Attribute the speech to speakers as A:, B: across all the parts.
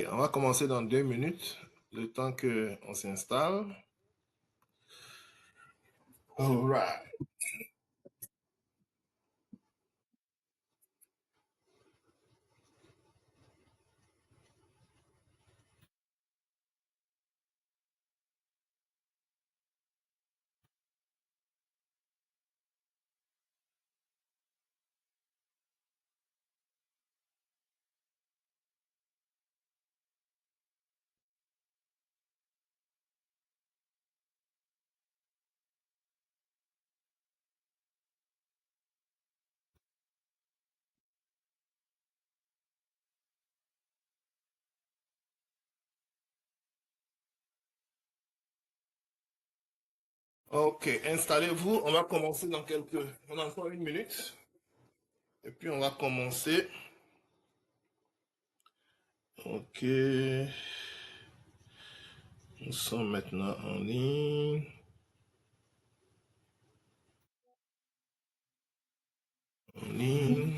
A: On va commencer dans 2 minutes, le temps qu'on s'installe. All right. Ok, installez-vous. On va commencer dans quelques... On a encore 1 minute. Et puis on va commencer. Ok. Nous sommes maintenant en ligne. En ligne.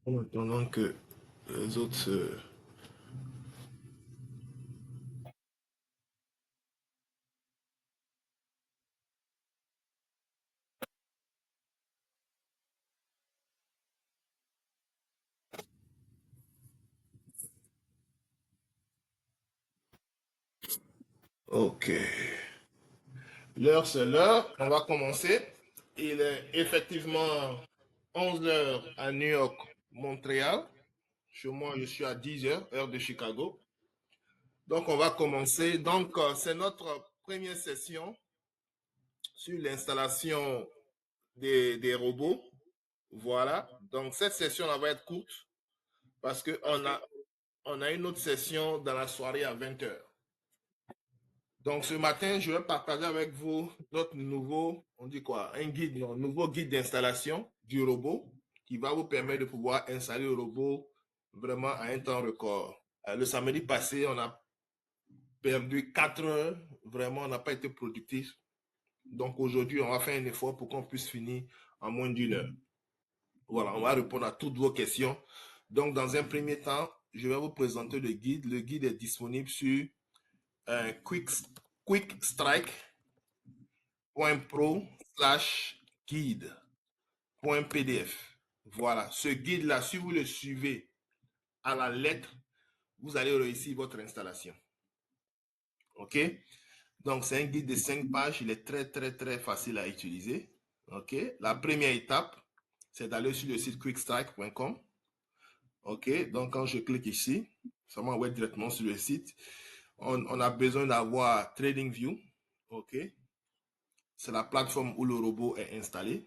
A: En attendant que les autres se... Ok. L'heure, c'est l'heure. On va commencer. Il est effectivement 11 heures à New York, Montréal. Chez moi, je suis à 10 heures, heure de Chicago. Donc, on va commencer. Donc, c'est notre première session sur l'installation des robots. Voilà. Donc, cette session là va être courte parce qu'on a une autre session dans la soirée à 20 heures. Donc, ce matin, je vais partager avec vous notre nouveau, on dit quoi, un guide, non, nouveau guide d'installation du robot qui va vous permettre de pouvoir installer le robot vraiment à un temps record. Le samedi passé, on a perdu 4 heures. Vraiment, on n'a pas été productif. Donc aujourd'hui, on va faire un effort pour qu'on puisse finir en moins d'une heure. Voilà, on va répondre à toutes vos questions. Donc, dans un premier temps, je vais vous présenter le guide. Le guide est disponible sur quickstrike.pro/guide.pdf. Voilà, ce guide-là, si vous le suivez à la lettre, vous allez réussir votre installation. OK? Donc, c'est un guide de 5 pages. Il est très, très, très facile à utiliser. OK? La première étape, c'est d'aller sur le site quickstrike.com. OK? Donc, quand je clique ici, ça m'envoie directement sur le site. On a besoin d'avoir TradingView. OK? C'est la plateforme où le robot est installé.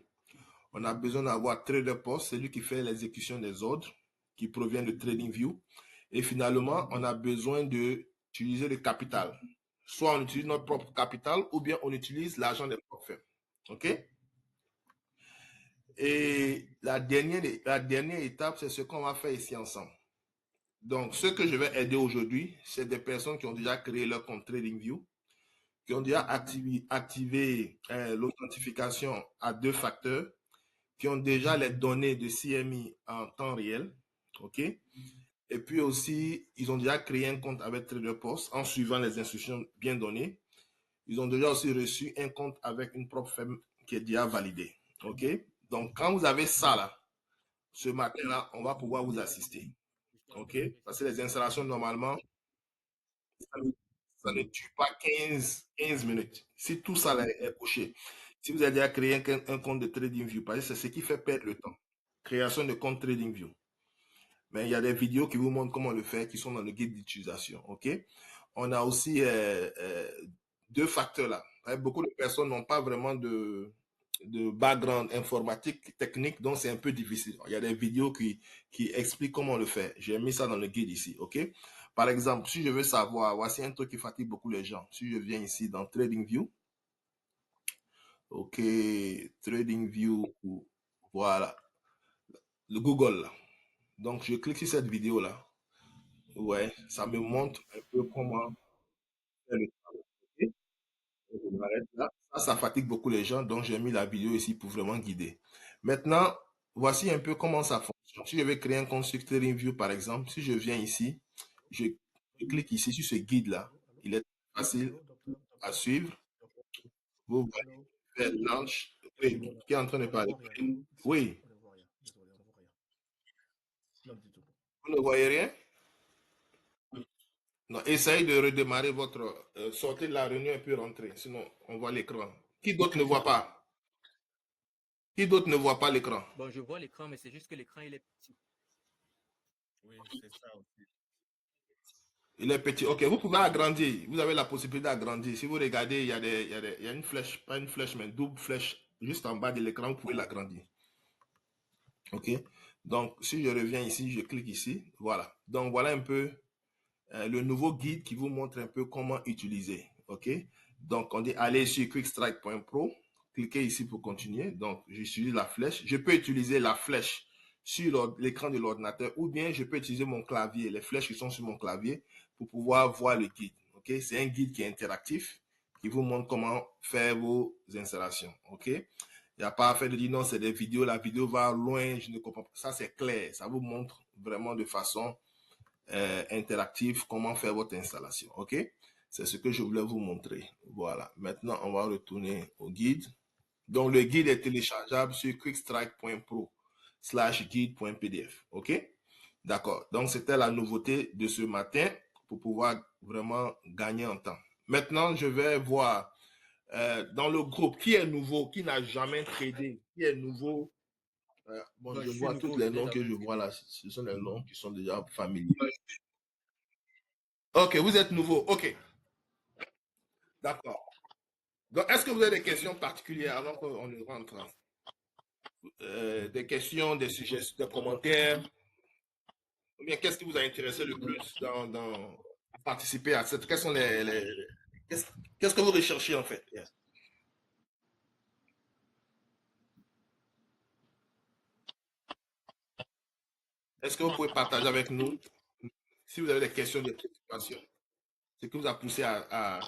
A: On a besoin d'avoir TraderPost, c'est lui qui fait l'exécution des ordres qui provient de TradingView. Et finalement, on a besoin d'utiliser le capital. Soit on utilise notre propre capital ou bien on utilise l'argent des propres firmes. OK? Et la dernière étape, c'est ce qu'on va faire ici ensemble. Donc, ce que je vais aider aujourd'hui, c'est des personnes qui ont déjà créé leur compte TradingView, qui ont déjà activé l'authentification à 2 facteurs, qui ont déjà les données de CMI en temps réel. OK? Et puis aussi, ils ont déjà créé un compte avec TraderPost en suivant les instructions bien données. Ils ont déjà aussi reçu un compte avec une propre firme qui est déjà validée. OK? Donc, quand vous avez ça là, ce matin-là, on va pouvoir vous assister. OK? Parce que les installations, normalement, ça ne tue pas 15 minutes. Si tout ça là est couché, si vous avez déjà créé un compte de TradingView, parce que c'est ce qui fait perdre le temps. Création de compte TradingView. Mais il y a des vidéos qui vous montrent comment le faire, qui sont dans le guide d'utilisation. OK? On a aussi 2 facteurs là. Beaucoup de personnes n'ont pas vraiment de background informatique, technique, donc c'est un peu difficile. Il y a des vidéos qui expliquent comment le faire. J'ai mis ça dans le guide ici, OK? Par exemple, si je veux savoir, voici un truc qui fatigue beaucoup les gens. Si je viens ici dans TradingView, OK, TradingView, voilà, le Google là. Donc, je clique sur cette vidéo là. Ouais, ça me montre un peu comment faire le travail. Je m'arrête là. Ça fatigue beaucoup les gens, donc j'ai mis la vidéo ici pour vraiment guider. Maintenant, voici un peu comment ça fonctionne. Si je vais créer un compte sur TradingView, par exemple, si je viens ici, je Je clique ici sur ce guide-là. Il est facile à suivre. Vous voyez, faire launch. Oui, qui est en train de parler. Oui, vous ne voyez rien? Non, essayez de redémarrer votre. Sortez de la réunion et puis rentrez. Sinon, on voit l'écran. Qui d'autre ne voit pas? Qui d'autre ne voit pas l'écran?
B: Bon, je vois l'écran, mais c'est juste que l'écran, il est petit.
C: Oui, c'est ça aussi.
A: Il est petit. Ok, vous pouvez agrandir. Vous avez la possibilité d'agrandir. Si vous regardez, il y a une flèche, pas une flèche, mais une double flèche juste en bas de l'écran. Vous pouvez l'agrandir. Ok. Donc, si je reviens ici, je clique ici. Voilà. Donc, voilà un peu le nouveau guide qui vous montre un peu comment utiliser. OK? Donc, on dit aller sur quickstrike.pro. Cliquez ici pour continuer. Donc, j'utilise la flèche. Je peux utiliser la flèche sur l'écran de l'ordinateur ou bien je peux utiliser mon clavier, les flèches qui sont sur mon clavier pour pouvoir voir le guide. OK? C'est un guide qui est interactif qui vous montre comment faire vos installations. OK? Il n'y a pas à faire de dire non, c'est des vidéos, la vidéo va loin, je ne comprends pas. Ça, c'est clair. Ça vous montre vraiment de façon interactif, comment faire votre installation. OK? C'est ce que je voulais vous montrer. Voilà. Maintenant, on va retourner au guide. Donc, le guide est téléchargeable sur quickstrike.pro/guide.pdf. OK? D'accord. Donc, c'était la nouveauté de ce matin pour pouvoir vraiment gagner en temps. Maintenant, je vais voir dans le groupe qui est nouveau, qui n'a jamais tradé, qui est nouveau. Bon,
B: Bon,
A: je
B: je suis
A: vois tous
B: nouveau,
A: les
B: je n'ai
A: noms que
B: jamais
A: je vois
B: tradé.
A: là. Ce sont des noms qui sont déjà familiers. Ok, vous êtes nouveau. Ok, d'accord. Donc, est-ce que vous avez des questions particulières avant qu'on ne rentre? Des questions, des suggestions, des commentaires? Ou bien qu'est-ce qui vous a intéressé le plus dans participer à cette... Quels sont qu'est-ce, qu'est-ce que vous recherchez en fait? Yeah. Est-ce que vous pouvez partager avec nous si vous avez des questions, des préoccupations? Ce qui vous a poussé à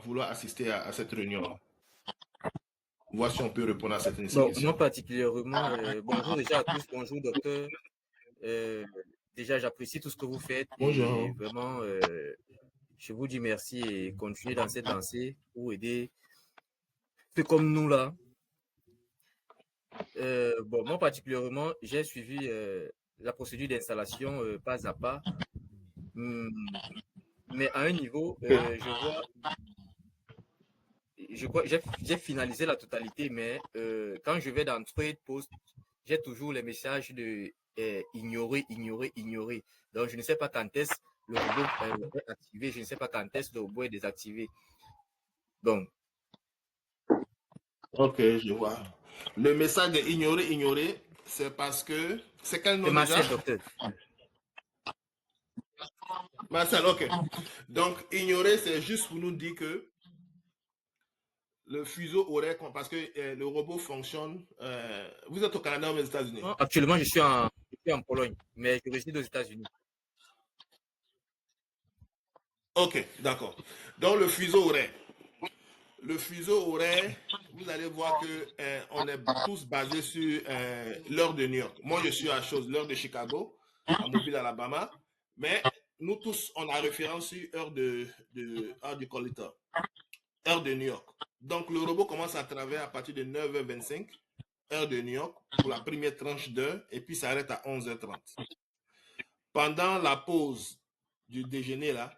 A: vouloir assister à cette réunion? Voir si on peut répondre à certaines de ces
B: Bon, moi
A: questions.
B: particulièrement, bonjour déjà à tous, bonjour docteur. Euh, Déjà, j'apprécie tout ce que vous faites et
A: Bonjour.
B: vraiment, je vous dis merci et continuez dans cette lancée pour aider ceux comme nous là. Bon, moi particulièrement, j'ai suivi la procédure d'installation pas à pas. Hum, mais à un niveau, je crois, j'ai finalisé la totalité, mais quand je vais dans Trade Post, j'ai toujours les messages de ignorer, ignorer, ignorer. Donc, je ne sais pas quand est-ce le robot est activé, je ne sais pas quand est-ce le robot est désactivé. Donc,
A: Ok, je vois. Le message de ignorer, ignorer, c'est parce que... C'est quel
B: c'est
A: nom déjà?
B: Marcel, docteur.
A: Marcel, ok. Donc, ignorer, c'est juste pour nous dire que le fuseau horaire, parce que le robot fonctionne... vous êtes au Canada ou aux États-Unis?
B: Non, actuellement, je suis en Pologne, mais je réside aux États-Unis.
A: Ok, d'accord. Donc, le fuseau horaire. Le fuseau horaire, vous allez voir que on est tous basés sur l'heure de New York. Moi, je suis à chose, l'heure de Chicago, à Mobile, Alabama. Mais nous tous, on a référence sur heure du collector, heure de New York. Donc, le robot commence à travailler à partir de 9h25, heure de New York, pour la première tranche d'heure, et puis s'arrête à 11h30. Pendant la pause du déjeuner, là,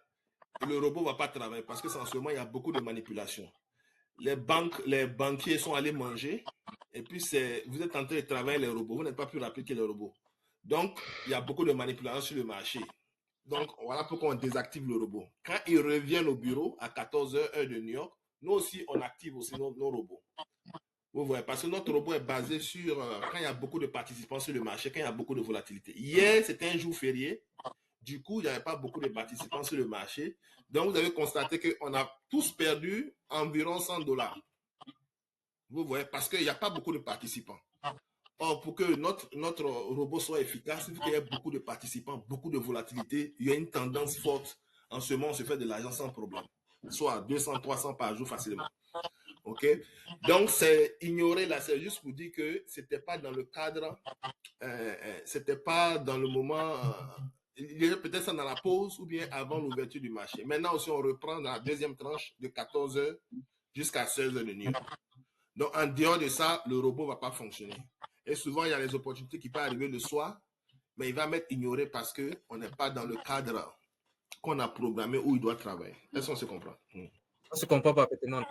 A: le robot ne va pas travailler parce que en ce moment, il y a beaucoup de manipulations. Les banquiers sont allés manger, et puis vous êtes en train de travailler les robots, vous n'êtes pas plus rapide que les robots. Donc, il y a beaucoup de manipulations sur le marché. Donc, voilà pourquoi on désactive le robot. Quand ils reviennent au bureau à 14h, heure de New York, nous aussi, on active aussi nos robots. Vous voyez, parce que notre robot est basé sur quand il y a beaucoup de participants sur le marché, quand il y a beaucoup de volatilité. Hier, c'était un jour férié. Du coup, il n'y avait pas beaucoup de participants sur le marché. Donc, vous avez constaté qu'on a tous perdu environ 100 dollars. Vous voyez, parce qu'il n'y a pas beaucoup de participants. Or, pour que notre robot soit efficace, il faut qu'il y ait beaucoup de participants, beaucoup de volatilité. Il y a une tendance forte. En ce moment, on se fait de l'argent sans problème. Soit 200, 300 par jour facilement. OK? Donc, c'est ignoré là, c'est juste pour dire que c'était pas dans le cadre, c'était pas dans le moment il y a peut-être ça dans la pause ou bien avant l'ouverture du marché. Maintenant aussi, on reprend dans la deuxième tranche de 14h jusqu'à 16h de New York. Donc, en dehors de ça, le robot ne va pas fonctionner. Et souvent, il y a les opportunités qui peuvent arriver le soir, mais il va m'être ignoré parce qu'on n'est pas dans le cadre qu'on a programmé où il doit travailler. Est-ce qu'on se comprend?
B: On se comprend parfaitement.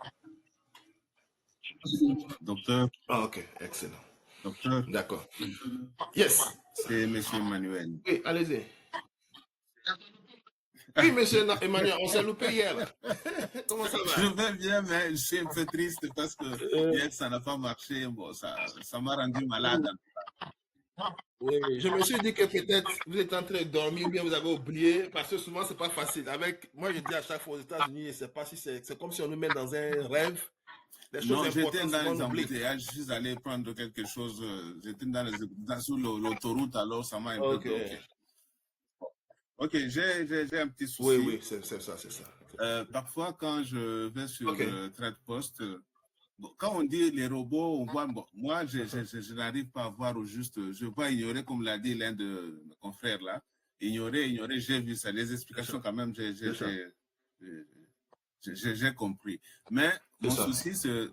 C: Docteur.
A: Ah, ok, excellent.
C: Docteur.
A: D'accord. Yes.
C: C'est M. Emmanuel.
A: Oui, allez-y. Oui, monsieur Emmanuel, on s'est loupé hier. Comment ça va?
C: Je vais bien, mais je suis un peu triste parce que hier, ça n'a pas marché. Bon, ça m'a rendu malade.
A: Oui, je me suis dit que peut-être vous êtes en train de dormir ou bien vous avez oublié, parce que souvent, c'est pas facile. Moi, je dis à chaque fois aux États-Unis, c'est pas si c'est comme si on nous met dans un rêve. Les choses
C: non, j'étais
A: importantes,
C: dans
A: souvent,
C: les
A: on oublie.
C: embouteillages, je suis allé prendre quelque chose. J'étais sur l'autoroute, alors ça m'a un peu bloqué. Ok, j'ai un petit souci.
A: Oui, c'est ça.
C: Parfois, quand je vais sur le TradePost, quand on dit les robots, on voit, bon, moi, je n'arrive pas à voir au juste. Je vois ignorer, comme l'a dit l'un de mes confrères là. Ignorer, j'ai vu ça. Les explications, quand même, j'ai compris. Mais mon souci, c'est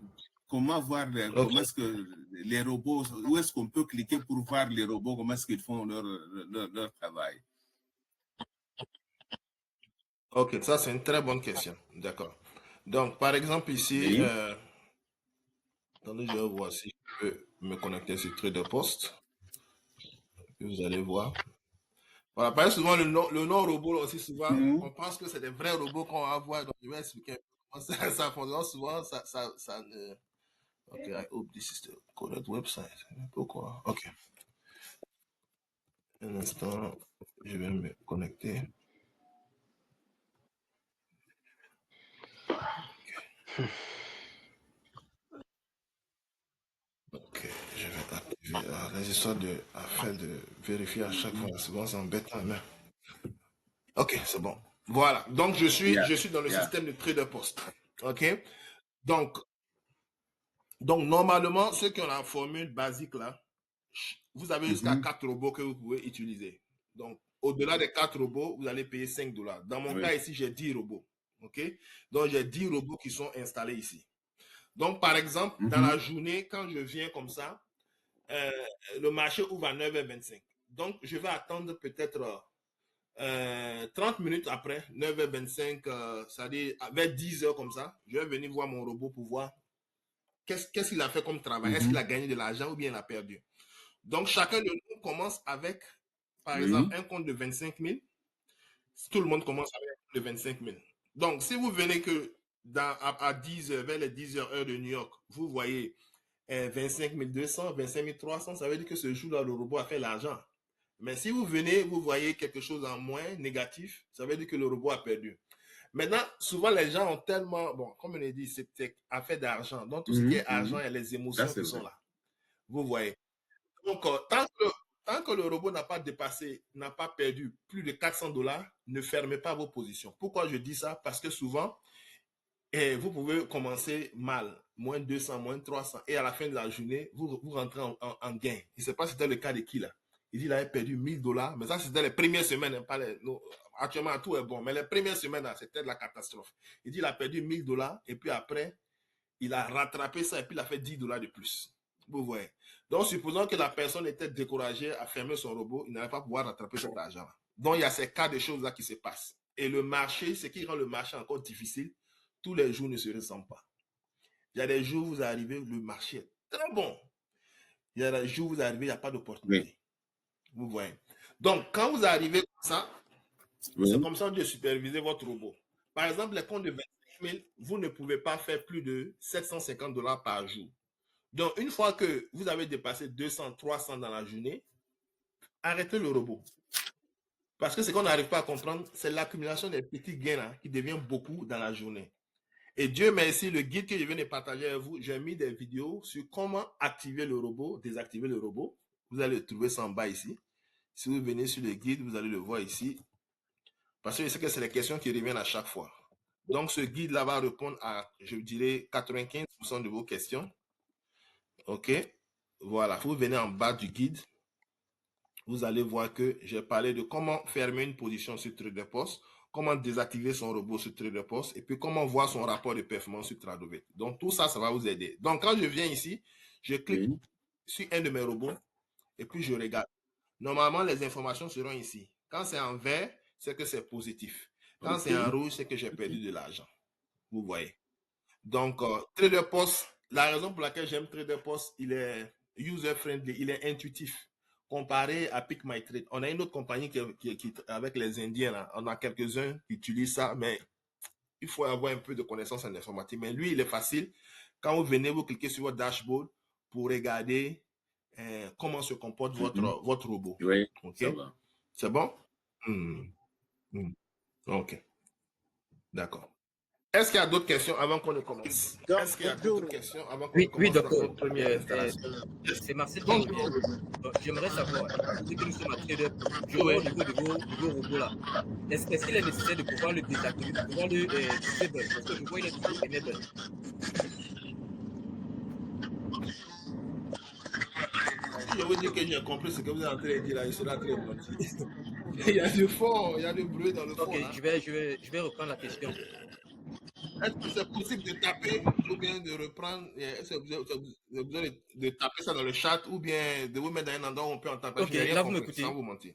C: comment voir, comment est-ce que les robots, où est-ce qu'on peut cliquer pour voir les robots, comment est-ce qu'ils font leur travail?
A: Ok, ça c'est une très bonne question. D'accord. Donc, par exemple, ici, attendez, je vais voir si je peux me connecter sur TradePost. Vous allez voir. Voilà, parce que souvent le nom robot aussi, souvent, on pense que c'est des vrais robots qu'on va voir. Donc, je vais expliquer comment ça fonctionne. Souvent, ça ne. Ok, I hope this is the correct website. Pourquoi? Ok. Un instant, je vais me connecter. Ok, je vais activer les histoires afin de vérifier à chaque fois. Souvent, c'est embêtant, mais. Ok, c'est bon. Voilà. Donc, je suis dans le système de TradePost. Ok. Donc, normalement, ceux qui ont la formule basique là, vous avez jusqu'à 4 robots que vous pouvez utiliser. Donc, au-delà des 4 robots, vous allez payer $5. Dans mon cas ici, j'ai 10 robots. OK? Donc, j'ai 10 robots qui sont installés ici. Donc, par exemple, dans la journée, quand je viens comme ça, le marché ouvre à 9h25. Donc, je vais attendre peut-être 30 minutes après, 9h25, c'est-à-dire vers 10h comme ça, je vais venir voir mon robot pour voir qu'est-ce qu'il a fait comme travail. Est-ce qu'il a gagné de l'argent ou bien il a perdu? Donc, chacun de nous commence avec, par exemple, un compte de 25 000. Tout le monde commence avec un compte de 25 000. Donc, si vous venez que à 10 heures, vers les 10 heures, heure de New York, vous voyez 25 200, 25 300, ça veut dire que ce jour-là, le robot a fait l'argent. Mais si vous venez, vous voyez quelque chose en moins négatif, ça veut dire que le robot a perdu. Maintenant, souvent, les gens ont tellement, bon, comme on a dit, c'est affaire d'argent. Donc, tout ce qui est argent, il y a les émotions qui sont là. Vous voyez. Donc, tant que le robot n'a pas dépassé, n'a pas perdu plus de $400, ne fermez pas vos positions. Pourquoi je dis ça? Parce que souvent, vous pouvez commencer mal, moins 200, moins 300, et à la fin de la journée, vous rentrez en gain. Je ne sais pas si c'était le cas de qui là. Il dit qu'il avait perdu $1000, mais ça c'était les premières semaines. Actuellement, tout est bon, mais les premières semaines, c'était de la catastrophe. Il dit qu'il a perdu $1000, et puis après, il a rattrapé ça, et puis il a fait $10 de plus. Vous voyez. Donc, supposons que la personne était découragée à fermer son robot, il n'allait pas pouvoir rattraper cet argent-là. Donc, il y a ces cas de choses-là qui se passent. Et le marché, ce qui rend le marché encore difficile, tous les jours ne se ressemblent pas. Il y a des jours où vous arrivez, le marché est très bon. Il y a des jours où vous arrivez, il n'y a pas d'opportunité. Vous voyez. Donc, quand vous arrivez comme ça, c'est comme ça de superviser votre robot. Par exemple, les comptes de 25 000, vous ne pouvez pas faire plus de $750 par jour. Donc, une fois que vous avez dépassé 200, 300 dans la journée, arrêtez le robot. Parce que ce qu'on n'arrive pas à comprendre, c'est l'accumulation des petits gains là, qui devient beaucoup dans la journée. Et Dieu merci, le guide que je viens de partager avec vous, j'ai mis des vidéos sur comment activer le robot, désactiver le robot. Vous allez le trouver ça en bas ici. Si vous venez sur le guide, vous allez le voir ici. Parce que je sais que c'est les questions qui reviennent à chaque fois. Donc, ce guide-là va répondre à, je dirais, 95% de vos questions. OK? Voilà, vous venez en bas du guide. vous allez voir que j'ai parlé de comment fermer une position sur Trader Post, comment désactiver son robot sur Trader Post, et puis comment voir son rapport de performance sur Tradovet. Donc, tout ça, ça va vous aider. Donc, quand je viens ici, je clique sur un de mes robots, et puis je regarde. Normalement, les informations seront ici. Quand c'est en vert, c'est que c'est positif. Quand c'est en rouge, c'est que j'ai perdu de l'argent. Vous voyez. Donc, Trader Post, la raison pour laquelle j'aime Trader Post, il est user-friendly, il est intuitif. Comparé à Pick My Trade, on a une autre compagnie qui avec les Indiens, là, on a quelques-uns qui utilisent ça, mais il faut avoir un peu de connaissance en informatique. Mais lui, il est facile. Quand vous venez, vous cliquez sur votre dashboard pour regarder comment se comporte votre robot.
C: Oui,
A: okay? C'est bon? Ok. D'accord. Est-ce qu'il y a d'autres questions avant qu'on ne commence? Est-ce qu'il y a d'autres questions avant qu'on commence notre première installation?
B: C'est Marcel qui revient. J'aimerais savoir, vu que nous sommes à Trader Post, je vois au niveau de vos robots là, est-ce qu'il est nécessaire de pouvoir le désactiver, de pouvoir le disable? Parce que je vois il est toujours enable.
A: Si je vous dis que j'ai compris ce que vous êtes en train de dire là, il sera très gentil. Il y a du fond, il y a du bruit dans le fond.
B: Ok,
A: là.
B: Je vais reprendre la question.
A: Est-ce que c'est possible de taper ou bien de reprendre? Est-ce que vous avez besoin de taper ça dans le chat ou bien de vous mettre dans un endroit où on peut entendre?
B: Ok, là vous m'écoutez.
A: Sans vous mentir.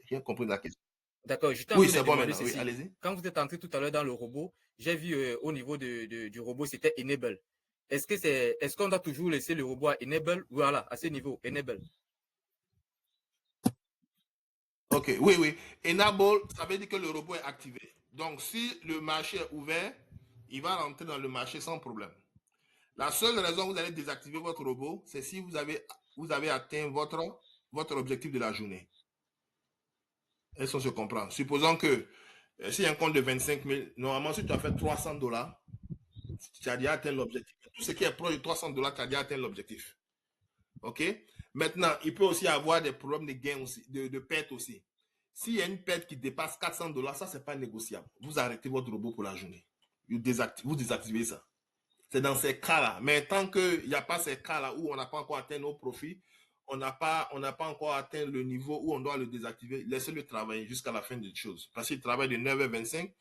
A: J'ai rien compris de la question.
B: D'accord, je
A: Oui, c'est bon maintenant. Oui, allez-y.
B: Quand vous êtes entré tout à l'heure dans le robot, j'ai vu au niveau du robot, c'était enable. Est-ce qu'on doit toujours laisser le robot à enable? Voilà, à ce niveau, enable.
A: Ok, oui. Enable, ça veut dire que le robot est activé. Donc, si le marché est ouvert, il va rentrer dans le marché sans problème. La seule raison où vous allez désactiver votre robot, c'est si vous avez atteint votre objectif de la journée. Est-ce qu'on se comprend? Supposons que s'il y a un compte de 25 000, normalement, si tu as fait $300, tu as déjà atteint l'objectif. Tout ce qui est proche de $300, tu as déjà atteint l'objectif. OK? Maintenant, il peut aussi avoir des problèmes de gain aussi, de perte aussi. S'il y a une perte qui dépasse $400, ça, c'est pas négociable. Vous arrêtez votre robot pour la journée. Vous désactivez ça. C'est dans ces cas-là. Mais tant qu'il n'y a pas ces cas-là où on n'a pas encore atteint nos profits, on n'a pas encore atteint le niveau où on doit le désactiver, laissez-le travailler jusqu'à la fin des choses. Parce qu'il travaille de 9h25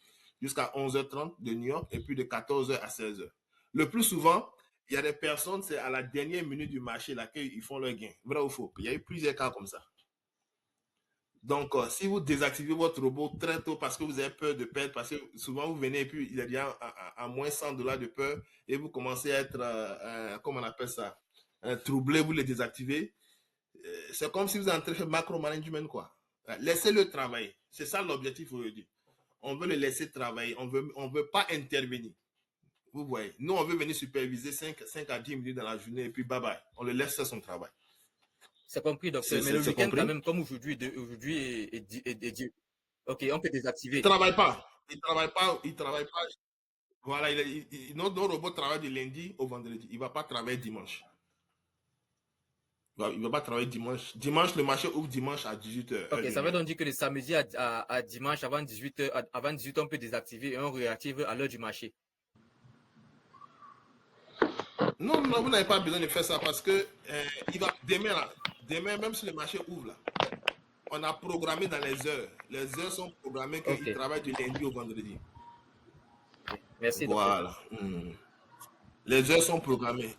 A: jusqu'à 11h30 de New York et puis de 14h à 16h. Le plus souvent, il y a des personnes, c'est à la dernière minute du marché là qu'ils font leur gain. Vrai ou faux? Il y a eu plusieurs cas comme ça. Donc, si vous désactivez votre robot très tôt parce que vous avez peur de perdre, parce que souvent vous venez et puis il y a à moins $100 de peur et vous commencez à être, comment on appelle ça, troublé, vous le désactivez. C'est comme si vous êtes en train de faire macro-management, quoi. Laissez-le travailler. C'est ça l'objectif aujourd'hui. On veut le laisser travailler. On veut pas intervenir. Vous voyez, nous, on veut venir superviser 5 à 10 minutes dans la journée et puis bye-bye. On le laisse faire son travail.
B: C'est compris, docteur. Mais le week-end, quand même, comme aujourd'hui est ok, on peut désactiver.
A: Il travaille pas. Voilà, nos robots travaillent du lundi au vendredi. Il ne va pas travailler dimanche. Il ne va pas travailler dimanche. Dimanche, le marché ouvre dimanche à 18h.
B: Ok, ça veut donc dire que le samedi à dimanche avant 18h, on peut désactiver et on réactive à l'heure du marché.
A: Non, vous n'avez pas besoin de faire ça parce que demain, même si le marché ouvre là, on a programmé dans les heures. Les heures sont programmées qu'il travaille du lundi au vendredi.
B: Merci,
A: voilà. Les heures sont programmées.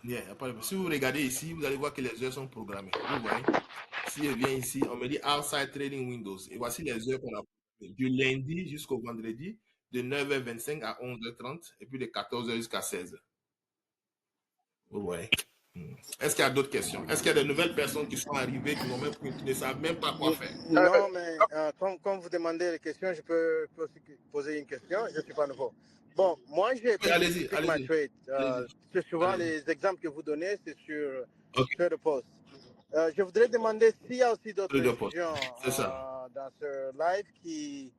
A: Si vous regardez ici, vous allez voir que les heures sont programmées. Vous voyez? Si je viens ici, on me dit Outside Trading Windows. Et voici les heures qu'on a programmées. Du lundi jusqu'au vendredi, de 9h25 à 11h30, et puis de 14h jusqu'à 16h. Vous voyez? Est-ce qu'il y a d'autres questions? Est-ce qu'il y a de nouvelles personnes qui sont arrivées, qui ne savent même pas quoi faire?
D: Non, mais comme vous demandez les questions, je peux aussi poser une question. Je ne suis pas nouveau. Bon, moi, j'ai Pick My Trade. C'est souvent les exemples que vous donnez, c'est sur Trader Post. Je voudrais demander s'il y a aussi d'autres étudiants dans ce live qui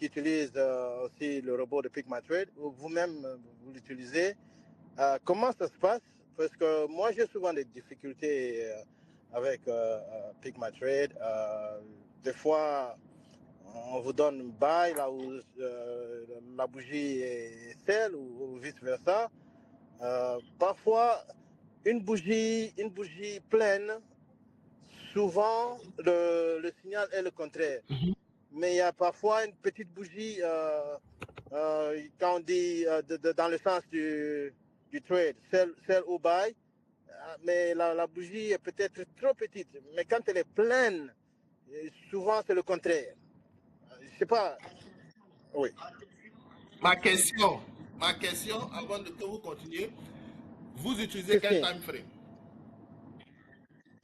D: utilisent aussi le robot de Pick My Trade, ou vous-même, vous l'utilisez. Comment ça se passe? Parce que moi, j'ai souvent des difficultés avec Pick My Trade. Des fois, on vous donne buy là où la bougie est sell ou vice-versa. Parfois, une bougie pleine souvent, le signal est le contraire. Mais il y a parfois une petite bougie, quand on dit dans le sens du trade, sell ou buy, mais la bougie est peut-être trop petite. Mais quand elle est pleine, souvent c'est le contraire. Je ne sais pas. Oui.
A: Ma question, avant que vous continuiez, vous utilisez quel time frame?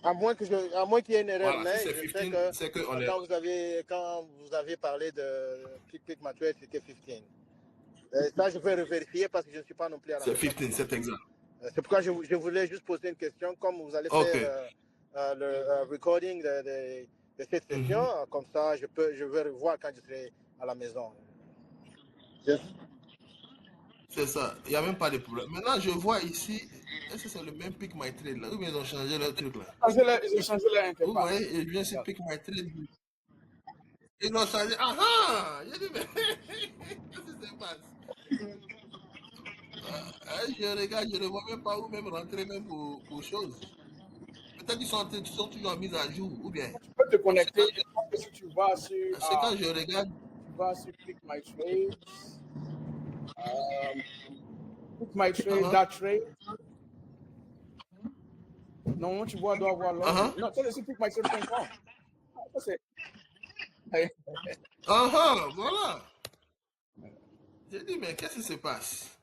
D: À moins qu'il y ait une erreur,
A: voilà,
D: mais
A: si
D: je
A: 15,
D: sais que
A: est...
D: quand vous avez parlé de Click My Trade, c'était 15. Ça, je vais vérifier parce que je ne suis pas non plus à la maison.
A: C'est 15, c'est exact.
D: C'est pourquoi je voulais juste poser une question. Comme vous allez faire le recording de cette session, comme ça, je vais revoir quand je serai à la maison.
A: C'est ça, il n'y a même pas de problème. Maintenant, je vois ici, est-ce que c'est le même Pick My Trade là? Ou bien ils ont changé leur truc là?
E: Ils ont changé leur interface.
A: Vous voyez, je viens sur Pick My Trade. Ils ont changé. Ah ah! J'ai dit, mais qu'est-ce qui se passe? Je regarde, je ne vois même pas où même rentrer même pour choses. Peut-être qu'ils sont toujours en mise à jour, ou bien.
E: Tu peux te connecter, si tu vas sur...
A: C'est quand je regarde.
E: Tu vas sur Click My Trade. Click My Trade, that trade. Non, tu dois avoir l'autre. Non, c'est sur clickmytrade.com.
A: Voilà. J'ai dit, mais qu'est-ce qui se passe?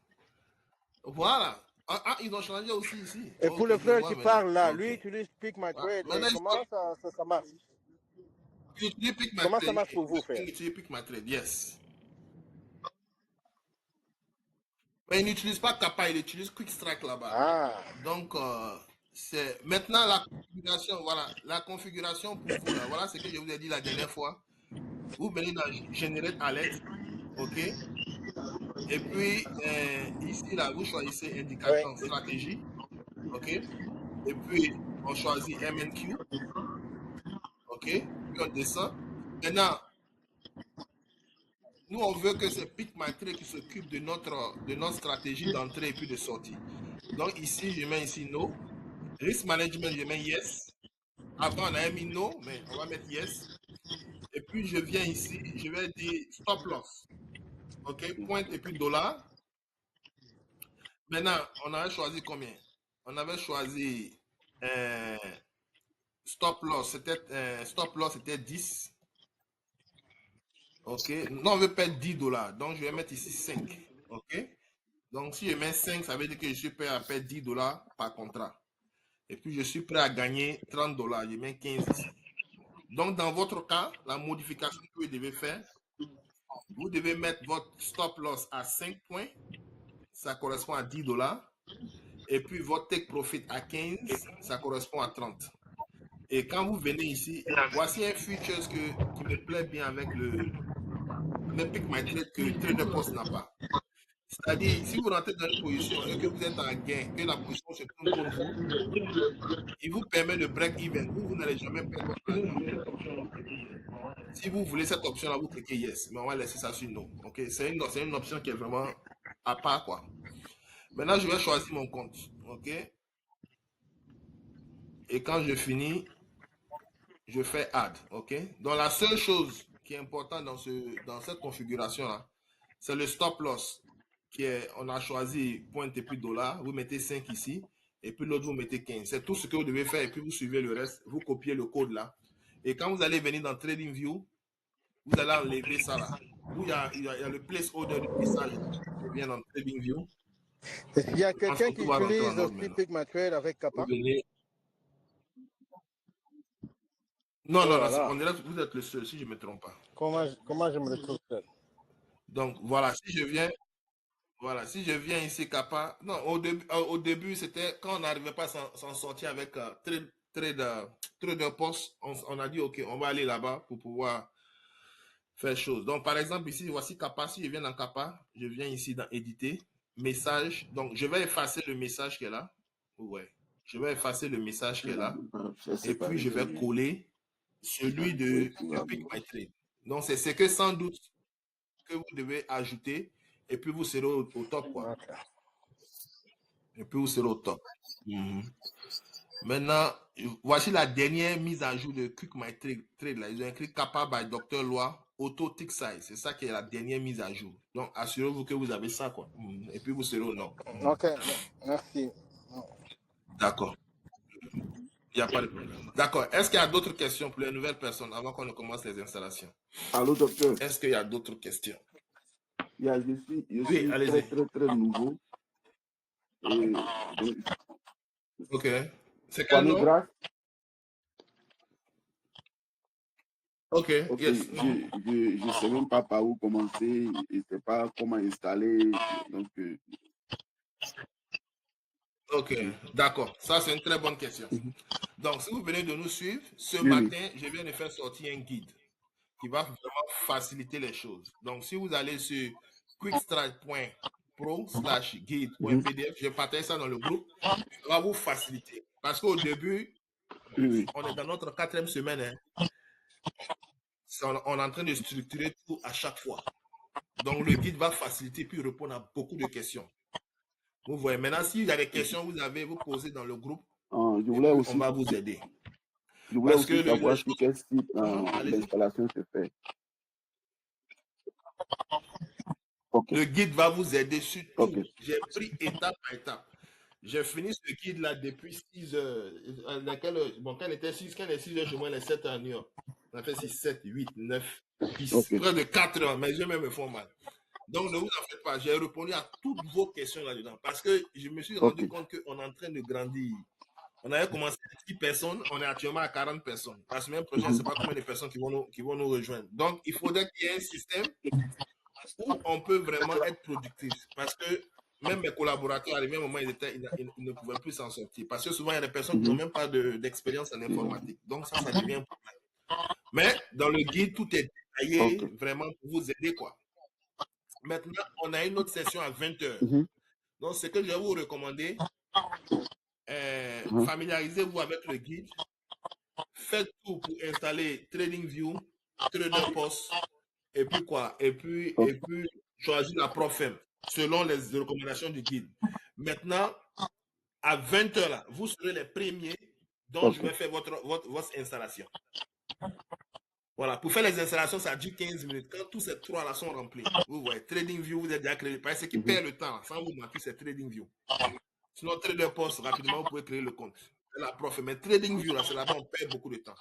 A: Voilà. Ah, ils ont changé aussi ici.
D: Et pour le frère qui parle là, lui utilise Pick My Trade. Comment ça marche? Comment ça marche pour vous, frère?
A: Il utilise Pick My Trade, yes. Mais il n'utilise pas Kappa, il utilise Quick Strike là-bas.
D: Ah.
A: Donc, c'est maintenant la configuration, voilà, la configuration pour vous là, voilà ce que je vous ai dit la dernière fois. Vous venez dans Generate Alert, ok? Et puis, ici là, vous choisissez indicateur stratégie, ok? Et puis, on choisit MNQ, ok? Puis on descend. Maintenant, nous, on veut que c'est Pick My Trade qui s'occupe de notre stratégie d'entrée et puis de sortie. Donc ici, je mets ici No. Risk Management, je mets Yes. Avant, on avait mis No, mais on va mettre Yes. Et puis, je viens ici, je vais dire Stop Loss. OK, pointe et puis $. Maintenant, on avait choisi combien? On avait choisi Stop Loss, c'était 10. OK, non, on veut perdre $10. Donc, je vais mettre ici 5. OK? Donc, si je mets 5, ça veut dire que je suis prêt à perdre $10 par contrat. Et puis, je suis prêt à gagner $30. Je mets 15 ici. Donc, dans votre cas, la modification que vous devez faire, vous devez mettre votre stop loss à 5 points. Ça correspond à $10. Et puis, votre take profit à 15, ça correspond à 30. Et quand vous venez ici, voici un feature qui me plaît bien avec le Pick My Trade que TraderPost n'a pas. C'est-à-dire, si vous rentrez dans une position et que vous êtes en gain, que la position se tourne contre vous, il vous permet de break-even. Vous n'allez jamais perdre votre argent. Si vous voulez cette option-là, vous cliquez Yes. Mais on va laisser ça sur No. Okay? C'est une option qui est vraiment à part, quoi. Maintenant, je vais choisir mon compte. OK? Et quand je finis, je fais Add. OK? Donc, la seule chose qui est importante dans cette configuration-là, c'est le stop loss. On a choisi pointe et puis $. Vous mettez 5 ici. Et puis l'autre, vous mettez 15. C'est tout ce que vous devez faire. Et puis vous suivez le reste. Vous copiez le code là. Et quand vous allez venir dans TradingView, vous allez enlever ça là. Où il y a le placeholder du message qui vient dans TradingView.
D: Il y a quelqu'un qui utilise aussi Pick My Trade avec Kappa?
A: Non, vous êtes le seul, si je ne me trompe pas.
D: Comment je me retrouve seul? Donc,
A: voilà, si je viens ici, Kappa. Non, au début, c'était quand on n'arrivait pas à s'en sortir avec TraderPost, on a dit, OK, on va aller là-bas pour pouvoir faire chose. Donc, par exemple, ici, voici Kappa. Si je viens dans Kappa, je viens ici dans Éditer, message. Donc, je vais effacer le message qui est là. Ouais. Je vais effacer le message qui est là. Et puis, je vais coller celui de Pick My Trade. Donc, c'est ce que sans doute que vous devez ajouter. Et puis, vous serez au top, quoi. Et puis, vous serez au top. Maintenant, voici la dernière mise à jour de Quick My Trade. Là. Ils ont écrit Kappa by Dr. Loi, Auto Tick Size. C'est ça qui est la dernière mise à jour. Donc, assurez-vous que vous avez ça, quoi. Et puis, vous serez au nom.
D: Ok, merci.
A: D'accord. Il n'y a pas de problème. D'accord. Est-ce qu'il y a d'autres questions pour les nouvelles personnes avant qu'on ne commence les installations?
F: Allô, docteur?
A: Est-ce qu'il y a d'autres questions?
F: Yeah, je suis très nouveau. Et, donc,
A: ok. C'est quel nom?
F: Grâce.
A: Ok,
F: yes. Je ne sais même pas par où commencer, je ne sais pas comment installer. Donc,
A: ok, d'accord. Ça, c'est une très bonne question. Donc, si vous venez de nous suivre, ce matin, je viens de faire sortir un guide qui va vraiment faciliter les choses. Donc, si vous allez sur quickstrike.pro/guide.pdf, je partage ça dans le groupe, ça va vous faciliter. Parce qu'au début, on est dans notre 4e semaine. Hein. On est en train de structurer tout à chaque fois. Donc, le guide va faciliter puis répondre à beaucoup de questions. Vous voyez, maintenant, s'il y a des questions que vous posez dans le groupe, on va vous aider.
F: Je voulais aussi savoir sur quel site l'installation se fait.
A: Okay. Le guide va vous aider sur tout. Okay. J'ai pris étape par étape. J'ai fini ce guide-là depuis 6 heures. Bon, quand il était 6, quand il est 6 heures chez moi, il est 7 heures à New York. On a fait 6, 7, 8, 9, 10, près de 4 heures. Mes yeux même me font mal. Donc, ne vous en faites pas. J'ai répondu à toutes vos questions là-dedans. Parce que je me suis rendu compte qu'on est en train de grandir. On avait commencé à 10 personnes, on est actuellement à 40 personnes. La semaine prochaine, je ne sais pas combien de personnes qui vont nous rejoindre. Donc, il faudrait qu'il y ait un système où on peut vraiment être productif. Parce que même mes collaborateurs, à un moment, ils ne pouvaient plus s'en sortir. Parce que souvent, il y a des personnes qui n'ont même pas d'expérience en informatique. Donc, ça devient un problème. Mais dans le guide, tout est détaillé vraiment pour vous aider, quoi. Maintenant, on a une autre session à 20h. Donc, ce que je vais vous recommander, familiarisez-vous avec le guide. Faites tout pour installer TradingView, TraderPost, et puis quoi? Et puis choisir la PropFM selon les recommandations du guide. Maintenant, à 20h, là, vous serez les premiers dont je vais faire votre installation. Voilà, pour faire les installations, ça dure 15 minutes. Quand tous ces 3-là sont remplis, vous voyez, TradingView, vous êtes déjà créé. Parce que ce qui perd le temps, sans vous mentir, c'est TradingView. Sinon, TraderPost, rapidement, vous pouvez créer le compte. La PropFM. Mais TradingView, là, c'est là-bas, on perd beaucoup de temps.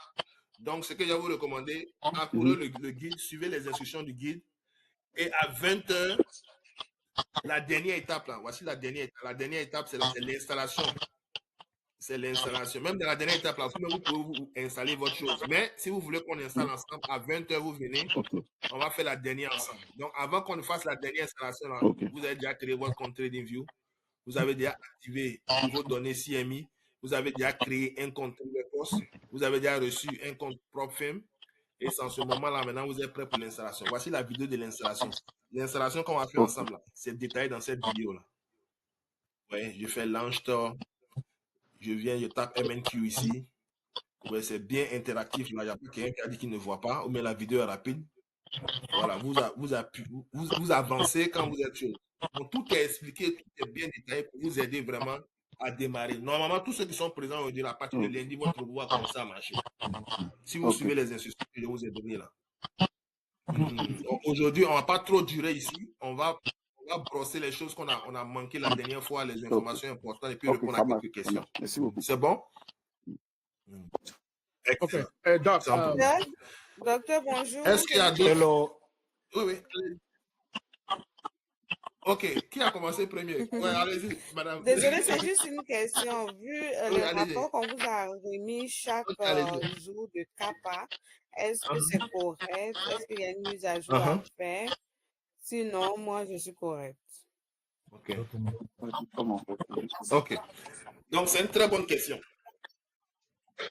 A: Donc, ce que je vais vous recommander, parcourez le guide, suivez les instructions du guide. Et à 20h, la dernière étape, là, voici la dernière étape. La dernière étape, c'est l'installation. C'est l'installation. Même dans la dernière étape, là, vous pouvez vous installer votre chose. Mais si vous voulez qu'on installe ensemble, à 20h, vous venez, on va faire la dernière ensemble. Donc, avant qu'on fasse la dernière installation, là, vous avez déjà créé votre compte TradingView. Vous avez déjà activé vos données CMI. Vous avez déjà créé un compte TradingPost. Vous avez déjà reçu un compte PropFM. Et c'est en ce moment-là, maintenant, vous êtes prêt pour l'installation. Voici la vidéo de l'installation. L'installation qu'on va faire ensemble, c'est détaillé dans cette vidéo-là. Ouais, je fais Launch Store. Je tape MNQ ici. Ouais, c'est bien interactif. Là, il y a quelqu'un qui a dit qu'il ne voit pas, ou bien la vidéo est rapide. Voilà, vous avancez quand vous êtes chaud. Donc, tout est expliqué, tout est bien détaillé pour vous aider vraiment à démarrer. Normalement, tous ceux qui sont présents aujourd'hui, à partir de lundi, votre robot va commencer à marcher. Si vous suivez les instructions que je vous ai données là. Aujourd'hui, on ne va pas trop durer ici. On va brosser les choses qu'on a manqué la dernière fois, les informations importantes, et puis répondre à quelques questions.
F: Merci beaucoup.
A: C'est bon?
E: Excellent.
G: Docteur, bonjour.
A: Est-ce qu'il y a d'autres?
E: Hello.
A: Oui. Ok, qui a commencé premier? Ouais, allez-y, madame.
G: Désolée, c'est juste une question. Vu le rapport qu'on vous a remis chaque jour de Kappa, est-ce que c'est correct? Est-ce qu'il y a une mise à jour à faire? Sinon, moi, je suis correct.
A: Ok. Donc, c'est une très bonne question.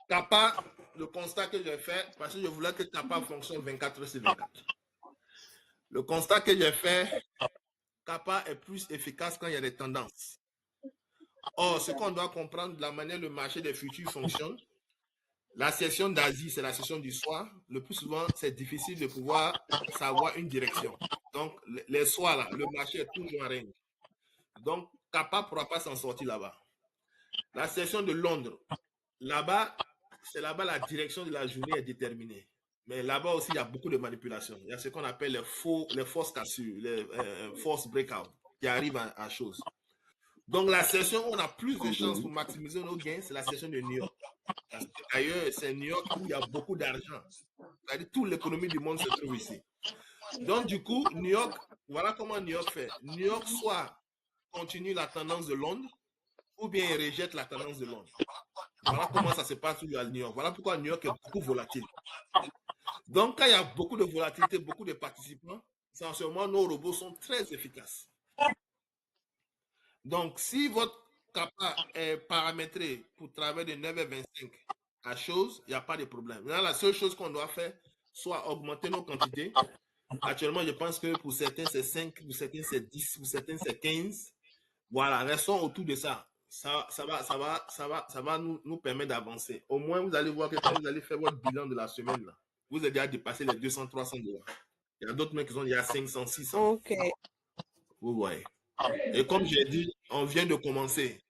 A: Kappa, le constat que j'ai fait, parce que je voulais que Kappa fonctionne 24 heures sur 24. Le constat que j'ai fait, Kappa est plus efficace quand il y a des tendances. Or, ce qu'on doit comprendre de la manière dont le marché des futurs fonctionne, la session d'Asie, c'est la session du soir. Le plus souvent, c'est difficile de pouvoir savoir une direction. Donc, les soirs, là, le marché est toujours en règne. Donc, Kappa ne pourra pas s'en sortir là-bas. La session de Londres, là-bas, c'est là-bas la direction de la journée est déterminée. Mais là-bas aussi, il y a beaucoup de manipulations. Il y a ce qu'on appelle les fausses cassures, les force breakout qui arrivent à chose. Donc, la session où on a plus de chances pour maximiser nos gains, c'est la session de New York. D'ailleurs, c'est New York où il y a beaucoup d'argent. C'est-à-dire toute l'économie du monde se trouve ici. Donc, du coup, New York, voilà comment New York fait. New York soit continue la tendance de Londres, ou bien il rejette la tendance de Londres. Voilà comment ça se passe à New York. Voilà pourquoi New York est beaucoup volatile. Donc, quand il y a beaucoup de volatilité, beaucoup de participants, c'est en ce moment nos robots sont très efficaces. Donc, si votre CAPA est paramétré pour travailler de 9h25 à chose, il n'y a pas de problème. Là, la seule chose qu'on doit faire, soit augmenter nos quantités. Actuellement, je pense que pour certains, c'est 5, pour certains, c'est 10, pour certains, c'est 15. Voilà, restons autour de ça. Ça va nous permettre d'avancer. Au moins, vous allez voir que quand vous allez faire votre bilan de la semaine, là, vous avez déjà dépassé les 200, 300 $. Il y a d'autres mecs qui sont déjà 500, 600.
G: Ok.
A: Vous voyez. Et comme j'ai dit, on vient de commencer.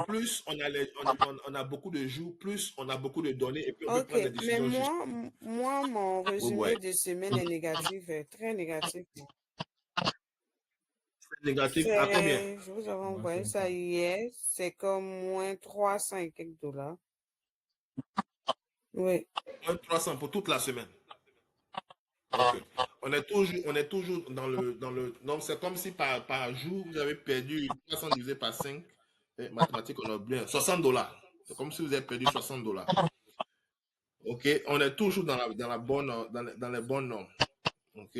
A: Plus on a beaucoup de jours, plus on a beaucoup de données et puis on peut prendre des décisions.
G: Mais moi, mon résumé de semaine est négatif, est très négatif.
A: C'est négatif à combien?
G: Je vous avais envoyé ça hier, c'est comme moins 300 et quelques $. Oui.
A: Moins 300 pour toute la semaine. Okay. On est toujours dans le donc c'est comme si par jour vous avez perdu 300 divisé par 5. Mathématiques, on a bien $60. C'est comme si vous avez perdu $60. Ok, on est toujours dans les bonnes normes. Ok,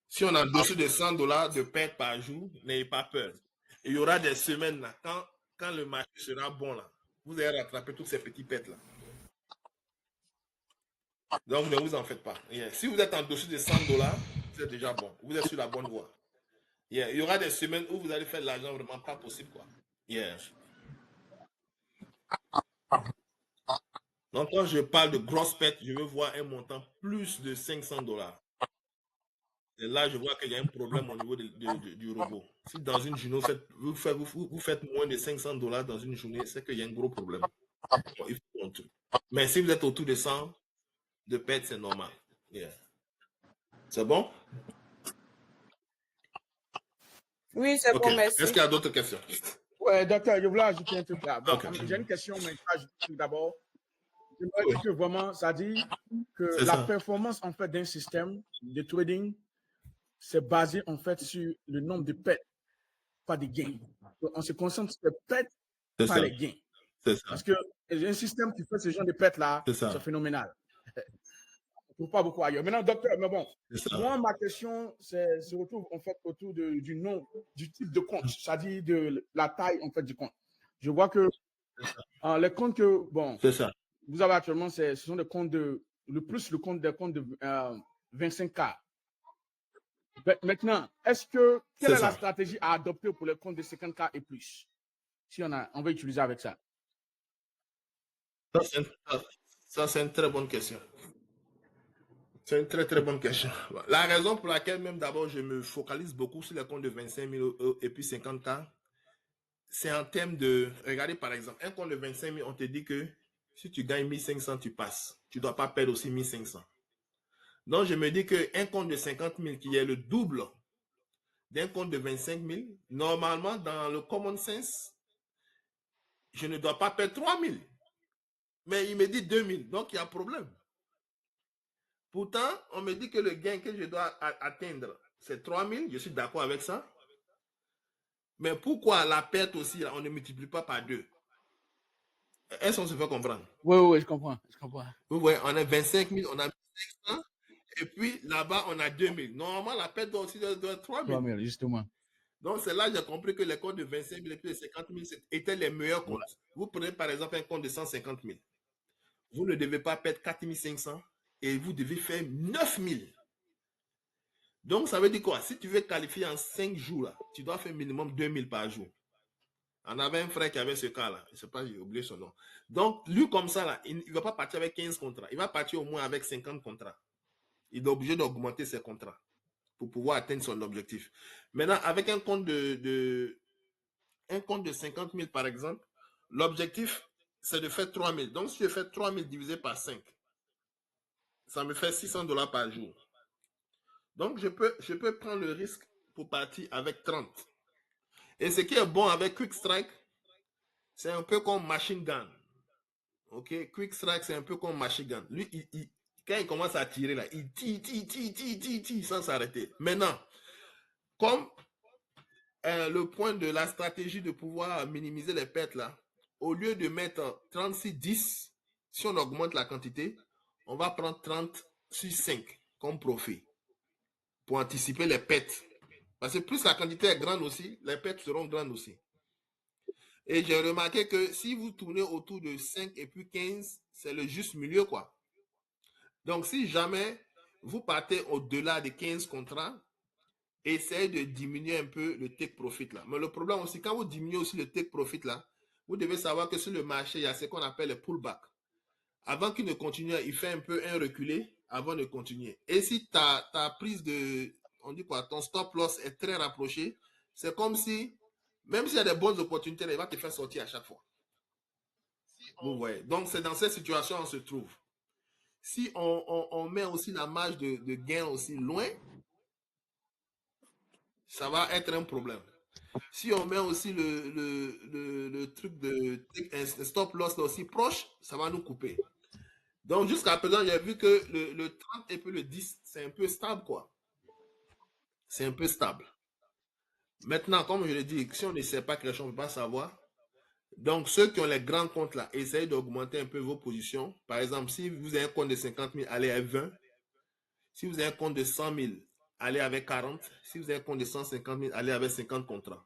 A: si on a en dessous de $100 de perte par jour, n'ayez pas peur. Il y aura des semaines là, quand le marché sera bon là, vous allez rattraper toutes ces petites pertes là. Donc, ne vous en faites pas. Yeah. Si vous êtes en dessous de $100, vous êtes déjà bon. Vous êtes sur la bonne voie. Yeah. Il y aura des semaines où vous allez faire de l'argent vraiment pas possible, quoi. Yeah. Donc, quand je parle de grosse perte, je veux voir un montant plus de $500. Et là, je vois qu'il y a un problème au niveau du robot. Si dans une journée, vous faites moins de $500 dans une journée, c'est qu'il y a un gros problème. Bon, il faut compter. Mais si vous êtes autour de 100 de perte, c'est normal. Yeah. C'est bon?
G: Oui, c'est bon, merci.
A: Est-ce qu'il y a d'autres questions?
E: Oui, docteur, je voulais ajouter un truc là. Bon, j'ai une question, mais d'abord, j'aimerais dire que vraiment, ça dit que la performance en fait d'un système de trading, c'est basé en fait sur le nombre de pertes, pas de gains. Donc, on se concentre sur les pertes, pas les gains.
A: C'est ça.
E: Parce que un système qui fait ce genre de pertes là, c'est phénoménal. On ne trouve pas beaucoup ailleurs. Maintenant, docteur, mais bon, moi, ma question se retrouve en fait autour du nom, du type de compte, c'est-à-dire de la taille en fait du compte. Je vois que les comptes que, bon, vous avez actuellement, ce sont des comptes des comptes de 25K. Maintenant, quelle est la stratégie à adopter pour les comptes de 50K et plus? Si on va utiliser avec ça.
A: Ça, c'est une très bonne question. C'est une très, très bonne question. La raison pour laquelle même d'abord je me focalise beaucoup sur les comptes de 25 000 et puis 50K, c'est en termes de... Regardez par exemple, un compte de 25 000, on te dit que si tu gagnes 1500, tu passes. Tu ne dois pas perdre aussi 1500. Donc, je me dis qu'un compte de 50 000 qui est le double d'un compte de 25 000, normalement, dans le common sense, je ne dois pas perdre 3 000. Mais il me dit 2 000, donc il y a problème. Pourtant, on me dit que le gain que je dois atteindre, c'est 3 000. Je suis d'accord avec ça. Mais pourquoi la perte aussi, on ne multiplie pas par 2? Est-ce qu'on se fait comprendre?
E: Oui, je comprends.
A: Vous voyez, on a 25 000, on a 1500, et puis là-bas, on a 2 000. Normalement, la perte doit aussi être 3 000.
E: 3 000, justement.
A: Donc, c'est là que j'ai compris que les comptes de 25 000 et puis de 50 000 étaient les meilleurs comptes. Ouais. Vous prenez par exemple un compte de 150 000. Vous ne devez pas perdre 4 500 et vous devez faire 9 000. Donc, ça veut dire quoi? Si tu veux qualifier en 5 jours, là, tu dois faire minimum 2 000 par jour. On avait un frère qui avait ce cas-là. Je ne sais pas, j'ai oublié son nom. Donc, lui, comme ça, là, il ne va pas partir avec 15 contrats. Il va partir au moins avec 50 contrats. Il est obligé d'augmenter ses contrats pour pouvoir atteindre son objectif. Maintenant, avec un compte de 50 000, par exemple, l'objectif, c'est de faire 3000. Donc, si je fais 3000 divisé par 5, ça me fait $600 par jour. Donc, je peux prendre le risque pour partir avec 30. Et ce qui est bon avec Quick Strike, c'est un peu comme Machine Gun. Ok, Quick Strike, c'est un peu comme Machine Gun. Lui, quand il commence à tirer, là, il tire sans s'arrêter. Maintenant, comme le point de la stratégie de pouvoir minimiser les pertes, là, au lieu de mettre 36-10, si on augmente la quantité, on va prendre 36-5 comme profit pour anticiper les pertes. Parce que plus la quantité est grande aussi, les pertes seront grandes aussi. Et j'ai remarqué que si vous tournez autour de 5 et puis 15, c'est le juste milieu, quoi. Donc, si jamais vous partez au-delà de 15 contrats, essayez de diminuer un peu le take profit là. Mais le problème aussi, quand vous diminuez aussi le take profit là, vous devez savoir que sur le marché, il y a ce qu'on appelle le pullback. Avant qu'il ne continue, il fait un peu un reculé avant de continuer. Et si ta prise de, on dit quoi, ton stop loss est très rapproché, c'est comme si, même s'il y a des bonnes opportunités, il va te faire sortir à chaque fois. Vous voyez. Donc, c'est dans cette situation qu'on se trouve. Si on met aussi la marge de gain aussi loin, ça va être un problème. Si on met aussi le truc de stop loss aussi proche, ça va nous couper. Donc, jusqu'à présent, j'ai vu que le 30 et puis le 10, c'est un peu stable, quoi. C'est un peu stable. Maintenant, comme je l'ai dit, si on ne sait pas quelque chose, on ne peut pas savoir. Donc, ceux qui ont les grands comptes là, essayez d'augmenter un peu vos positions. Par exemple, si vous avez un compte de 50 000, allez à 20. Si vous avez un compte de 100 000, allez avec 40. Si vous avez un compte de 150 000, allez avec 50 contrats.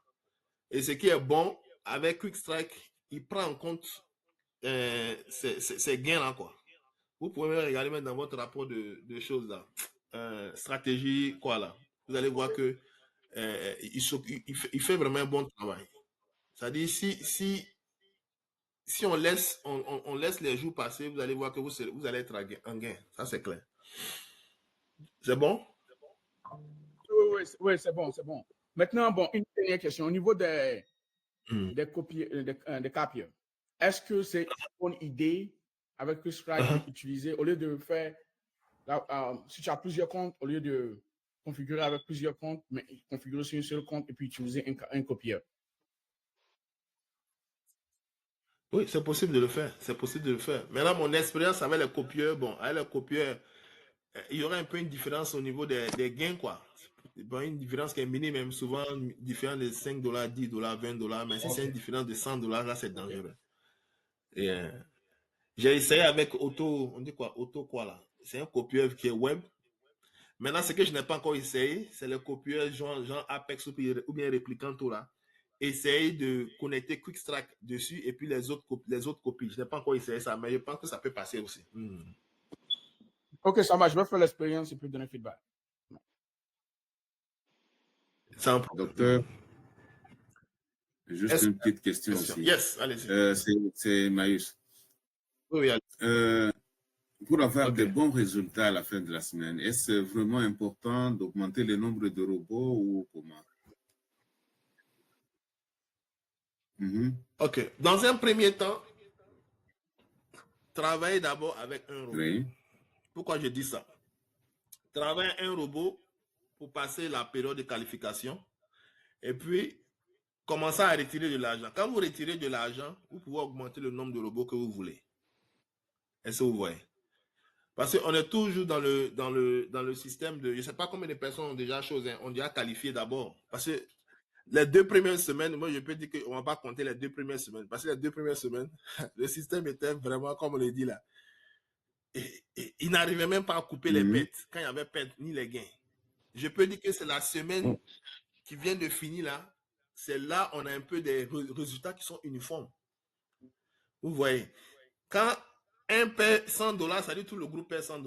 A: Et ce qui est bon, avec Quick Strike, il prend en compte ces gains-là, quoi. Vous pouvez regarder même dans votre rapport de choses là. Stratégie, quoi là. Vous allez voir que il fait vraiment un bon travail. C'est-à-dire, si on laisse les jours passer, vous allez voir que vous allez être en gain. Ça, c'est clair. C'est bon?
E: Oui, c'est bon, c'est bon. Maintenant, bon, une dernière question. Au niveau des copiers, des capiers, est-ce que c'est une bonne idée avec Quick Strike d'utiliser, au lieu de faire, si tu as plusieurs comptes, au lieu de configurer avec plusieurs comptes, mais configurer sur un seul compte et puis utiliser un copieur?
A: Oui, c'est possible de le faire. C'est possible de le faire. Maintenant, mon expérience avec les copieurs, bon, avec les copieurs, il y aurait un peu une différence au niveau des gains, quoi. Bon, une différence qui est minime, même souvent différente de $5, $10, $20, mais si c'est une différence de $100, là, c'est dangereux. Et j'ai essayé avec on dit quoi, quoi là? C'est un copieur qui est web. Maintenant, ce que je n'ai pas encore essayé, c'est le copieur genre Apex ou bien Replicanto là. Essayez de connecter Quick Strike dessus et puis les autres copies. Je n'ai pas encore essayé ça, mais je pense que ça peut passer aussi.
E: Ok, ça marche. Je vais faire l'expérience et puis donner feedback.
A: C'est un problème.
C: Docteur, juste une petite question aussi.
A: Yes, allez-y.
C: C'est Maïs.
A: Oui, allez.
C: Pour avoir de bons résultats à la fin de la semaine, est-ce vraiment important d'augmenter le nombre de robots ou comment?
A: Ok. Dans un premier temps, travaillez d'abord avec un robot.
C: Oui.
A: Pourquoi je dis ça? Travaillez un robot pour passer la période de qualification et puis commencez à retirer de l'argent. Quand vous retirez de l'argent, vous pouvez augmenter le nombre de robots que vous voulez. Est-ce que vous voyez? Parce qu'on est toujours dans le système de... Je ne sais pas combien de personnes ont déjà ont déjà qualifié d'abord. Parce que les 2 premières semaines, moi je peux dire qu'on ne va pas compter les 2 premières semaines. Parce que les 2 premières semaines, le système était vraiment, comme on le dit là, il n'arrivait même pas à couper les pertes. Quand il y avait pertes ni les gains. Je peux dire que c'est la semaine qui vient de finir là. C'est là on a un peu des résultats qui sont uniformes. Vous voyez. Quand un paie $100, ça dit tout le groupe paie $100.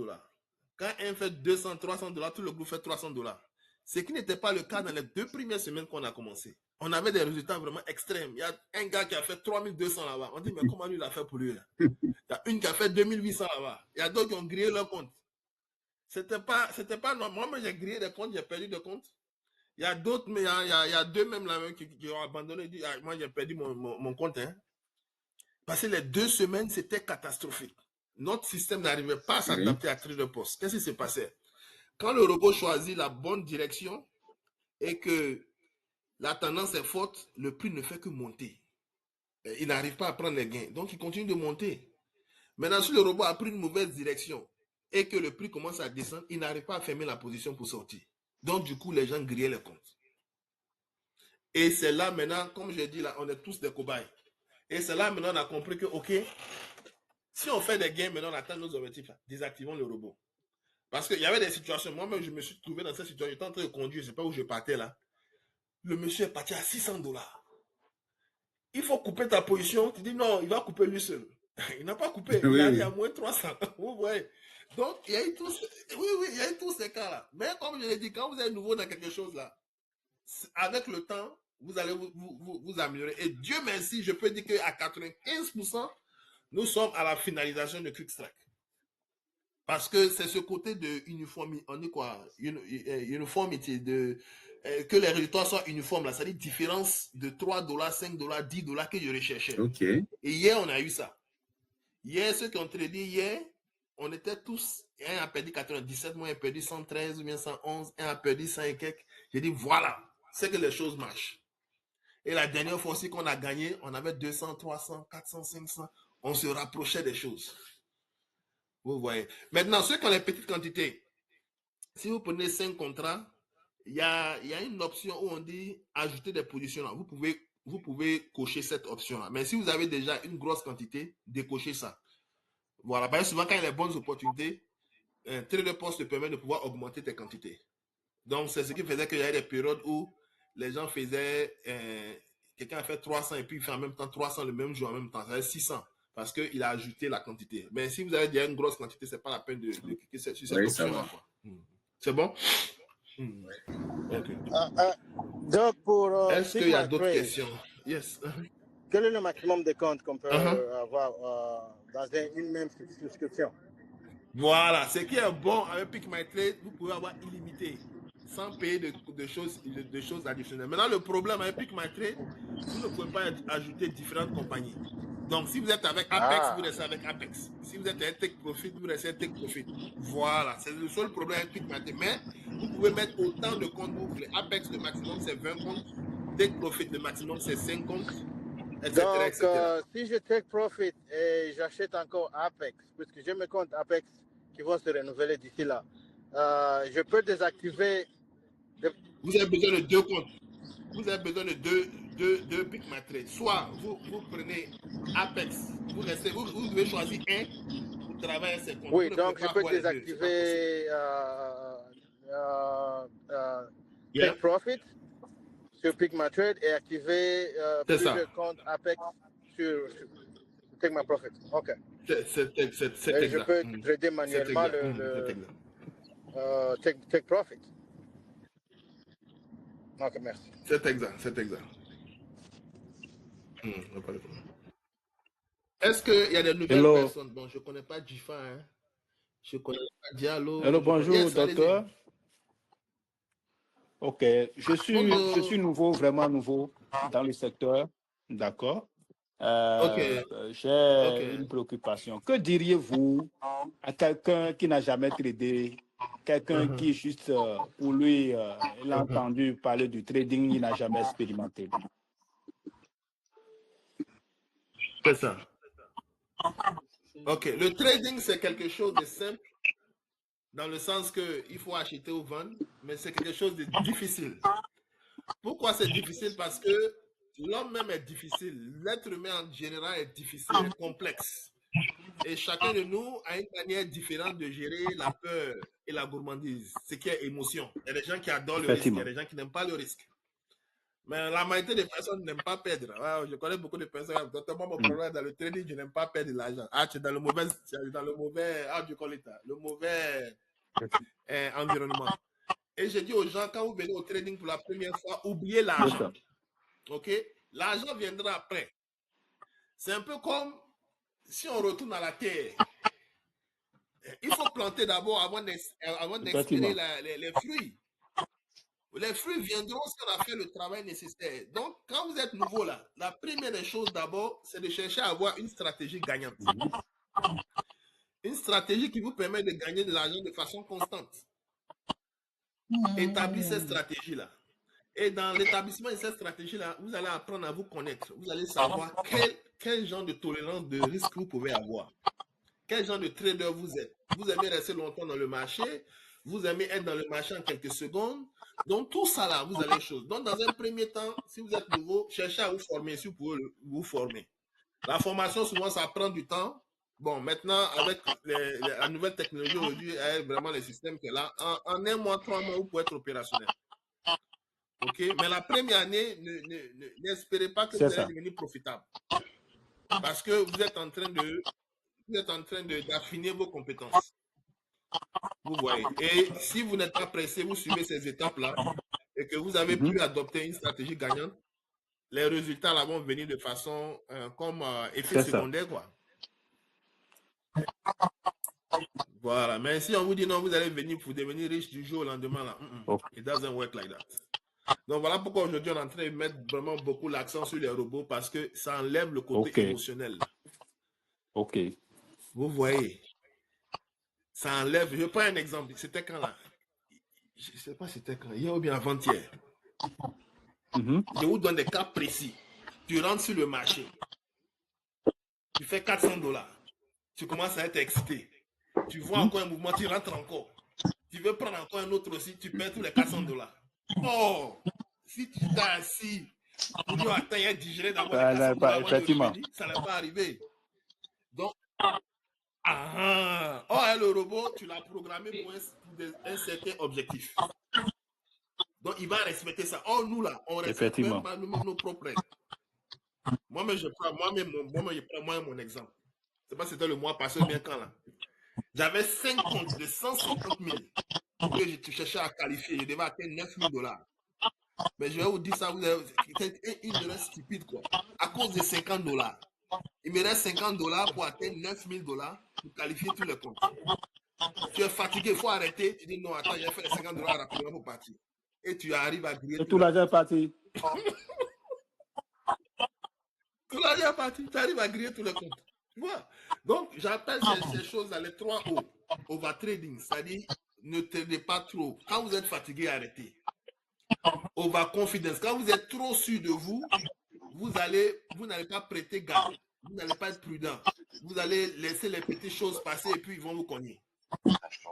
A: Quand un fait $200, $300, tout le groupe fait $300. Ce qui n'était pas le cas dans les 2 premières semaines qu'on a commencé. On avait des résultats vraiment extrêmes. Il y a un gars qui a fait 3200 là-bas. On dit, mais comment lui il a fait pour lui là? Il y a une qui a fait 2800 là-bas. Il y a d'autres qui ont grillé leur compte. C'était pas normal. Moi, j'ai grillé des comptes, j'ai perdu des comptes. Il y a d'autres, mais il y a 2 même là qui ont abandonné. Dit, moi, j'ai perdu mon compte. Hein. Parce que les 2 semaines, c'était catastrophique. Notre système n'arrivait pas à s'adapter à Trade Post. Qu'est-ce qui s'est passé? Quand le robot choisit la bonne direction et que la tendance est forte, le prix ne fait que monter. Il n'arrive pas à prendre les gains. Donc, il continue de monter. Maintenant, si le robot a pris une mauvaise direction et que le prix commence à descendre, il n'arrive pas à fermer la position pour sortir. Donc, du coup, les gens grillaient les comptes. Et c'est là maintenant, comme je dis là, on est tous des cobayes. Et c'est là maintenant on a compris que, OK, si on fait des gains, maintenant on atteint nos objectifs, désactivons le robot. Parce qu'il y avait des situations, moi-même je me suis trouvé dans cette situation, j'étais en train de conduire, je ne sais pas où je partais là. Le monsieur est parti à $600. Il faut couper ta position, tu dis non, il va couper lui seul. Il n'a pas coupé, il a dit à moins 300. Vous voyez. Donc, il y a eu tous, il y a eu tous ces cas-là. Mais comme je l'ai dit, quand vous êtes nouveau dans quelque chose là, avec le temps, vous allez vous améliorer. Et Dieu merci, je peux dire qu'à 95%, nous sommes à la finalisation de QuickStrike. Parce que c'est ce côté de uniformité, on dit quoi, uniformité, que les résultats soient uniformes, là, c'est-à-dire différence de $3, $5, $10 que je recherchais.
C: Ok.
A: Et hier, on a eu ça. Hier, ceux qui ont tradé hier, on était tous, un a perdu 97, moi, un a perdu 113 ou bien 111, un a perdu 100 et quelques. J'ai dit, voilà, c'est que les choses marchent. Et la dernière fois aussi qu'on a gagné, on avait 200, 300, 400, 500. On se rapprochait des choses. Vous voyez. Maintenant, ceux qui ont les petites quantités, si vous prenez 5 contrats, il y a une option où on dit ajouter des positions là. Vous pouvez cocher cette option là. Mais si vous avez déjà une grosse quantité, décochez ça. Voilà. Parce que souvent, quand il y a les bonnes opportunités, un Trade Post te permet de pouvoir augmenter tes quantités. Donc, c'est ce qui faisait qu'il y avait des périodes où les gens faisaient, quelqu'un a fait 300 et puis il fait en même temps 300 le même jour en même temps. Ça fait 600 parce qu'il a ajouté la quantité. Mais si vous avez déjà une grosse quantité, c'est pas la peine de cliquer sur cette option-là. C'est bon?
D: Okay. Donc, pour
A: est-ce qu'il y a d'autres questions? Yes.
D: Quel est le maximum de comptes qu'on peut avoir dans une même souscription?
A: Voilà. Ce qui est bon avec Pick My Trade, vous pouvez avoir illimité sans payer de choses additionnelles. Maintenant, le problème avec Pick My Trade, vous ne pouvez pas ajouter différentes compagnies. Donc, si vous êtes avec Apex, vous restez avec Apex. Si vous êtes avec Take Profit, vous restez avec Take Profit. Voilà, c'est le seul problème avec Pick My Trade. Mais vous pouvez mettre autant de comptes que vous voulez. Apex, le maximum, c'est 20 comptes. Take Profit, le maximum, c'est 5 comptes, etc.
D: Donc,
A: etc.
D: Si je Take Profit et j'achète encore Apex, puisque j'ai mes comptes Apex qui vont se renouveler d'ici là, je peux désactiver...
A: Vous avez besoin de 2 comptes. Vous avez besoin de deux Pick My Trade. Soit vous prenez Apex, vous devez choisir un pour travailler ces comptes.
D: Oui, donc je peux désactiver Take Profit sur Pick My Trade et activer plusieurs comptes Apex sur Take My Profit. OK.
A: C'est exact.
D: Je peux trader manuellement Take Profit. OK, merci.
A: C'est exact. Est-ce qu'il y a des nouvelles personnes? Bon, je ne connais pas Jifa, hein. Je ne connais pas Diallo.
H: Hello, bonjour, docteur. Ok, je suis nouveau, vraiment nouveau dans le secteur. D'accord. J'ai une préoccupation. Que diriez-vous à quelqu'un qui n'a jamais tradé, quelqu'un qui juste, pour lui, il a entendu parler du trading, il n'a jamais expérimenté?
A: C'est ça. Ok, le trading, c'est quelque chose de simple, dans le sens qu'il faut acheter ou vendre, mais c'est quelque chose de difficile. Pourquoi c'est difficile? Parce que l'homme même est difficile. L'être humain en général est difficile, est complexe. Et chacun de nous a une manière différente de gérer la peur et la gourmandise, ce qui est émotion. Il y a des gens qui adorent le risque, il y a des gens qui n'aiment pas le risque. Mais la majorité des personnes n'aiment pas perdre. Ouais, je connais beaucoup de personnes. Moi, mon problème dans le trading, je n'aime pas perdre de l'argent. Tu es dans le mauvais, environnement. Et je dis aux gens, quand vous venez au trading pour la première fois, oubliez l'argent. OK? L'argent viendra après. C'est un peu comme si on retourne à la terre. Il faut planter d'abord avant d'expédier les fruits. Les flux viendront si on a fait le travail nécessaire. Donc, quand vous êtes nouveau là, la première des choses d'abord, c'est de chercher à avoir une stratégie gagnante. Une stratégie qui vous permet de gagner de l'argent de façon constante. Établissez cette stratégie-là. Et dans l'établissement de cette stratégie-là, vous allez apprendre à vous connaître. Vous allez savoir quel genre de tolérance de risque vous pouvez avoir. Quel genre de trader vous êtes. Vous aimez rester longtemps dans le marché. Vous aimez être dans le marché en quelques secondes. Donc, tout ça là, vous allez chose. Donc, dans un premier temps, si vous êtes nouveau, cherchez à vous former si vous pouvez vous former. La formation, souvent, ça prend du temps. Bon, maintenant, avec la nouvelle technologie aujourd'hui, vraiment les systèmes que là, en 1 mois, 3 mois, vous pouvez être opérationnel. OK? Mais la première année, n'espérez pas que vous allez devenir profitable. Parce que vous êtes en train d'affiner vos compétences. Vous voyez. Et si vous n'êtes pas pressé, vous suivez ces étapes-là et que vous avez pu adopter une stratégie gagnante, les résultats là vont venir de façon comme effet secondaire, quoi. Voilà. Mais si on vous dit non, vous allez venir pour devenir riche du jour au lendemain, là, it doesn't work like that. Donc voilà pourquoi aujourd'hui on est en train de mettre vraiment beaucoup l'accent sur les robots parce que ça enlève le côté émotionnel.
H: OK.
A: Vous voyez, ça enlève. Je prends un exemple. C'était quand là? Je ne sais pas c'était quand. Hier ou bien avant-hier. Je vous donne des cas précis. Tu rentres sur le marché. Tu fais $400. Tu commences à être excité. Tu vois encore un mouvement, tu rentres encore. Tu veux prendre encore un autre aussi, tu perds tous les $400. Oh! Si tu t'es assis pour dire attends, il y a digéré d'abord les $400
H: effectivement.
A: Ça ne va pas arriver. Donc, le robot, tu l'as programmé pour un certain objectif. Donc, il va respecter ça. Oh, nous là, on respecte même pas nos propres règles. Moi-même, je prends mon exemple. C'est pas si c'était le mois passé, bien quand là. J'avais 5 comptes de 150 000 que je cherchais à qualifier. Je devais atteindre $9,000. Mais je vais vous dire ça, c'est une erreur stupide, quoi. À cause de $50. Il me reste $50 pour atteindre $9,000 pour qualifier tous les comptes. Tu es fatigué, il faut arrêter. Tu dis non, attends, j'ai fait les $50 rapidement pour partir. Et tu arrives à griller.
H: Et tout l'argent est parti.
A: Tout l'argent est parti. Tu arrives à griller tous les comptes. Tu vois? Donc, j'appelle ces choses-là les 3 O. Overtrading, c'est-à-dire ne tradez pas trop. Quand vous êtes fatigué, arrêtez. Overconfidence, quand vous êtes trop sûr de vous, vous n'allez pas prêter garde. Vous n'allez pas être prudent. Vous allez laisser les petites choses passer et puis ils vont vous cogner.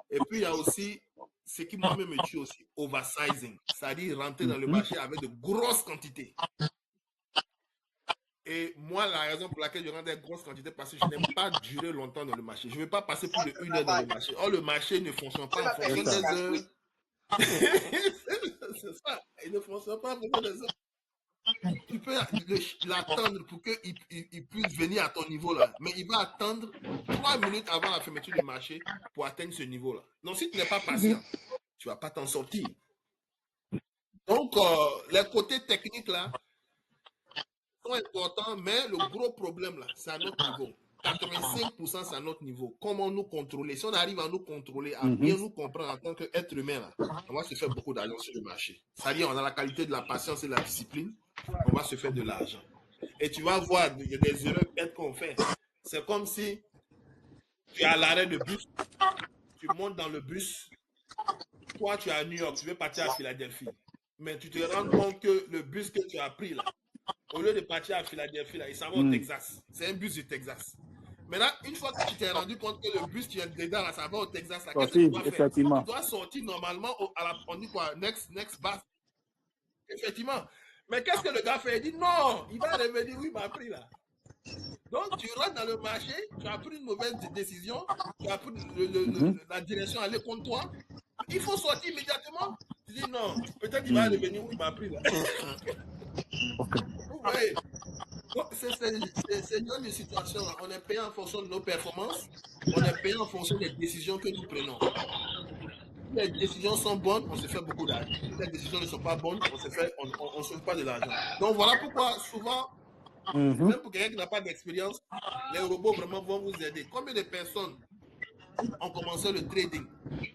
A: Et puis, il y a aussi ce qui moi-même me tue aussi, oversizing, c'est-à-dire rentrer dans le marché avec de grosses quantités. Et moi, la raison pour laquelle je rentre des grosses quantités, parce que je n'aime pas durer longtemps dans le marché. Je ne veux pas passer plus de 1 heure dans le marché. Or, le marché ne fonctionne pas en fonction des heures. C'est ça, il ne fonctionne pas en fonction des heures. Tu peux l'attendre pour qu'il puisse venir à ton niveau là. Mais il va attendre 3 minutes avant la fermeture du marché pour atteindre ce niveau là. Donc, si tu n'es pas patient, tu ne vas pas t'en sortir. Donc, les côtés techniques là sont importants, mais le gros problème là, c'est à notre niveau. 85% c'est à notre niveau. Comment nous contrôler? Si on arrive à nous contrôler, à bien nous comprendre en tant qu'être humain, là, on va se faire beaucoup d'argent sur le marché. C'est-à-dire, on a la qualité de la patience et de la discipline, on va se faire de l'argent. Et tu vas voir, il y a des erreurs bêtes qu'on fait. C'est comme si tu es à l'arrêt de bus, tu montes dans le bus, toi tu es à New York, tu veux partir à Philadelphie. Mais tu te rends compte que le bus que tu as pris là, au lieu de partir à Philadelphie, là, il s'en va au Texas. C'est un bus du Texas. Maintenant, une fois que tu t'es rendu compte que le bus qui est dedans, là, ça va au Texas, là, qu'est-ce que tu dois faire? Tu dois sortir normalement, on dit quoi? Next bus. Effectivement. Mais qu'est-ce que le gars fait? Il dit non, il va revenir où il m'a pris là. Donc, tu rentres dans le marché, tu as pris une mauvaise décision, tu as pris la direction aller contre toi. Il faut sortir immédiatement. Tu dis non, peut-être qu'il va revenir où il m'a pris là. Vous voyez? C'est une situation là. On est payé en fonction de nos performances, on est payé en fonction des décisions que nous prenons. Si les décisions sont bonnes, on se fait beaucoup d'argent. Si les décisions ne sont pas bonnes, on ne se fait pas de l'argent. Donc voilà pourquoi souvent, même pour quelqu'un qui n'a pas d'expérience, les robots vraiment vont vous aider. Combien de personnes ont commencé le trading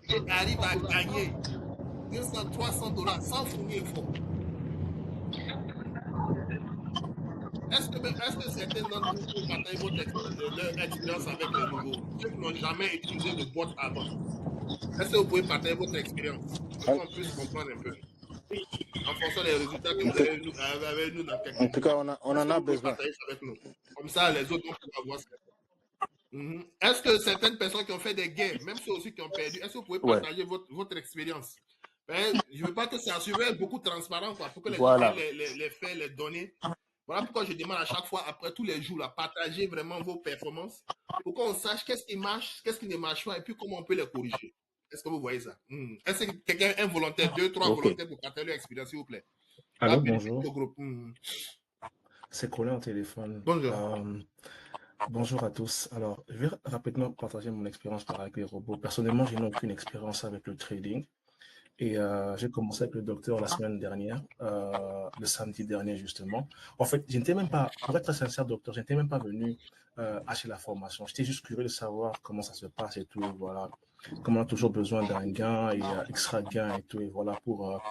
A: et arrivent à gagner 200, 300 $ sans fournir effort. Est-ce que certains d'entre vous peuvent partager leur expérience avec les nouveaux, ceux qui n'ont jamais utilisé de bot avant? Est-ce que vous pouvez partager votre expérience pour qu'on puisse comprendre un peu en fonction des résultats que vous avez eu dans quelques
D: En tout cas, on en a besoin.
A: Partager ça avec nous. Comme ça, les autres vont pouvoir voir ça. Est-ce que certaines personnes qui ont fait des gains, même ceux aussi qui ont perdu, est-ce que vous pouvez partager votre expérience? Je ne veux pas que ça soit beaucoup transparent, quoi, pour que les gens aient les faits, les données. Voilà pourquoi je demande à chaque fois, après tous les jours, là, partager vraiment vos performances pour qu'on sache qu'est-ce qui marche, qu'est-ce qui ne marche pas et puis comment on peut les corriger. Est-ce que vous voyez ça? Est-ce que quelqu'un, un volontaire, 2, 3 volontaires pour partager leur expérience, s'il vous plaît?
I: Allô, bonjour. C'est Colin au téléphone.
A: Bonjour.
I: Bonjour à tous. Alors, je vais rapidement partager mon expérience avec les robots. Personnellement, je n'ai aucune expérience avec le trading. Et j'ai commencé avec le docteur la semaine dernière, le samedi dernier justement. En fait, je n'étais même pas, pour être très sincère, docteur, je n'étais même pas venu acheter la formation. J'étais juste curieux de savoir comment ça se passe et tout, et voilà. Comme on a toujours besoin d'un gain et extra gain et tout, et voilà, pour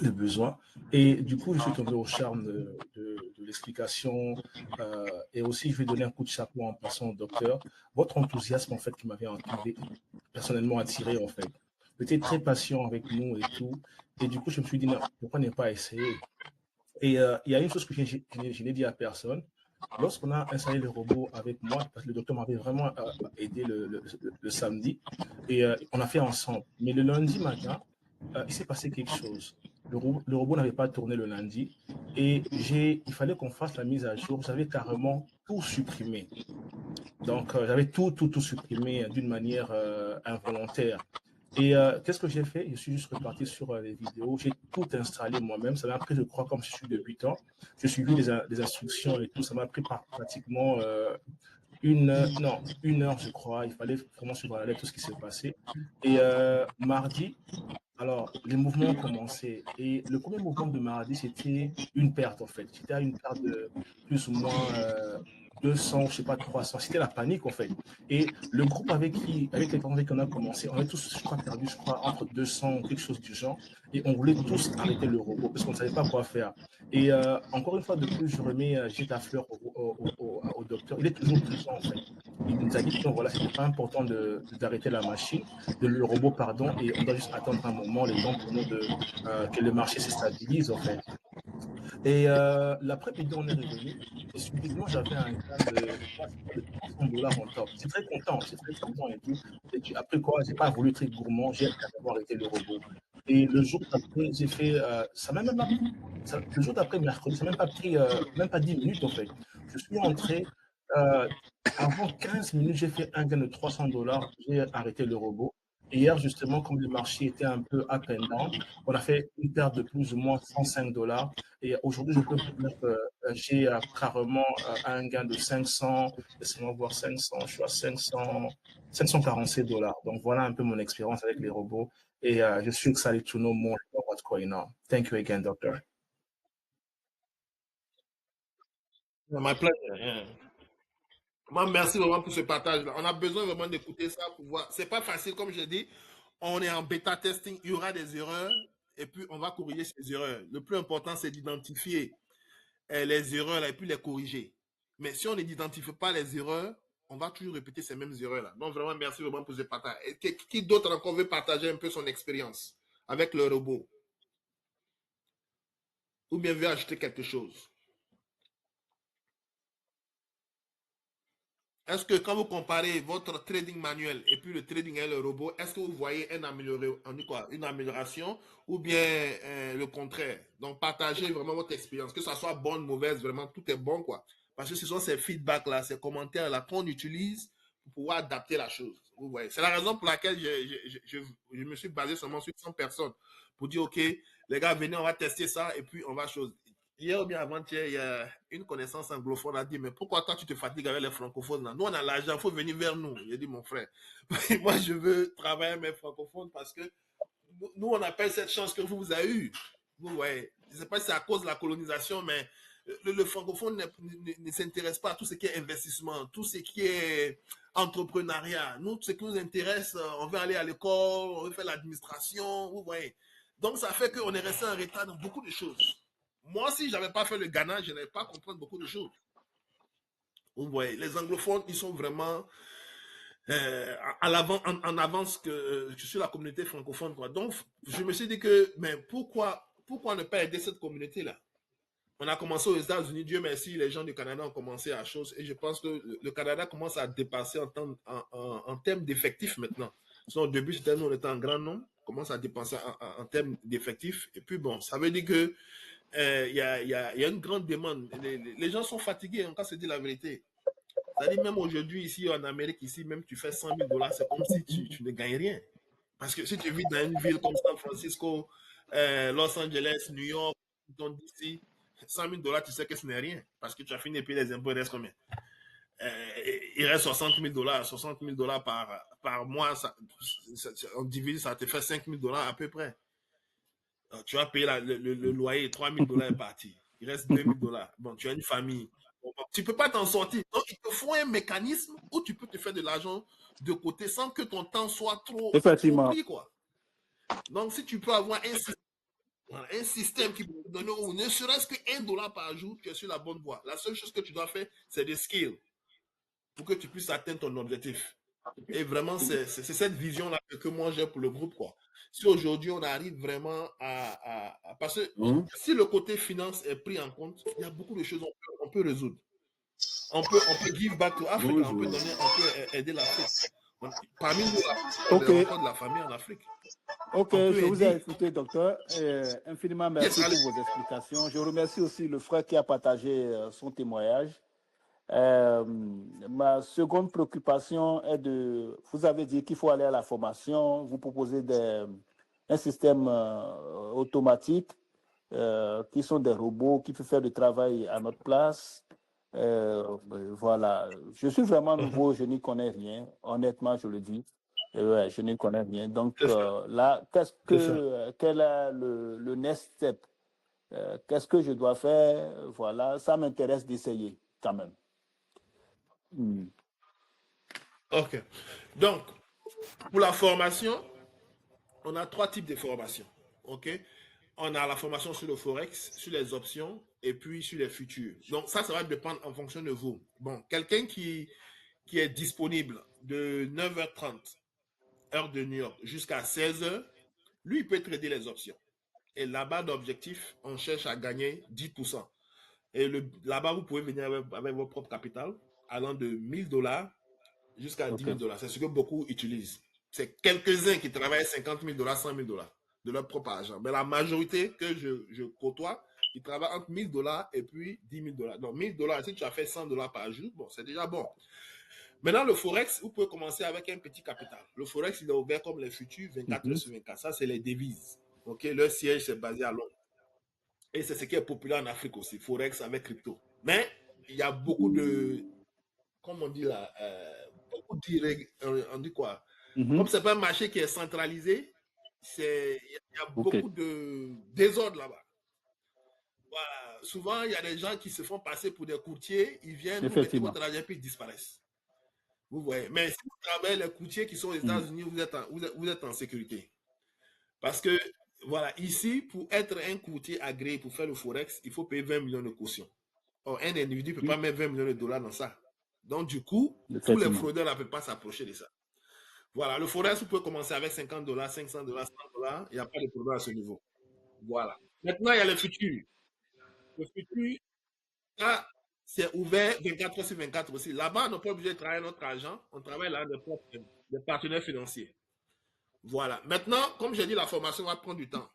I: les besoins. Et du coup, je suis tombé au charme de l'explication et aussi, je vais donner un coup de chapeau en passant au docteur. Votre enthousiasme, en fait, qui m'avait personnellement attiré, en fait. Vous étiez très patient avec nous et tout. Et du coup, je me suis dit, non, pourquoi ne pas essayer? Et il y a une chose que je n'ai dit à personne. Lorsqu'on a installé le robot avec moi, parce que le docteur m'avait vraiment aidé le samedi, et on a fait ensemble. Mais le lundi matin, il s'est passé quelque chose. Le robot n'avait pas tourné le lundi et il fallait qu'on fasse la mise à jour. J'avais carrément tout supprimé. Donc, j'avais tout supprimé d'une manière involontaire. Et qu'est-ce que j'ai fait? Je suis juste reparti sur les vidéos. J'ai tout installé moi-même. Ça m'a pris, je crois, comme je suis débutant. J'ai suivi les instructions et tout. Ça m'a pris pratiquement une heure, je crois. Il fallait vraiment suivre à la lettre tout ce qui s'est passé. Et mardi, alors, les mouvements ont commencé. Et le premier mouvement de mardi, c'était une perte, en fait. C'était à une perte de plus ou moins 200, je sais pas, 300. C'était la panique, en fait. Et le groupe avec les personnes avec qui on a commencé, on avait tous, je crois, perdu, entre 200 ou quelque chose du genre. Et on voulait tous arrêter le robot parce qu'on ne savait pas quoi faire. Et encore une fois de plus, je remets jette la fleur au docteur. Il est toujours présent, en fait. Il nous a dit que voilà, c'était pas important d'arrêter la machine, le robot, pardon, et on doit juste attendre un moment, les temps pour nous que le marché se stabilise, en fait. Et l'après-midi, on est revenu. Et subitement, j'avais un gain de $300 en top. C'est très content et tout. Et puis, après quoi, j'ai pas voulu être très gourmand, j'ai carrément arrêté le robot. Et le jour d'après, j'ai fait, le jour d'après, mercredi, ça n'a même pas pris, même pas 10 minutes, en fait. Je suis entré, avant 15 minutes, j'ai fait un gain de $300, j'ai arrêté le robot. Et hier, justement, comme le marché était un peu up and down, on a fait une perte de plus ou moins $105. Et aujourd'hui, je peux vous dire que j'ai carrément un gain de 500, laissez-moi voir 500, je suis à 547 $. Donc voilà un peu mon expérience avec les robots. Et je suis excited to know more about what's going on. Thank you again, doctor.
A: My pleasure. Moi, merci vraiment pour ce partage-là. On a besoin vraiment d'écouter ça pour voir. C'est pas facile, comme je dis. On est en bêta testing. Il y aura des erreurs et puis on va corriger ces erreurs. Le plus important, c'est d'identifier les erreurs là, et puis les corriger. Mais si on n'identifie pas les erreurs, on va toujours répéter ces mêmes erreurs-là. Donc, vraiment, merci vraiment pour ce partage. Et qui d'autre encore veut partager un peu son expérience avec le robot? Ou bien veut ajouter quelque chose? Est-ce que quand vous comparez votre trading manuel et puis le trading et le robot, est-ce que vous voyez une amélioration ou bien le contraire? Donc, partagez vraiment votre expérience, que ça soit bonne, mauvaise, vraiment, tout est bon, quoi. Parce que ce sont ces feedbacks-là, ces commentaires-là qu'on utilise pour pouvoir adapter la chose. Vous voyez. C'est la raison pour laquelle je me suis basé seulement sur 100 personnes pour dire, OK, les gars, venez, on va tester ça et puis on va chose. Hier ou bien avant-hier, il y a une connaissance anglophone a dit, mais pourquoi toi tu te fatigues avec les francophones là? Nous, on a l'argent, il faut venir vers nous. J'ai dit, mon frère, moi je veux travailler avec mes francophones parce que nous, on appelle cette chance que vous avez eue. Vous voyez, je ne sais pas si c'est à cause de la colonisation, mais le francophone ne s'intéresse pas à tout ce qui est investissement, tout ce qui est entrepreneuriat. Nous, ce qui nous intéresse, on veut aller à l'école, on veut faire l'administration, vous voyez. Donc, ça fait qu'on est resté en retard dans beaucoup de choses. Moi, si je n'avais pas fait le Ghana, je n'allais pas comprendre beaucoup de choses. Vous voyez, les anglophones, ils sont vraiment en avance que sur la communauté francophone, quoi. Donc, je me suis dit que, mais pourquoi ne pas aider cette communauté-là? On a commencé aux États-Unis, Dieu merci, les gens du Canada ont commencé à chose, et je pense que le Canada commence à dépasser en termes d'effectifs maintenant. Sinon, au début, c'était nous, on était en grand nombre, on commence à dépasser en termes d'effectifs, et puis bon, ça veut dire que il y a une grande demande. Les gens sont fatigués, on va se dire la vérité. C'est-à-dire, même aujourd'hui, ici, en Amérique, ici, même tu fais $100 000, c'est comme si tu ne gagnes rien. Parce que si tu vis dans une ville comme San Francisco, Los Angeles, New York, Washington DC, $100 000, tu sais que ce n'est rien. Parce que tu as fini de payer les impôts, il reste combien? Il reste $60 000 par mois. On divise, ça te fait $5 000 à peu près. Alors, tu vas payer le loyer, $3 000 est parti. Il reste $2 000. Bon, tu as une famille. Bon, tu ne peux pas t'en sortir. Donc, il te faut un mécanisme où tu peux te faire de l'argent de côté sans que ton temps soit trop pris, quoi. Donc, si tu peux avoir un système qui peut te donner ne serait-ce que $1 par jour, tu es sur la bonne voie. La seule chose que tu dois faire, c'est des skills pour que tu puisses atteindre ton objectif. Et vraiment, c'est cette vision-là que moi j'ai pour le groupe, quoi. Si aujourd'hui on arrive vraiment à parce que si le côté finance est pris en compte, il y a beaucoup de choses qu'on peut résoudre. On peut give back to Africa, on peut aider l'Afrique. Parmi nous, on est encore de la famille en Afrique.
H: Ok, je vous ai écouté, docteur. Infiniment merci pour vos explications. Je remercie aussi le frère qui a partagé son témoignage. Ma seconde préoccupation est vous avez dit qu'il faut aller à la formation, vous proposez un système automatique qui sont des robots qui peuvent faire du travail à notre place. Voilà, je suis vraiment nouveau, je n'y connais rien, honnêtement je le dis. Ouais, je n'y connais rien. Donc là, quel est le next step? Qu'est-ce que je dois faire? Voilà, ça m'intéresse d'essayer quand même.
A: Ok. Donc, pour la formation, on a 3 types de formations. Ok. On a la formation sur le Forex, sur les options et puis sur les futurs. Donc, ça va dépendre en fonction de vous. Bon, quelqu'un qui est disponible de 9h30, heure de New York, jusqu'à 16h, lui, il peut trader les options. Et là-bas, d'objectif, on cherche à gagner 10%. Et là-bas, vous pouvez venir avec votre propre capital, allant de $1000 jusqu'à $10 000. C'est ce que beaucoup utilisent. C'est quelques-uns qui travaillent $50 000, $100 000 de leur propre argent. Mais la majorité que je côtoie, ils travaillent entre $1000 et puis $10 000. Donc, $1000, si tu as fait $100 par jour, bon, c'est déjà bon. Maintenant, le Forex, vous pouvez commencer avec un petit capital. Le Forex, il est ouvert comme les futurs, 24 heures sur 24. Ça, c'est les devises. Ok, leur siège, c'est basé à Londres. Et c'est ce qui est populaire en Afrique aussi, Forex avec crypto. Mais il y a beaucoup de, comme on dit là, on dit quoi? Comme c'est pas un marché qui est centralisé, il y a beaucoup de désordre là-bas. Voilà. Souvent, il y a des gens qui se font passer pour des courtiers, ils viennent, vous mettez votre argent puis ils disparaissent. Vous voyez. Mais si vous travaillez les courtiers qui sont aux États-Unis, vous êtes en sécurité. Parce que, voilà, ici, pour être un courtier agréé pour faire le Forex, il faut payer 20 millions de caution. Or, un individu ne peut pas mettre $20 millions dans ça. Donc, du coup, tous les fraudeurs ne peuvent pas s'approcher de ça. Voilà, le Forex, vous pouvez commencer avec $50, $500, $100. Il n'y a pas de problème à ce niveau. Voilà. Maintenant, il y a le futur. Le futur, ça, c'est ouvert 24 heures sur 24 aussi. Là-bas, on n'est pas obligé de travailler notre argent. On travaille là des partenaires financiers. Voilà. Maintenant, comme j'ai dit, la formation va prendre du temps.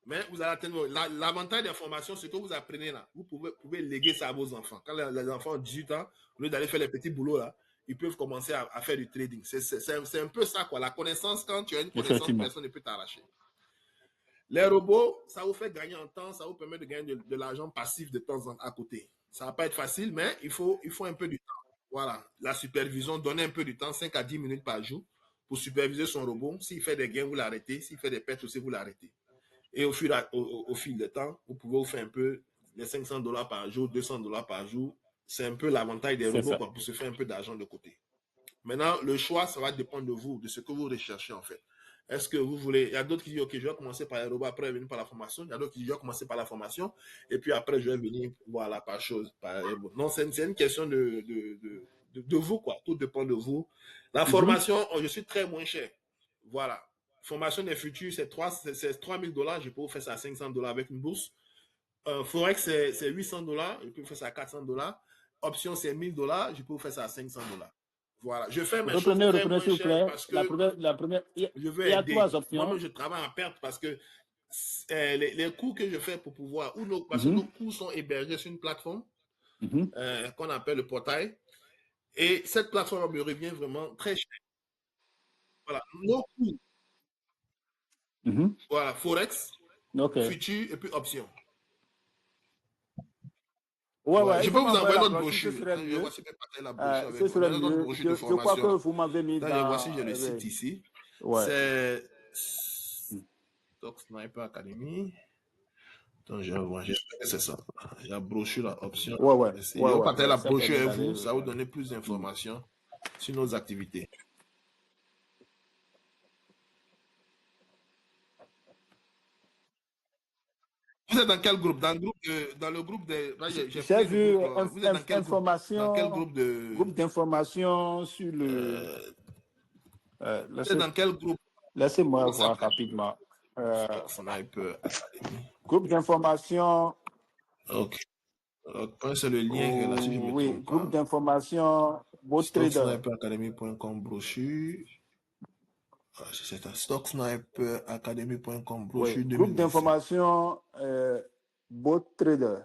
A: Mais vous allez atteindre. L'avantage des formations, c'est que vous apprenez là. Vous pouvez léguer ça à vos enfants. Quand les enfants ont 18 ans, au lieu d'aller faire les petits boulots là, ils peuvent commencer à faire du trading. C'est un peu ça, quoi. La connaissance, quand tu as une connaissance, personne ne peut t'arracher. Les robots, ça vous fait gagner en temps, ça vous permet de gagner de l'argent passif de temps à côté. Ça ne va pas être facile, mais il faut un peu du temps. Voilà. La supervision, donner un peu du temps, 5 à 10 minutes par jour, pour superviser son robot. S'il fait des gains, vous l'arrêtez. S'il fait des pertes aussi, vous l'arrêtez. Et au fil du temps, vous pouvez vous faire un peu les $500 par jour, $200 par jour. C'est un peu l'avantage des robots pour se faire un peu d'argent de côté. Maintenant, le choix, ça va dépendre de vous, de ce que vous recherchez en fait. Est-ce que vous voulez... Il y a d'autres qui disent, OK, je vais commencer par les robots, après venir par la formation. Il y a d'autres qui disent, je vais commencer par la formation, et puis après, je vais venir, voilà, par chose. Non, c'est une question de vous, quoi. Tout dépend de vous. La formation, je suis très moins cher. Voilà. Formation des futurs, c'est 3 000 $. Je peux vous faire ça à 500 $ avec une bourse. Forex, c'est 800 $. Je peux vous faire ça à 400 $. Option, c'est 1 000 $. Je peux vous faire ça à 500 $. Voilà. Je fais mes choses très moins chères parce que je veux aider.
H: 3 options.
A: Moi-même, je travaille en perte parce que les coûts que je fais pour pouvoir... parce que nos coûts sont hébergés sur une plateforme qu'on appelle le portail. Et cette plateforme me revient vraiment très cher. Voilà. Nos coûts. Voilà. Forex, futur et puis option.
H: Ouais,
A: je peux vous envoyer notre
H: brochure.
A: Je vois si je peux partager la brochure avec vous.
H: Notre
A: brochure de formation.
H: Je crois que vous m'avez mis dans...
A: Voici, j'ai le site ici.
H: Ouais.
A: C'est Stock Sniper Academy. Donc, j'espère que c'est ça. La brochure, la option. Je vais partager la brochure avec vous. Ça va vous donner plus d'informations sur nos activités. Vous êtes dans quel groupe? Dans le groupe de...
H: J'ai vu information.
A: Dans quel groupe de...
H: Groupe d'information sur le...
A: vous êtes dans quel groupe?
H: Laissez-moi voir rapidement.
A: Sniper Academy.
H: Groupe d'information.
A: OK. C'est le lien là, si je me trompe
H: groupe d'information.
A: StockSniperAcademy.com brochure. C'est un StockSniperAcademy.com brochure.
H: Groupe d'information Bot Trader.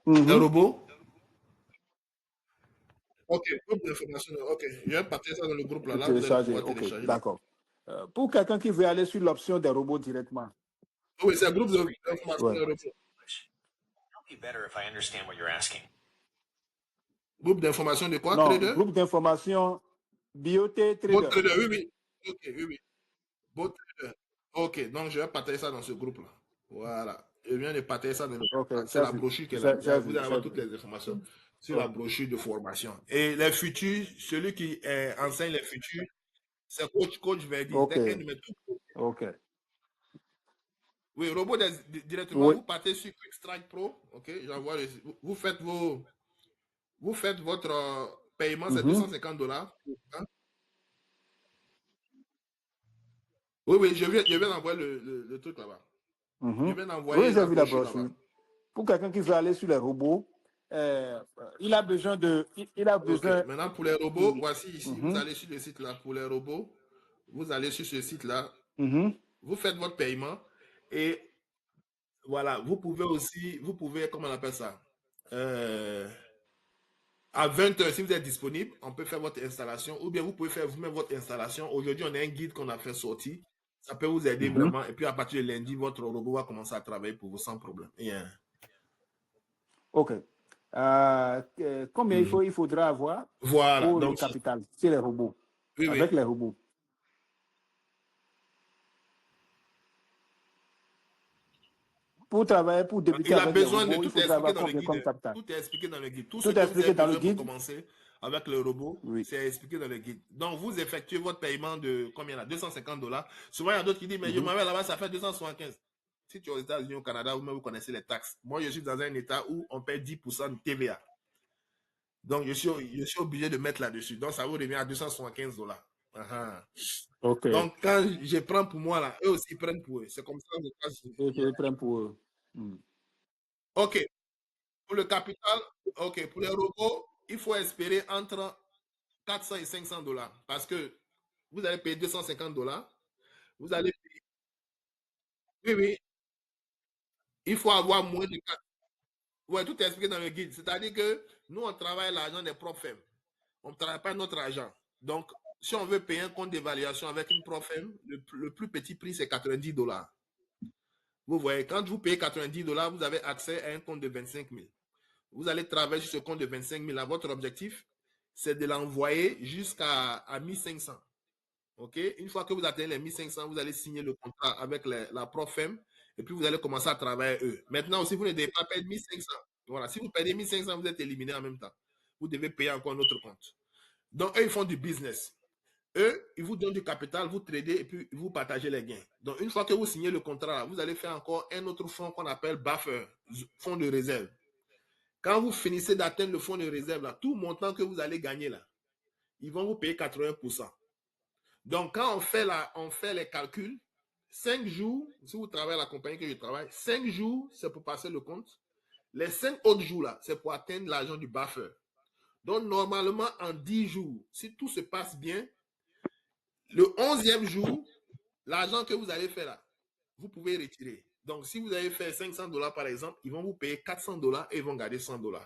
A: Un robot? OK, groupe d'information. OK, je vais partager ça dans le groupe là. Là, vous allez pouvoir télécharger.
H: D'accord. Pour quelqu'un qui veut aller sur l'option des robots directement.
A: Oui, c'est un groupe d'information des robots. Groupe d'information de quoi, trader?
H: Groupe d'information BOT Trader.
A: Bot Trader, oui. OK, oui. Bot Trader. OK, donc je vais partager ça dans ce groupe-là. Voilà. Je viens de partager ça dans le groupe. C'est la brochure qui est là. Vous allez avoir toutes les informations sur la brochure de formation. Et les futurs, celui qui enseigne les futurs, c'est coach Verdi.
H: OK.
A: Oui, robot directement, vous partez sur Quick Strike Pro. OK, j'envoie vous faites votre paiement, c'est 250 $. Hein? Oui, je viens d'envoyer le truc là-bas. Je viens d'envoyer
H: j'ai vu la brochure. Pour quelqu'un qui veut aller sur les robots, il a besoin de...
A: Maintenant, pour les robots, voici ici, vous allez sur le site là. Pour les robots, vous allez sur ce site là. Vous faites votre paiement et voilà, vous pouvez, comment on appelle ça? À 20h, si vous êtes disponible, on peut faire votre installation ou bien vous pouvez faire vous-même votre installation. Aujourd'hui, on a un guide qu'on a fait sortir. Ça peut vous aider vraiment. Et puis, à partir de lundi, votre robot va commencer à travailler pour vous sans problème.
H: OK. Combien il faudra avoir pour le capital? C'est les robots. Avec les robots. Pour travailler, pour débuter avec les robots, il faudra avoir combien comme capital?
A: Tout est expliqué dans le guide. Tout est expliqué dans le guide. Pour commencer avec le robot, c'est expliqué dans le guide. Donc, vous effectuez votre paiement de combien là? 250 $. Souvent, il y a d'autres qui disent, mais je m'en vais là-bas, ça fait 275. Si tu es aux États-Unis, au Canada, vous connaissez les taxes. Moi, je suis dans un État où on paie 10% de TVA. Donc, je suis obligé de mettre là-dessus. Donc, ça vous revient à 275 $.
H: Okay.
A: Donc, quand je prends pour moi, là, eux aussi ils prennent pour eux. C'est comme ça.
H: Ils prennent pour eux.
A: OK. Pour le capital, OK. Pour les robots, il faut espérer entre 400 et 500 $. Parce que vous allez payer 250 $. Vous allez payer. Oui. Il faut avoir moins de 4. Oui, tout est expliqué dans le guide. C'est-à-dire que nous, on travaille l'argent des propres firmes. On ne travaille pas notre argent. Donc, si on veut payer un compte d'évaluation avec une propre firme, le plus petit prix, c'est 90 $. Vous voyez, quand vous payez 90 $, vous avez accès à un compte de 25 000. Vous allez travailler sur ce compte de 25 000. Votre objectif, c'est de l'envoyer jusqu'à 1500. OK? Une fois que vous atteignez les 1500, vous allez signer le contrat avec la propre firme et puis vous allez commencer à travailler eux. Maintenant aussi, vous ne devez pas payer 1500. Voilà, si vous payez 1500, vous êtes éliminé en même temps. Vous devez payer encore un autre compte. Donc, eux, ils font du business. eux, ils vous donnent du capital, vous tradez et puis vous partagez les gains. Donc, une fois que vous signez le contrat, vous allez faire encore un autre fonds qu'on appelle buffer, fonds de réserve. Quand vous finissez d'atteindre le fonds de réserve, là, tout montant que vous allez gagner, là, ils vont vous payer 80%. Donc, quand on fait les calculs, 5 jours, si vous travaillez à la compagnie que je travaille, 5 jours, c'est pour passer le compte. Les 5 autres jours, là, c'est pour atteindre l'argent du buffer. Donc, normalement, en 10 jours, si tout se passe bien, le 11e jour, l'argent que vous allez faire là, vous pouvez retirer. Donc, si vous avez fait $500 par exemple, ils vont vous payer $400 et ils vont garder $100.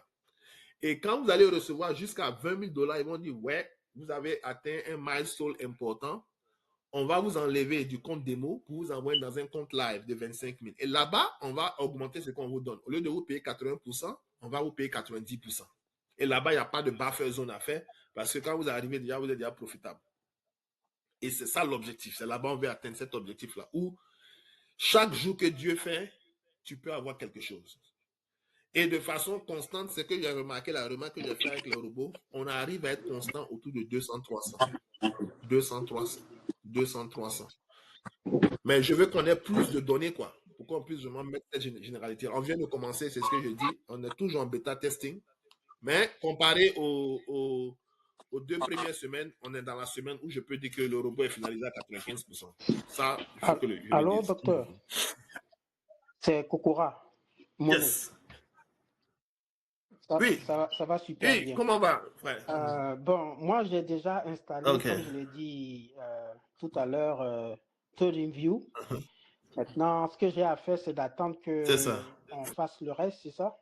A: Et quand vous allez recevoir jusqu'à $20,000, ils vont dire, ouais, vous avez atteint un milestone important. On va vous enlever du compte démo pour vous envoyer dans un compte live de 25 000. Et là-bas, on va augmenter ce qu'on vous donne. Au lieu de vous payer 80%, on va vous payer 90%. Et là-bas, il n'y a pas de buffer zone à faire parce que quand vous arrivez déjà, vous êtes déjà profitable. Et c'est ça l'objectif. C'est là-bas on veut atteindre cet objectif-là où chaque jour que Dieu fait, tu peux avoir quelque chose. Et de façon constante, c'est que j'ai remarqué, la remarque que j'ai fait avec le robot, on arrive à être constant autour de 200-300. 200-300. 200-300. Mais je veux qu'on ait plus de données, quoi, pour qu'on puisse vraiment mettre cette généralité. On vient de commencer, c'est ce que je dis, on est toujours en bêta testing, mais comparé aux 2 premières semaines, on est dans la semaine où je peux dire que le robot est finalisé à 95%. Ça, il faut que je le
J: alors,
A: dise.
J: docteur, c'est Kokora.
A: Yes. Oui.
J: Ça va super bien.
A: Comment va, frère?
J: Bon, moi, j'ai déjà installé, comme je l'ai dit tout à l'heure, TradingView. Maintenant, ce que j'ai à faire, c'est d'attendre qu'on fasse le reste, c'est ça?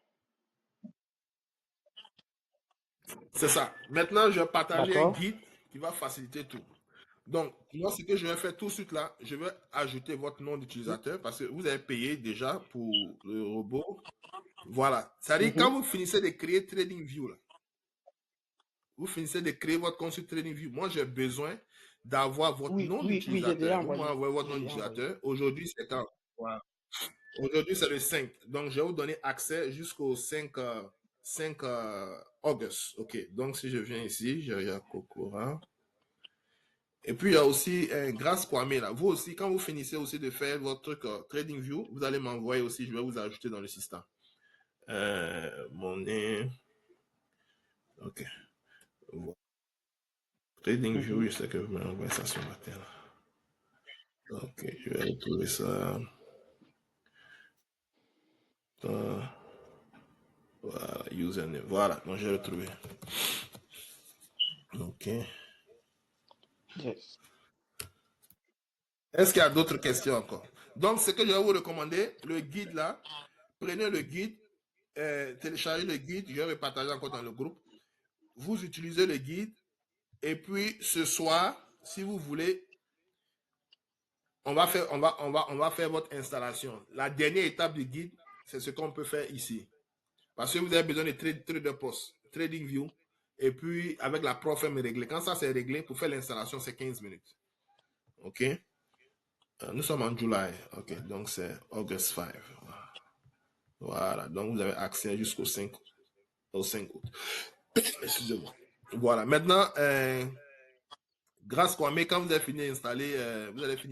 A: C'est ça. Maintenant, je vais partager un guide qui va faciliter tout. Donc, moi, ce que je vais faire tout de suite là, je vais ajouter votre nom d'utilisateur parce que vous avez payé déjà pour le robot. Voilà. C'est-à-dire, quand vous finissez de créer TradingView, là, vous finissez de créer votre compte sur TradingView, moi, j'ai besoin d'avoir votre nom d'utilisateur. Vous m'envoyez votre nom d'utilisateur. Aujourd'hui, c'est quand? Voilà. Aujourd'hui, c'est le 5. Donc, je vais vous donner accès jusqu'au 5 août. OK. Donc, si je viens ici, je regarde Kokora. Et puis, il y a aussi Grâce Kwame là. Vous aussi, quand vous finissez aussi de faire votre truc TradingView, vous allez m'envoyer aussi, je vais vous ajouter dans le système. Monnaie. OK. Voilà. TradingView, je sais que vous m'envoyez ça ce matin là. OK, je vais retrouver ça. Voilà, username. Voilà, donc j'ai retrouvé. OK.
J: Yes.
A: Est-ce qu'il y a d'autres questions encore? Donc, ce que je vais vous recommander, le guide là, prenez le guide, téléchargez le guide, je vais le partager encore dans le groupe. Vous utilisez le guide et puis ce soir, si vous voulez, on va faire votre installation. La dernière étape du guide, c'est ce qu'on peut faire ici. Parce que vous avez besoin de Trader Post, TradingView, et puis avec la ProFM réglée. Quand ça c'est réglé, pour faire l'installation, c'est 15 minutes. OK? Nous sommes en juillet. OK, donc c'est August 5. Voilà, donc vous avez accès jusqu'au 5 août. Excusez-moi. Voilà, maintenant, Grâce Kwame, quand vous avez fini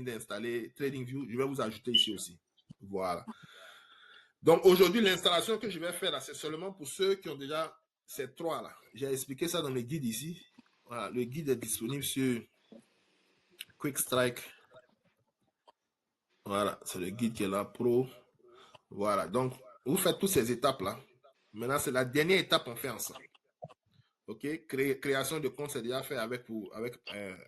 A: d'installer, TradingView, je vais vous ajouter ici aussi. Voilà. Donc aujourd'hui, l'installation que je vais faire là, c'est seulement pour ceux qui ont déjà ces 3 là. J'ai expliqué ça dans le guide ici. Voilà, le guide est disponible sur Quick Strike. Voilà, c'est le guide qui est là, Pro. Voilà, donc vous faites toutes ces étapes là. Maintenant, c'est la dernière étape qu'on fait ensemble. OK, création de compte, c'est déjà fait avec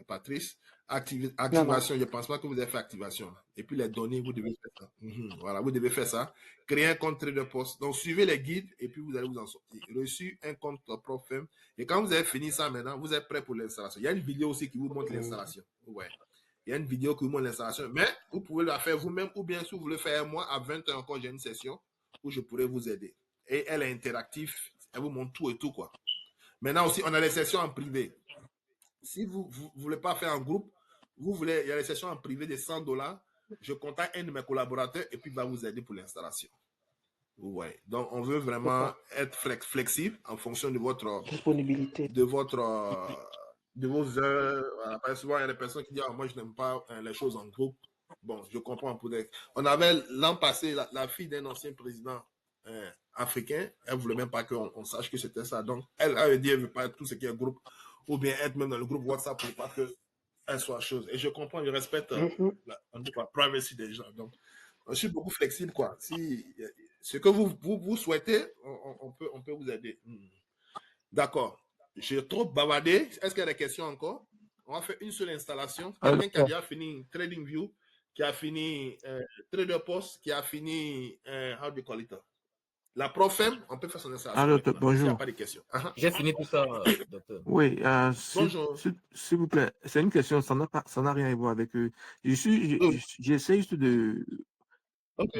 A: Patrice. Activation, je ne pense pas que vous avez fait activation. Et puis les données, vous devez faire ça. Voilà, vous devez faire ça. Créer un compte Trader Post. Donc, suivez les guides et puis vous allez vous en sortir. Reçu un compte ProFM. Et quand vous avez fini ça maintenant, vous êtes prêt pour l'installation. Il y a une vidéo aussi qui vous montre l'installation. Ouais. Il y a une vidéo qui vous montre l'installation. Mais vous pouvez la faire vous-même ou bien si vous voulez faire moi, à 20h encore, j'ai une session où je pourrais vous aider. Et elle est interactive. Elle vous montre tout et tout, quoi. Maintenant aussi, on a les sessions en privé. Si vous ne voulez pas faire en groupe, il y a les sessions en privé de $100. Je contacte un de mes collaborateurs et puis il va vous aider pour l'installation. Ouais. Donc, on veut vraiment être flexible en fonction de votre
J: disponibilité.
A: de vos heures. Voilà. Parce que souvent, il y a des personnes qui disent moi, je n'aime pas les choses en groupe. Bon, je comprends. On avait l'an passé la fille d'un ancien président africain. Elle ne voulait même pas qu'on sache que c'était ça. Donc, elle avait dit qu'elle ne veut pas être tout ce qui est groupe, ou bien être même dans le groupe WhatsApp pour pas qu'elle soit chose. Et je comprends, je respecte en tout cas, la privacy des gens. Donc, je suis beaucoup flexible, quoi. Si ce que vous souhaitez, on peut vous aider. D'accord. J'ai trop bavardé. Est-ce qu'il y a des questions encore? On va faire une seule installation. Quelqu'un qui a déjà fini TradingView, qui a fini TraderPost, qui a fini how do you call it? La Profem, on peut faire son installation.
K: Alors, bonjour.
A: S'il n'y a pas de questions.
B: J'ai fini tout ça, docteur.
K: Oui,
A: bonjour.
K: S'il vous plaît, c'est une question, ça n'a rien à voir avec eux. J'essaie juste de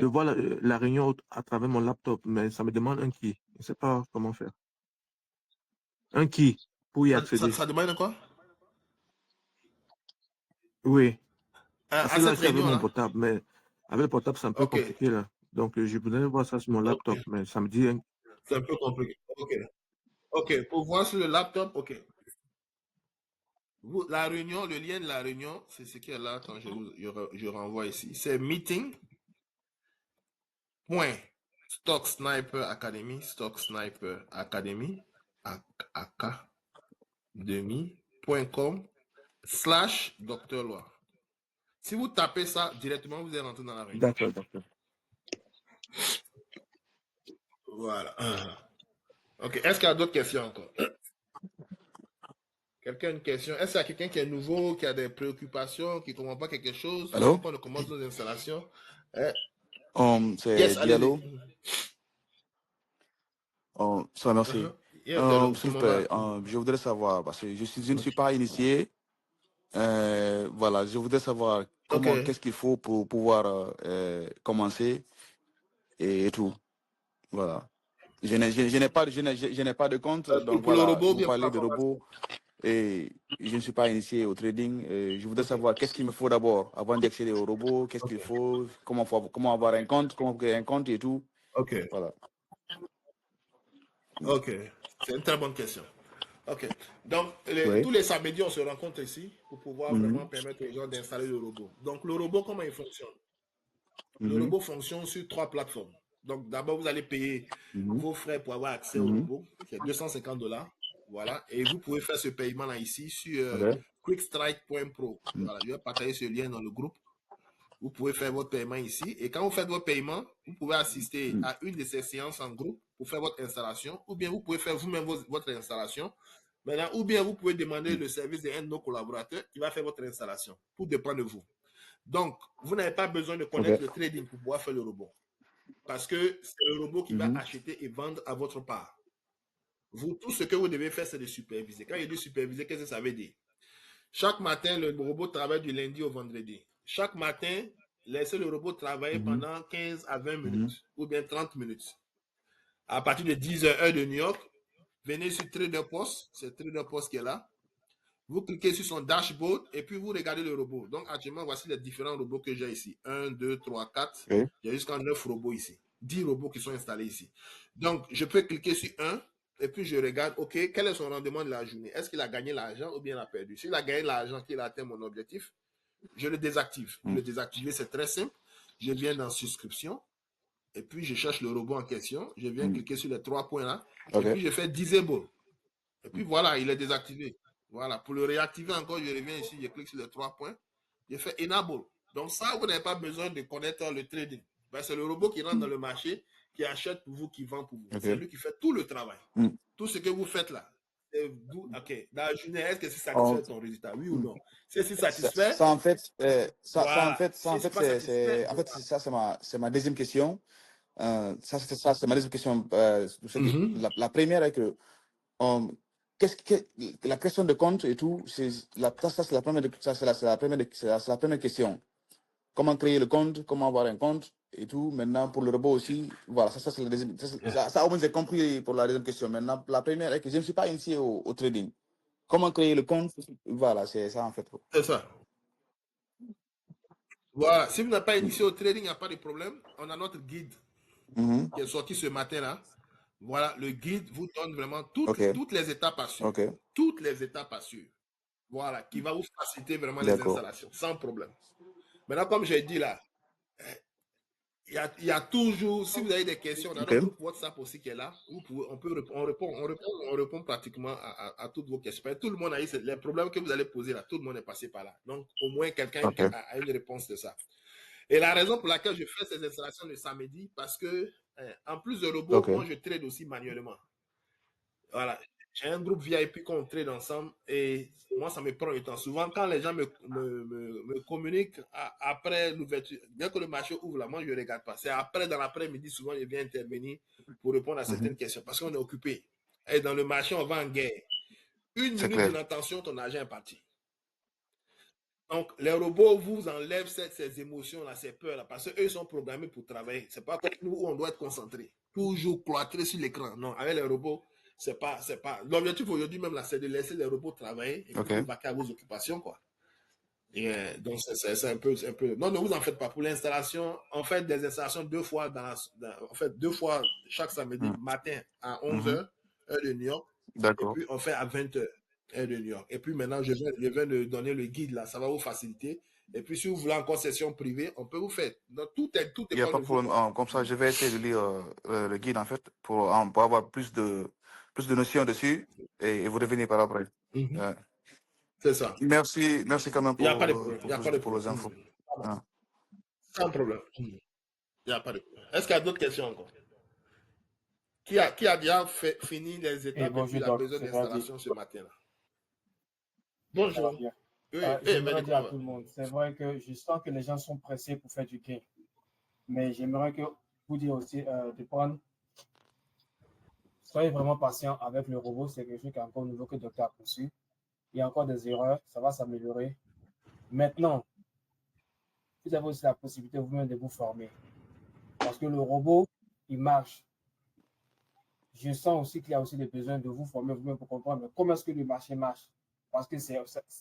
K: voir la réunion à travers mon laptop, mais ça me demande un key. Je ne sais pas comment faire. Un key pour y accéder.
A: Ça demande quoi?
K: Oui. Parce que là, je suis avec mon portable, mais avec le portable, c'est un peu compliqué là. Donc, je voudrais voir ça sur mon laptop, mais ça me dit...
A: C'est un peu compliqué. OK. Pour voir sur le laptop, OK. La réunion, le lien de la réunion, c'est ce qui est là quand je renvoie ici. C'est meeting.StockSniper Academy, academy.com/Dr Loire. Si vous tapez ça directement, vous allez rentrer dans la réunion.
K: D'accord, docteur.
A: Voilà. OK. Est-ce qu'il y a d'autres questions encore? Quelqu'un a une question? Est-ce qu'il y a quelqu'un qui est nouveau, qui a des préoccupations, qui ne comprend pas quelque chose?
L: Allô?
A: Quand on commence nos installations.
L: C'est Diallo. Ça, merci. S'il vous plaît, je voudrais savoir, parce que je ne suis pas initié. Voilà, je voudrais savoir qu'est-ce qu'il faut pour pouvoir commencer et tout. Voilà. Je n'ai pas de compte, donc voilà, vous parlez de robots et je ne suis pas initié au trading. Je voudrais savoir qu'est-ce qu'il me faut d'abord avant d'accéder au robot, qu'est-ce qu'il faut, comment avoir un compte, comment créer un compte et tout.
A: OK.
L: Voilà.
A: OK. C'est une très bonne question. OK. Donc, tous les samedis, on se rencontre ici pour pouvoir vraiment permettre aux gens d'installer le robot. Donc, le robot, comment il fonctionne? Le robot fonctionne sur 3 plateformes. Donc, d'abord, vous allez payer vos frais pour avoir accès au robot. C'est $250. Voilà. Et vous pouvez faire ce paiement-là ici sur quickstrike.pro. Voilà. Je vais partager ce lien dans le groupe. Vous pouvez faire votre paiement ici. Et quand vous faites votre paiement, vous pouvez assister à une de ces séances en groupe pour faire votre installation. Ou bien vous pouvez faire vous-même votre installation. Maintenant, ou bien vous pouvez demander le service d'un de nos collaborateurs qui va faire votre installation. Tout dépend de vous. Donc, vous n'avez pas besoin de connaître le trading pour pouvoir faire le robot. Parce que c'est le robot qui va acheter et vendre à votre part. Vous, tout ce que vous devez faire, c'est de superviser. Quand il dit superviser, qu'est-ce que ça veut dire? Chaque matin, le robot travaille du lundi au vendredi. Chaque matin, laissez le robot travailler pendant 15 à 20 minutes ou bien 30 minutes. À partir de 10h, heure de New York, venez sur TraderPost, c'est TraderPost qui est là. Vous cliquez sur son dashboard et puis vous regardez le robot. Donc, actuellement, voici les différents robots que j'ai ici. 1, 2, 3, 4. Il y a jusqu'à 9 robots ici. 10 robots qui sont installés ici. Donc, je peux cliquer sur un et puis je regarde, OK, quel est son rendement de la journée? Est-ce qu'il a gagné l'argent ou bien il a perdu? S'il a gagné l'argent, qu'il a atteint mon objectif, je le désactive. Pour le désactiver, c'est très simple. Je viens dans souscription et puis je cherche le robot en question. Je viens cliquer sur les 3 points là et puis je fais disable. Et puis voilà, il est désactivé. Voilà, pour le réactiver encore, je reviens ici, je clique sur les 3 points, je fais enable. Donc ça, vous n'avez pas besoin de connaître le trading. Ben, c'est le robot qui rentre dans le marché, qui achète pour vous, qui vend pour vous. C'est lui qui fait tout le travail. Tout ce que vous faites là. OK. Dans la journée, est-ce que c'est satisfait ton résultat? Oui ou non? Si c'est satisfait.
L: Ça, en fait, c'est ma deuxième question. Ça, c'est ma deuxième question. La première est que la question de compte et tout, c'est la première question. Comment créer le compte, comment avoir un compte et tout. Maintenant, pour le robot aussi, voilà, ça c'est la deuxième. Ça, au moins, j'ai compris pour la deuxième question. Maintenant, la première est que je ne suis pas initié au trading. Comment créer le compte? Voilà, c'est ça en fait.
A: C'est ça. Voilà, si vous n'avez pas initié au trading, il n'y a pas de problème. On a notre guide qui est sorti ce matin-là. Voilà, le guide vous donne vraiment toutes les étapes à suivre. Toutes les étapes à suivre. Voilà, qui va vous faciliter vraiment les installations, sans problème. Maintenant, comme j'ai dit là, il y a toujours, si vous avez des questions, on a un groupe WhatsApp aussi qui est là. On répond pratiquement à toutes vos questions. Tout le monde a eu les problèmes que vous allez poser là. Tout le monde est passé par là. Donc, au moins, quelqu'un a une réponse de ça. Et la raison pour laquelle je fais ces installations le samedi, parce que, en plus de robots, moi, je trade aussi manuellement. Voilà. J'ai un groupe VIP qu'on trade ensemble et moi, ça me prend du temps. Souvent, quand les gens me communiquent après l'ouverture, dès que le marché ouvre là, moi, je ne regarde pas. C'est après, dans l'après-midi, souvent, je viens intervenir pour répondre à certaines questions parce qu'on est occupé. Et dans le marché, on va en guerre. Une minute d'inattention, ton argent est parti. Donc, les robots vous enlèvent ces émotions-là, ces peurs-là, parce qu'eux sont programmés pour travailler. Ce n'est pas comme nous où on doit être concentré. Toujours cloîtré sur l'écran. Non, avec les robots, c'est pas. L'objectif aujourd'hui même là, c'est de laisser les robots travailler et puis vous vaquer à vos occupations, quoi. Et donc c'est un peu. Non, ne vous en faites pas. Pour l'installation, on fait des installations deux fois chaque samedi matin à 11h, heure de New York. Et puis on fait à 20h, heure de New York. Et puis maintenant, je viens de donner le guide là, ça va vous faciliter. Et puis si vous voulez encore session privée, on peut vous faire. Donc, tout est
L: Il n'y a pas de problème. Comme ça, je vais essayer de lire le guide en fait pour avoir plus de notions dessus et vous revenir par après.
A: C'est ça.
L: Merci quand même pour les infos.
A: Sans problème. Il n'y a pas de problème. Est-ce qu'il y a d'autres questions encore? Qui a déjà fini les étapes et puis la besoin d'installation ce matin-là? Bonjour.
M: J'aimerais dire à tout le monde, c'est vrai que je sens que les gens sont pressés pour faire du gain. Mais j'aimerais que vous dire aussi de prendre. Soyez vraiment patient avec le robot, c'est quelque chose qui est encore nouveau que le docteur a conçu. Il y a encore des erreurs, ça va s'améliorer. Maintenant, vous avez aussi la possibilité vous-même de vous former. Parce que le robot, il marche. Je sens aussi qu'il y a aussi des besoins de vous former vous-même pour comprendre comment est-ce que le marché marche. Parce que c'est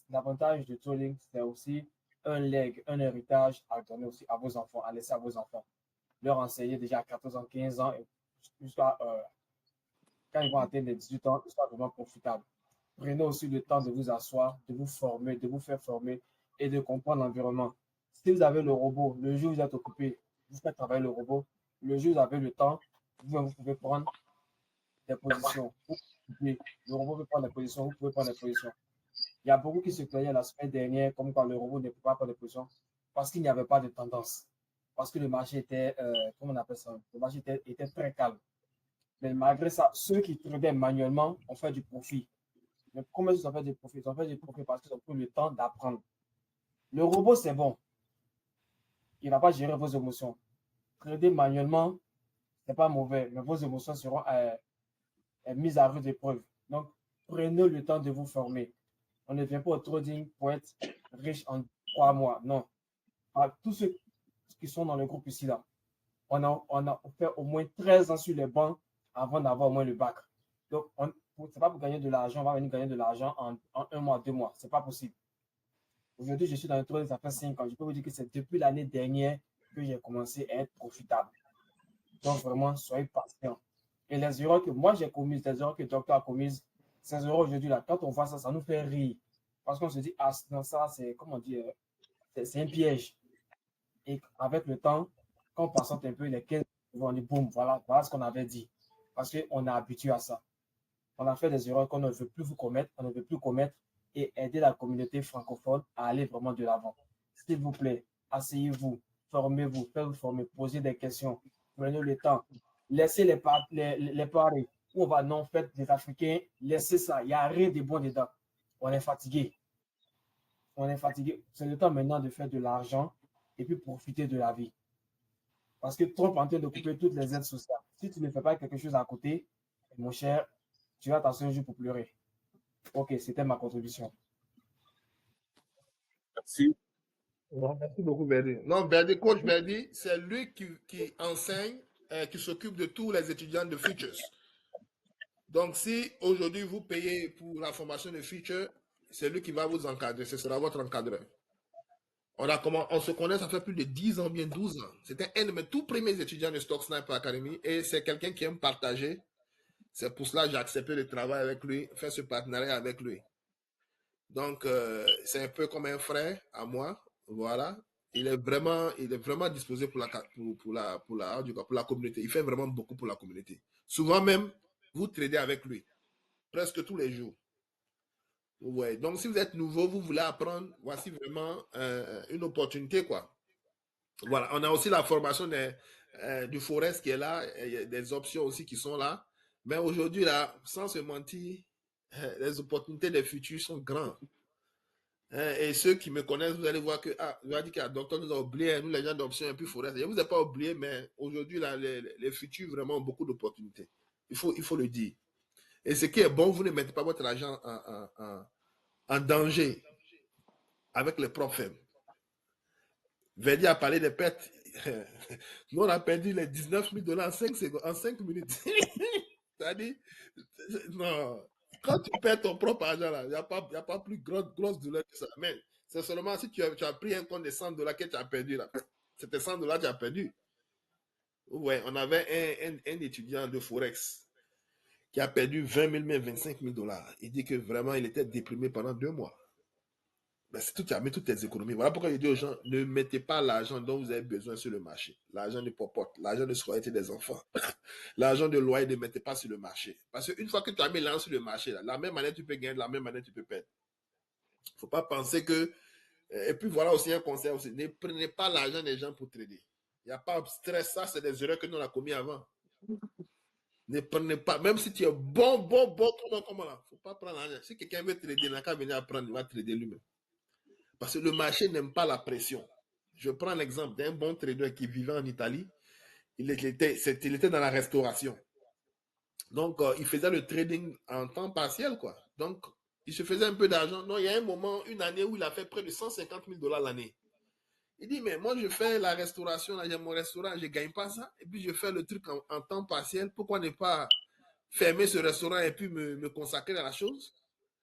M: l'avantage de tooling, c'est aussi un leg, un héritage à donner aussi à vos enfants, à laisser à vos enfants. Leur enseigner déjà à 14 ans, 15 ans, jusqu'à quand ils vont atteindre les 18 ans, ils soient vraiment profitables. Prenez aussi le temps de vous asseoir, de vous former, de vous faire former et de comprendre l'environnement. Si vous avez le robot, le jour où vous êtes occupé, vous faites travailler le robot. Le jour où vous avez le temps, vous pouvez prendre des positions. Le robot peut prendre des positions, vous pouvez prendre des positions. Il y a beaucoup qui se plaignaient la semaine dernière, comme quand le robot ne peut pas prendre des positions, parce qu'il n'y avait pas de tendance. Parce que le marché était, comment on appelle ça? Le marché était très calme. Mais malgré ça, ceux qui tradaient manuellement ont fait du profit. Mais comment ils ont fait du profit? Ils ont fait du profit parce qu'ils ont pris le temps d'apprendre. Le robot, c'est bon. Il ne va pas gérer vos émotions. Trader manuellement, ce n'est pas mauvais, mais vos émotions seront mises à rude épreuve. Donc, prenez le temps de vous former. On ne vient pas au trading pour être riche en 3 mois. Non. Tous ceux qui sont dans le groupe ici, là, on a fait au moins 13 ans sur les bancs avant d'avoir au moins le bac. Donc, ce n'est pas pour gagner de l'argent, on va venir gagner de l'argent en 1 mois, 2 mois. Ce n'est pas possible. Aujourd'hui, je suis dans le trading, ça fait 5 ans. Je peux vous dire que c'est depuis l'année dernière que j'ai commencé à être profitable. Donc, vraiment, soyez patients. Et les erreurs que moi j'ai commises, les erreurs que le docteur a commises, ces erreurs aujourd'hui, là, quand on voit ça, ça nous fait rire. Parce qu'on se dit, ah, non, ça, c'est, comment dire, c'est un piège. Et avec le temps, quand on patiente un peu, les 15 on dit, boum, voilà ce qu'on avait dit. Parce qu'on est habitué à ça. On a fait des erreurs qu'on ne veut plus vous commettre, on ne veut plus commettre et aider la communauté francophone à aller vraiment de l'avant. S'il vous plaît, asseyez-vous, formez-vous, faites-vous former, posez des questions, prenez le temps, laissez les paris. On va non, faites des Africains, laissez ça, il n'y a rien de bon dedans. On est fatigué. On est fatigué. C'est le temps maintenant de faire de l'argent et puis profiter de la vie. Parce que Trump est en train de couper toutes les aides sociales. Si tu ne fais pas quelque chose à côté, mon cher, tu vas t'asseoir un jour pour pleurer. Ok, c'était ma contribution.
C: Merci.
A: Bon, merci beaucoup, Berdi. Non, coach Berdi, c'est lui qui enseigne, qui s'occupe de tous les étudiants de Futures. Donc, si aujourd'hui vous payez pour la formation de Futures, c'est lui qui va vous encadrer. Ce sera votre encadreur. On se connaît, ça fait plus de 10 ans, bien 12 ans. C'était un de mes tout premiers étudiants de Stock Sniper Academy et c'est quelqu'un qui aime partager. C'est pour cela que j'ai accepté de travailler avec lui, faire ce partenariat avec lui. Donc, c'est un peu comme un frère à moi. Voilà. Il est vraiment disposé pour la communauté. Il fait vraiment beaucoup pour la communauté. Souvent même, vous tradez avec lui. Presque tous les jours. Ouais. Donc, si vous êtes nouveau, vous voulez apprendre, voici vraiment une opportunité, quoi. Voilà. On a aussi la formation du Forex qui est là. Il y a des options aussi qui sont là. Mais aujourd'hui, là, sans se mentir, les opportunités des futurs sont grandes. Et ceux qui me connaissent, vous allez voir que, vous allez dire que le docteur nous a oublié, nous les gens d'options et puis Forex. Je ne vous ai pas oublié, mais aujourd'hui, là, les futurs, vraiment, ont beaucoup d'opportunités. Il faut le dire. Et ce qui est bon, vous ne mettez pas votre argent en danger avec les problèmes. Verdi a parlé des pertes. Nous, on a perdu les 19 000 $ en 5 minutes. C'est-à-dire, non. Quand tu perds ton propre argent, il n'y a pas plus grosse douleur que ça. Mais c'est seulement si tu as pris un compte de 100 $ que tu as perdu. Là. C'était 100 $ que tu as perdu. Ouais, on avait un étudiant de Forex qui a perdu 20 000, mais 25 000 $. Il dit que vraiment, il était déprimé pendant 2 mois. Ben, c'est tout, tu as mis toutes tes économies. Voilà pourquoi je dis aux gens, ne mettez pas l'argent dont vous avez besoin sur le marché. L'argent de popote, l'argent de scolarité des enfants, l'argent de loyer, ne mettez pas sur le marché. Parce qu'une fois que tu as mis l'argent sur le marché, là, la même année tu peux gagner, la même année tu peux perdre. Il ne faut pas penser que... Et puis voilà aussi un conseil aussi, ne prenez pas l'argent des gens pour trader. Il n'y a pas de stress, ça c'est des erreurs que nous on a commis avant. Ne prenez pas, même si tu es bon, comment là, il ne faut pas prendre l'argent. Si quelqu'un veut trader, il n'a qu'à venir apprendre, il va trader lui-même. Parce que le marché n'aime pas la pression. Je prends l'exemple d'un bon trader qui vivait en Italie. Il était dans la restauration. Donc, il faisait le trading en temps partiel, quoi. Donc, il se faisait un peu d'argent. Non, il y a un moment, une année où il a fait près de 150 000 $ l'année. Il dit, mais moi, je fais la restauration, là, j'ai mon restaurant, je ne gagne pas ça. Et puis, je fais le truc en temps partiel. Pourquoi ne pas fermer ce restaurant et puis me consacrer à la chose?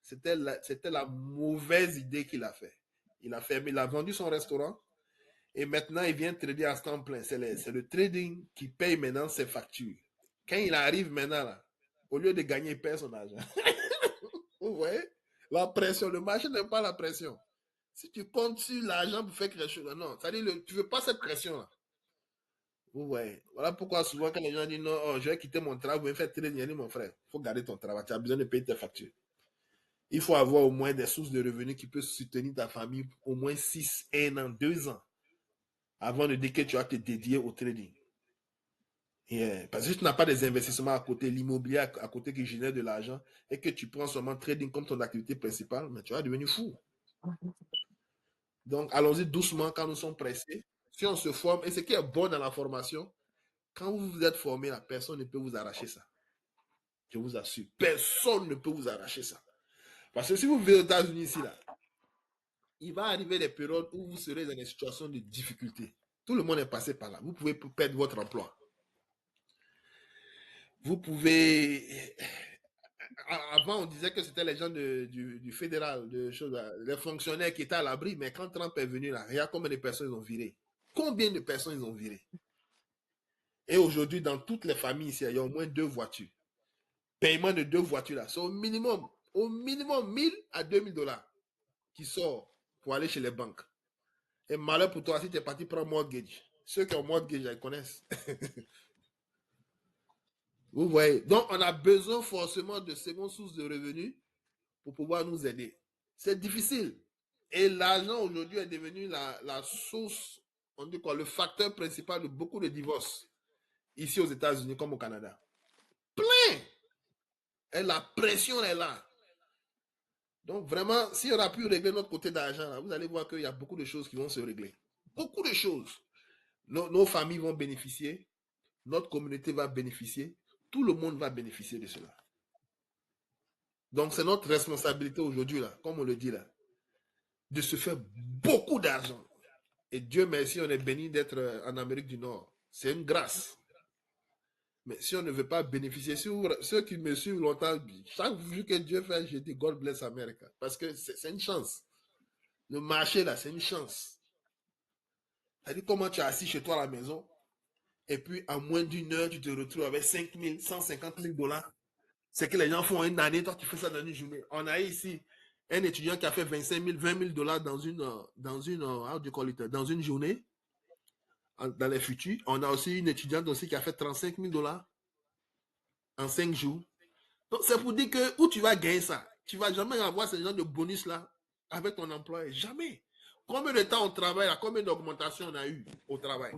A: C'était la mauvaise idée qu'il a fait. Il a vendu son restaurant et maintenant il vient trader à temps plein. C'est le trading qui paye maintenant ses factures. Quand il arrive maintenant, là, au lieu de gagner, il perd son argent. Vous voyez? La pression, le marché n'aime pas la pression. Si tu comptes sur l'argent pour faire quelque chose, non, c'est-à-dire tu ne veux pas cette pression-là. Vous voyez? Voilà pourquoi souvent quand les gens disent non, je vais quitter mon travail, je vais faire trading, mon frère, il faut garder ton travail, tu as besoin de payer tes factures. Il faut avoir au moins des sources de revenus qui peuvent soutenir ta famille au moins 6, 1 an, 2 ans avant de dire que tu vas te dédier au trading. Parce que si tu n'as pas des investissements à côté, l'immobilier à côté qui génère de l'argent et que tu prends seulement trading comme ton activité principale, mais tu vas devenir fou. Donc, allons-y doucement quand nous sommes pressés. Si on se forme, et ce qui est bon dans la formation, quand vous vous êtes formé, personne ne peut vous arracher ça. Je vous assure, personne ne peut vous arracher ça. Parce que si vous vivez aux États-Unis ici, là, il va arriver des périodes où vous serez dans des situations de difficulté. Tout le monde est passé par là. Vous pouvez perdre votre emploi. Vous pouvez... Avant, on disait que c'était les gens du fédéral, les fonctionnaires qui étaient à l'abri, mais quand Trump est venu là, regarde combien de personnes ils ont viré. Combien de personnes ils ont viré? Et aujourd'hui, dans toutes les familles ici, il y a au moins 2 voitures. Paiement de 2 voitures là, c'est au minimum 1000 à 2000 $ qui sort pour aller chez les banques. Et malheur pour toi si tu es parti prendre mortgage. Ceux qui ont mortgage, ils connaissent. Vous voyez. Donc, on a besoin forcément de secondes sources de revenus pour pouvoir nous aider. C'est difficile. Et l'argent aujourd'hui est devenu la source, on dit quoi, le facteur principal de beaucoup de divorces. Ici aux États-Unis comme au Canada. Plein. Et la pression est là. Donc vraiment, si on a pu régler notre côté d'argent, vous allez voir qu'il y a beaucoup de choses qui vont se régler. Beaucoup de choses. Nos familles vont bénéficier. Notre communauté va bénéficier. Tout le monde va bénéficier de cela. Donc, c'est notre responsabilité aujourd'hui, là, comme on le dit là, de se faire beaucoup d'argent. Et Dieu merci, on est béni d'être en Amérique du Nord. C'est une grâce. Mais si on ne veut pas bénéficier, ceux qui me suivent longtemps, chaque jour que Dieu fait, je dis God bless America. Parce que c'est une chance. Le marché, là, c'est une chance. C'est-à-dire comment tu es assis chez toi à la maison, et puis en moins d'une heure, tu te retrouves avec 5 000, 150 000 $. C'est que les gens font une année, toi tu fais ça dans une journée. On a ici un étudiant qui a fait 25 000, 20 000 dollars dans une journée, dans les futurs. On a aussi une étudiante aussi qui a fait 35 000 dollars en 5 jours. Donc, c'est pour dire que où tu vas gagner ça, tu ne vas jamais avoir ce genre de bonus-là avec ton employeur. Jamais. Combien de temps on travaille, combien d'augmentations on a eu au travail?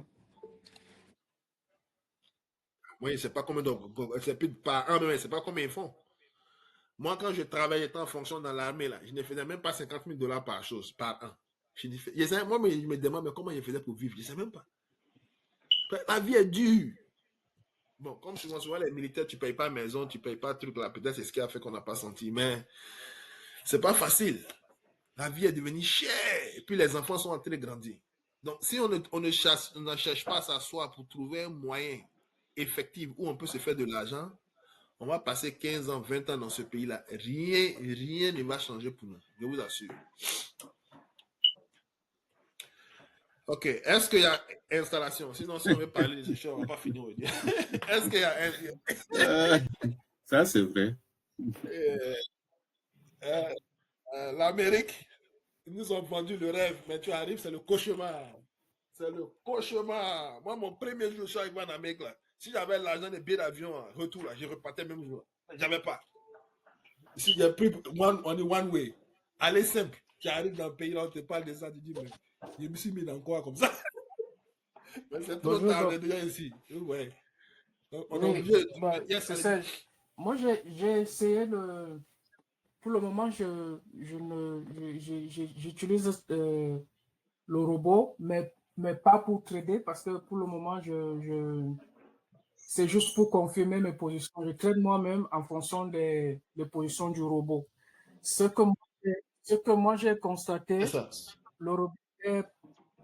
A: Oui, c'est pas combien d'augmentations, c'est plus par an, mais c'est pas combien ils font. Moi, quand je travaillais, j'étais en fonction dans l'armée, là, je ne faisais même pas 50 000 dollars par an. Moi, je me demande mais comment je faisais pour vivre. Je ne sais même pas. La vie est dure. Bon, comme souvent les militaires, tu ne payes pas maison, tu ne payes pas truc là. Peut-être c'est ce qui a fait qu'on n'a pas senti. Mais c'est pas facile. La vie est devenue chère. Et puis les enfants sont en train de grandir. Donc, si on ne cherche pas à s'asseoir pour trouver un moyen effectif où on peut se faire de l'argent, on va passer 15 ans, 20 ans dans ce pays-là. Rien ne va changer pour nous. Je vous assure. Ok. Est-ce qu'il y a installation? Sinon, si on veut parler des choses, on ne va pas finir. Est-ce qu'il y a...
C: Ça, c'est vrai.
A: L'Amérique, ils nous ont vendu le rêve, mais tu arrives, c'est le cauchemar. C'est le cauchemar. Moi, mon premier jour, je suis arrivé en Amérique, là. Si j'avais l'argent des billets d'avion, retour, là, je repartais même jour. J'avais pas. Si j'ai pris on est one way, allez simple. Tu arrives dans le pays, là, on te parle de ça, tu dis, mais je me suis mis dans quoi comme ça? Mais c'est trop tard, on est déjà ici. Ouais. Donc, on est obligé.
M: C'est ça. Moi, j'ai essayé de. Pour le moment, j'utilise le robot, mais pas pour trader, parce que pour le moment, c'est juste pour confirmer mes positions. Je trade moi-même en fonction des positions du robot. Ce que moi j'ai constaté, le robot est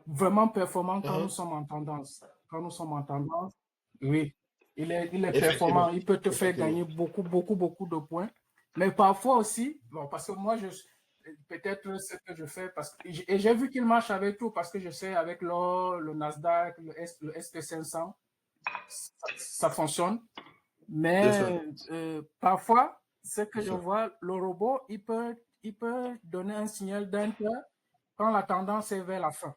M: vraiment performant quand nous sommes en tendance. Quand nous sommes en tendance, oui, il est performant. Il peut te faire gagner beaucoup de points. Mais parfois aussi, bon, parce que moi, peut-être ce que je fais, et j'ai vu qu'il marche avec tout, parce que je sais avec l'or, le Nasdaq, le SP500, ça fonctionne. Mais parfois, ce que je vois, le robot, il peut donner un signal d'enter quand la tendance est vers la fin.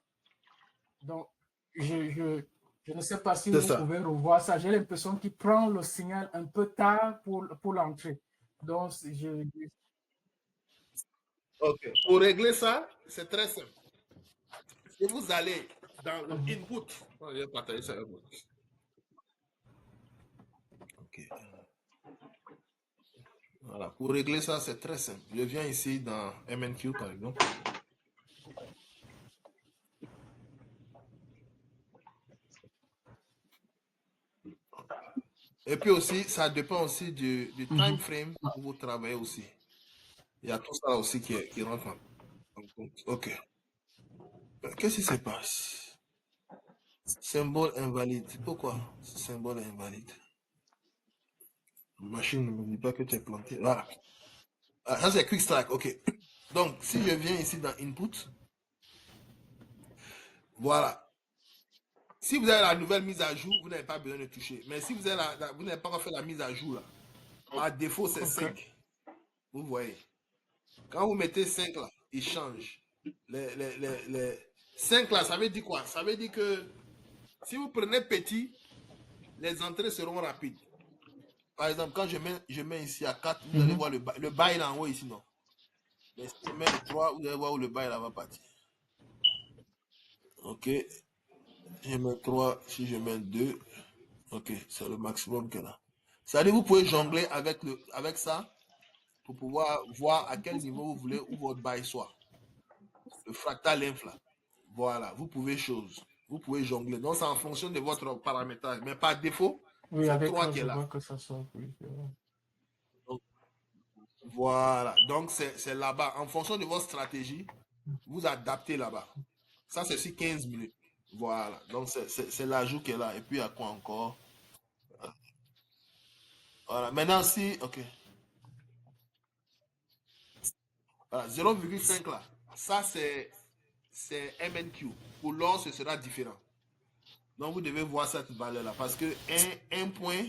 M: Donc, je ne sais pas si vous pouvez revoir ça. J'ai l'impression qu'il prend le signal un peu tard pour l'entrée. Donc,
A: Ok. Pour régler ça, c'est très simple. Si vous allez dans le input, je vais partager ça avec vous. Ok. Voilà. Pour régler ça, c'est très simple. Je viens ici dans MNQ, par exemple. Et puis aussi, ça dépend aussi du time frame où vous travaillez aussi. Il y a tout ça aussi qui rentre en compte. Ok. Qu'est-ce qui se passe? Symbole invalide. Pourquoi symbole invalide? Machine ne me dit pas que tu es planté. Voilà. Ah, ça, c'est Quick Strike. Ok. Donc, si je viens ici dans Input, voilà. Si vous avez la nouvelle mise à jour, vous n'avez pas besoin de toucher. Mais si vous n'avez pas encore fait la mise à jour, là, par défaut, c'est 5. Vous voyez. Quand vous mettez 5 là, il change. Les 5 là, ça veut dire quoi? Ça veut dire que si vous prenez petit, les entrées seront rapides. Par exemple, quand je mets ici à 4, vous allez voir le bail en haut ici, non? Mais si je mets le 3, vous allez voir où le bail là va partir. Ok. Je mets 3, si je mets 2, ok, c'est le maximum qu'il y a. Ça veut dire que vous pouvez jongler avec ça pour pouvoir voir à quel niveau vous voulez où votre bail soit. Le fractal inf là. Voilà, vous pouvez jongler. Donc, c'est en fonction de votre paramétrage. Mais par défaut, c'est 3 qui est là.
M: Que ça sort, oui.
A: Donc, voilà. Donc, c'est là-bas. En fonction de votre stratégie, vous adaptez là-bas. Ça, c'est sur 15 minutes. Voilà. Donc, c'est l'ajout qui est là. Et puis, il y a quoi encore? Voilà. Maintenant, si... OK. Voilà. 0,5 là. Ça, c'est MNQ. Pour l'or, ce sera différent. Donc, vous devez voir cette valeur-là. Parce que un point,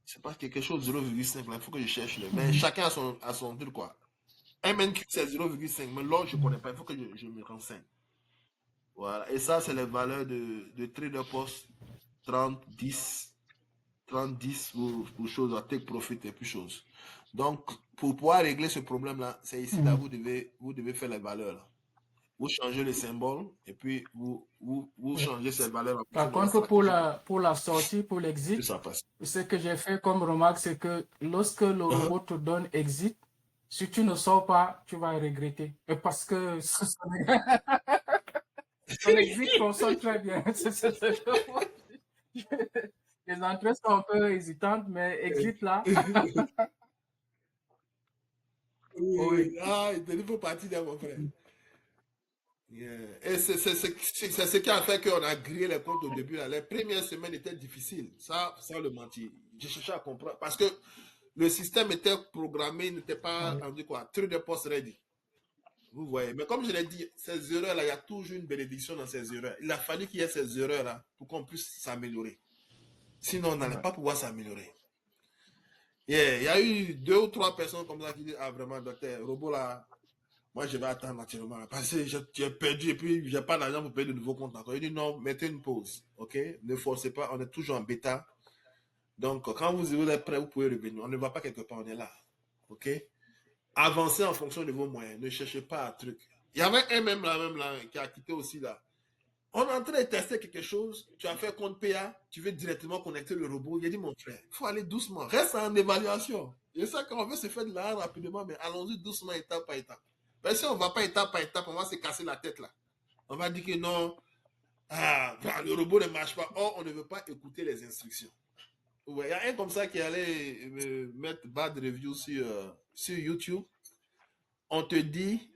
A: c'est pas quelque chose de 0,5 là. Il faut que je cherche le. Mais chacun a son truc, quoi. MNQ, c'est 0,5. Mais l'autre, je ne connais pas. Il faut que je me renseigne. Voilà. Et ça, c'est les valeurs de trader post 30, 10, 30, 10 pour choses à take profit et puis choses. Donc, pour pouvoir régler ce problème-là, c'est ici, là, vous devez faire les valeurs. Là. Vous changez le symbole et puis vous changez ces valeurs.
N: Par contre, pour la sortie, pour l'exit, ce que j'ai fait comme remarque, c'est que lorsque le robot te donne exit, si tu ne sors pas, tu vas regretter. Parce que son exit fonctionne très bien. Les entrées sont un peu hésitantes, mais exit là.
A: Oui. Ah, il faut partir de mon frère. Yeah. Et c'est ce qui a fait qu'on a grillé les comptes au début. Là. Les premières semaines étaient difficiles. Ça, sans le mentir. J'ai cherché à comprendre. Parce que le système était programmé, n'était pas rendu quoi. Trader post ready. Vous voyez. Mais comme je l'ai dit, ces erreurs-là, il y a toujours une bénédiction dans ces erreurs. Il a fallu qu'il y ait ces erreurs-là pour qu'on puisse s'améliorer. Sinon, on n'allait pas pouvoir s'améliorer. Yeah. Il y a eu 2 ou 3 personnes comme ça qui disent, ah vraiment, docteur, robot là, moi, je vais attendre naturellement. Parce que j'ai perdu et puis je n'ai pas d'argent pour payer de nouveaux comptes encore. Il dit non, mettez une pause. OK? Ne forcez pas. On est toujours en bêta. Donc, quand vous êtes prêt, vous pouvez revenir. On ne va pas quelque part. On est là. OK? Avancez en fonction de vos moyens. Ne cherchez pas un truc. Il y avait un même là, qui a quitté aussi là. On est en train de tester quelque chose. Tu as fait compte PA. Tu veux directement connecter le robot. Il a dit, mon frère, il faut aller doucement. Reste en évaluation. Et ça, quand on veut se faire de l'argent rapidement, mais allons-y doucement, étape par étape. Mais si on ne va pas étape par étape, on va se casser la tête là. On va dire que non, le robot ne marche pas. Or, on ne veut pas écouter les instructions. Ouais, il y a un comme ça qui allait mettre bad review sur YouTube. On te dit,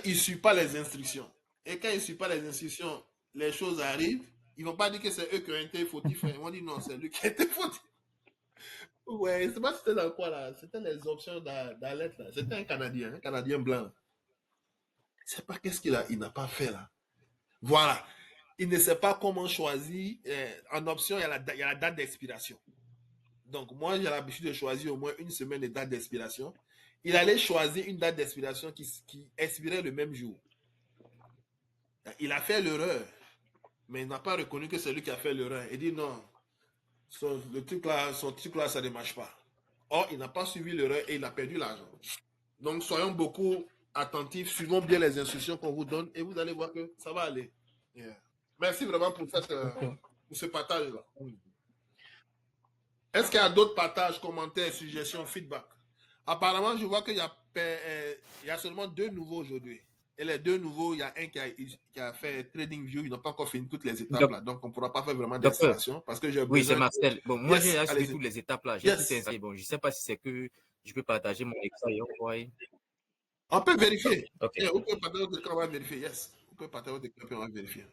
A: il ne suit pas les instructions. Et quand il ne suit pas les instructions, les choses arrivent. Ils ne vont pas dire que c'est eux qui ont été fautifs. Ils vont dire non, c'est lui qui a été fautif. Ouais, je ne sais pas si c'était dans quoi là. C'était les options d'alerte là. C'était un Canadien blanc. Je ne sais pas qu'est-ce qu'il n'a pas fait là. Voilà. Il ne sait pas comment choisir. En option, il y a la date d'expiration. Donc, moi, j'ai l'habitude de choisir au moins une semaine de date d'expiration. Il allait choisir une date d'expiration qui expirait le même jour. Il a fait l'erreur, mais il n'a pas reconnu que c'est lui qui a fait l'erreur. Il dit non, son truc là, ça ne marche pas. Or, il n'a pas suivi l'erreur et il a perdu l'argent. Donc, soyons beaucoup attentifs, suivons bien les instructions qu'on vous donne et vous allez voir que ça va aller. Yeah. Merci vraiment pour ce partage-là. Est-ce qu'il y a d'autres partages, commentaires, suggestions, feedback? Apparemment, je vois qu'il y a seulement 2 nouveaux aujourd'hui. Et les 2 nouveaux, il y a un qui a fait TradingView. Ils n'ont pas encore fini toutes les étapes là. Donc, on ne pourra pas faire vraiment d'installation. Parce que j'ai besoin.
B: Oui, c'est Marcel. Bon, moi, j'ai suivi toutes les étapes là. J'ai tout installé. Bon, je ne sais pas si c'est que je peux partager mon écran et envoyer.
A: On peut vérifier.
B: Okay.
A: On peut partager votre écran, on va vérifier. Yes. On peut partager votre écran et on va vérifier.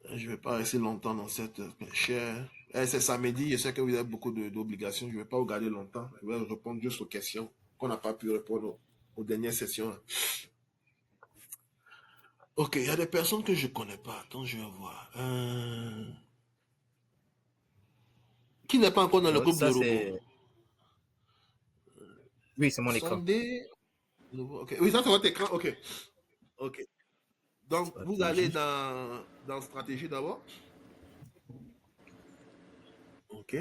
A: Je ne vais pas rester longtemps dans cette chaire. C'est samedi, je sais que vous avez beaucoup d'obligations. Je ne vais pas vous garder longtemps. Je vais répondre juste aux questions qu'on n'a pas pu répondre aux dernières sessions. Ok, il y a des personnes que je ne connais pas. Attends, je vais voir. Qui n'est pas encore dans le groupe de robots?
B: Oui, c'est mon écran.
A: Okay. Oui, ça c'est votre écran. Ok. Ok. Donc, stratégie. Vous allez dans stratégie d'abord. Ok.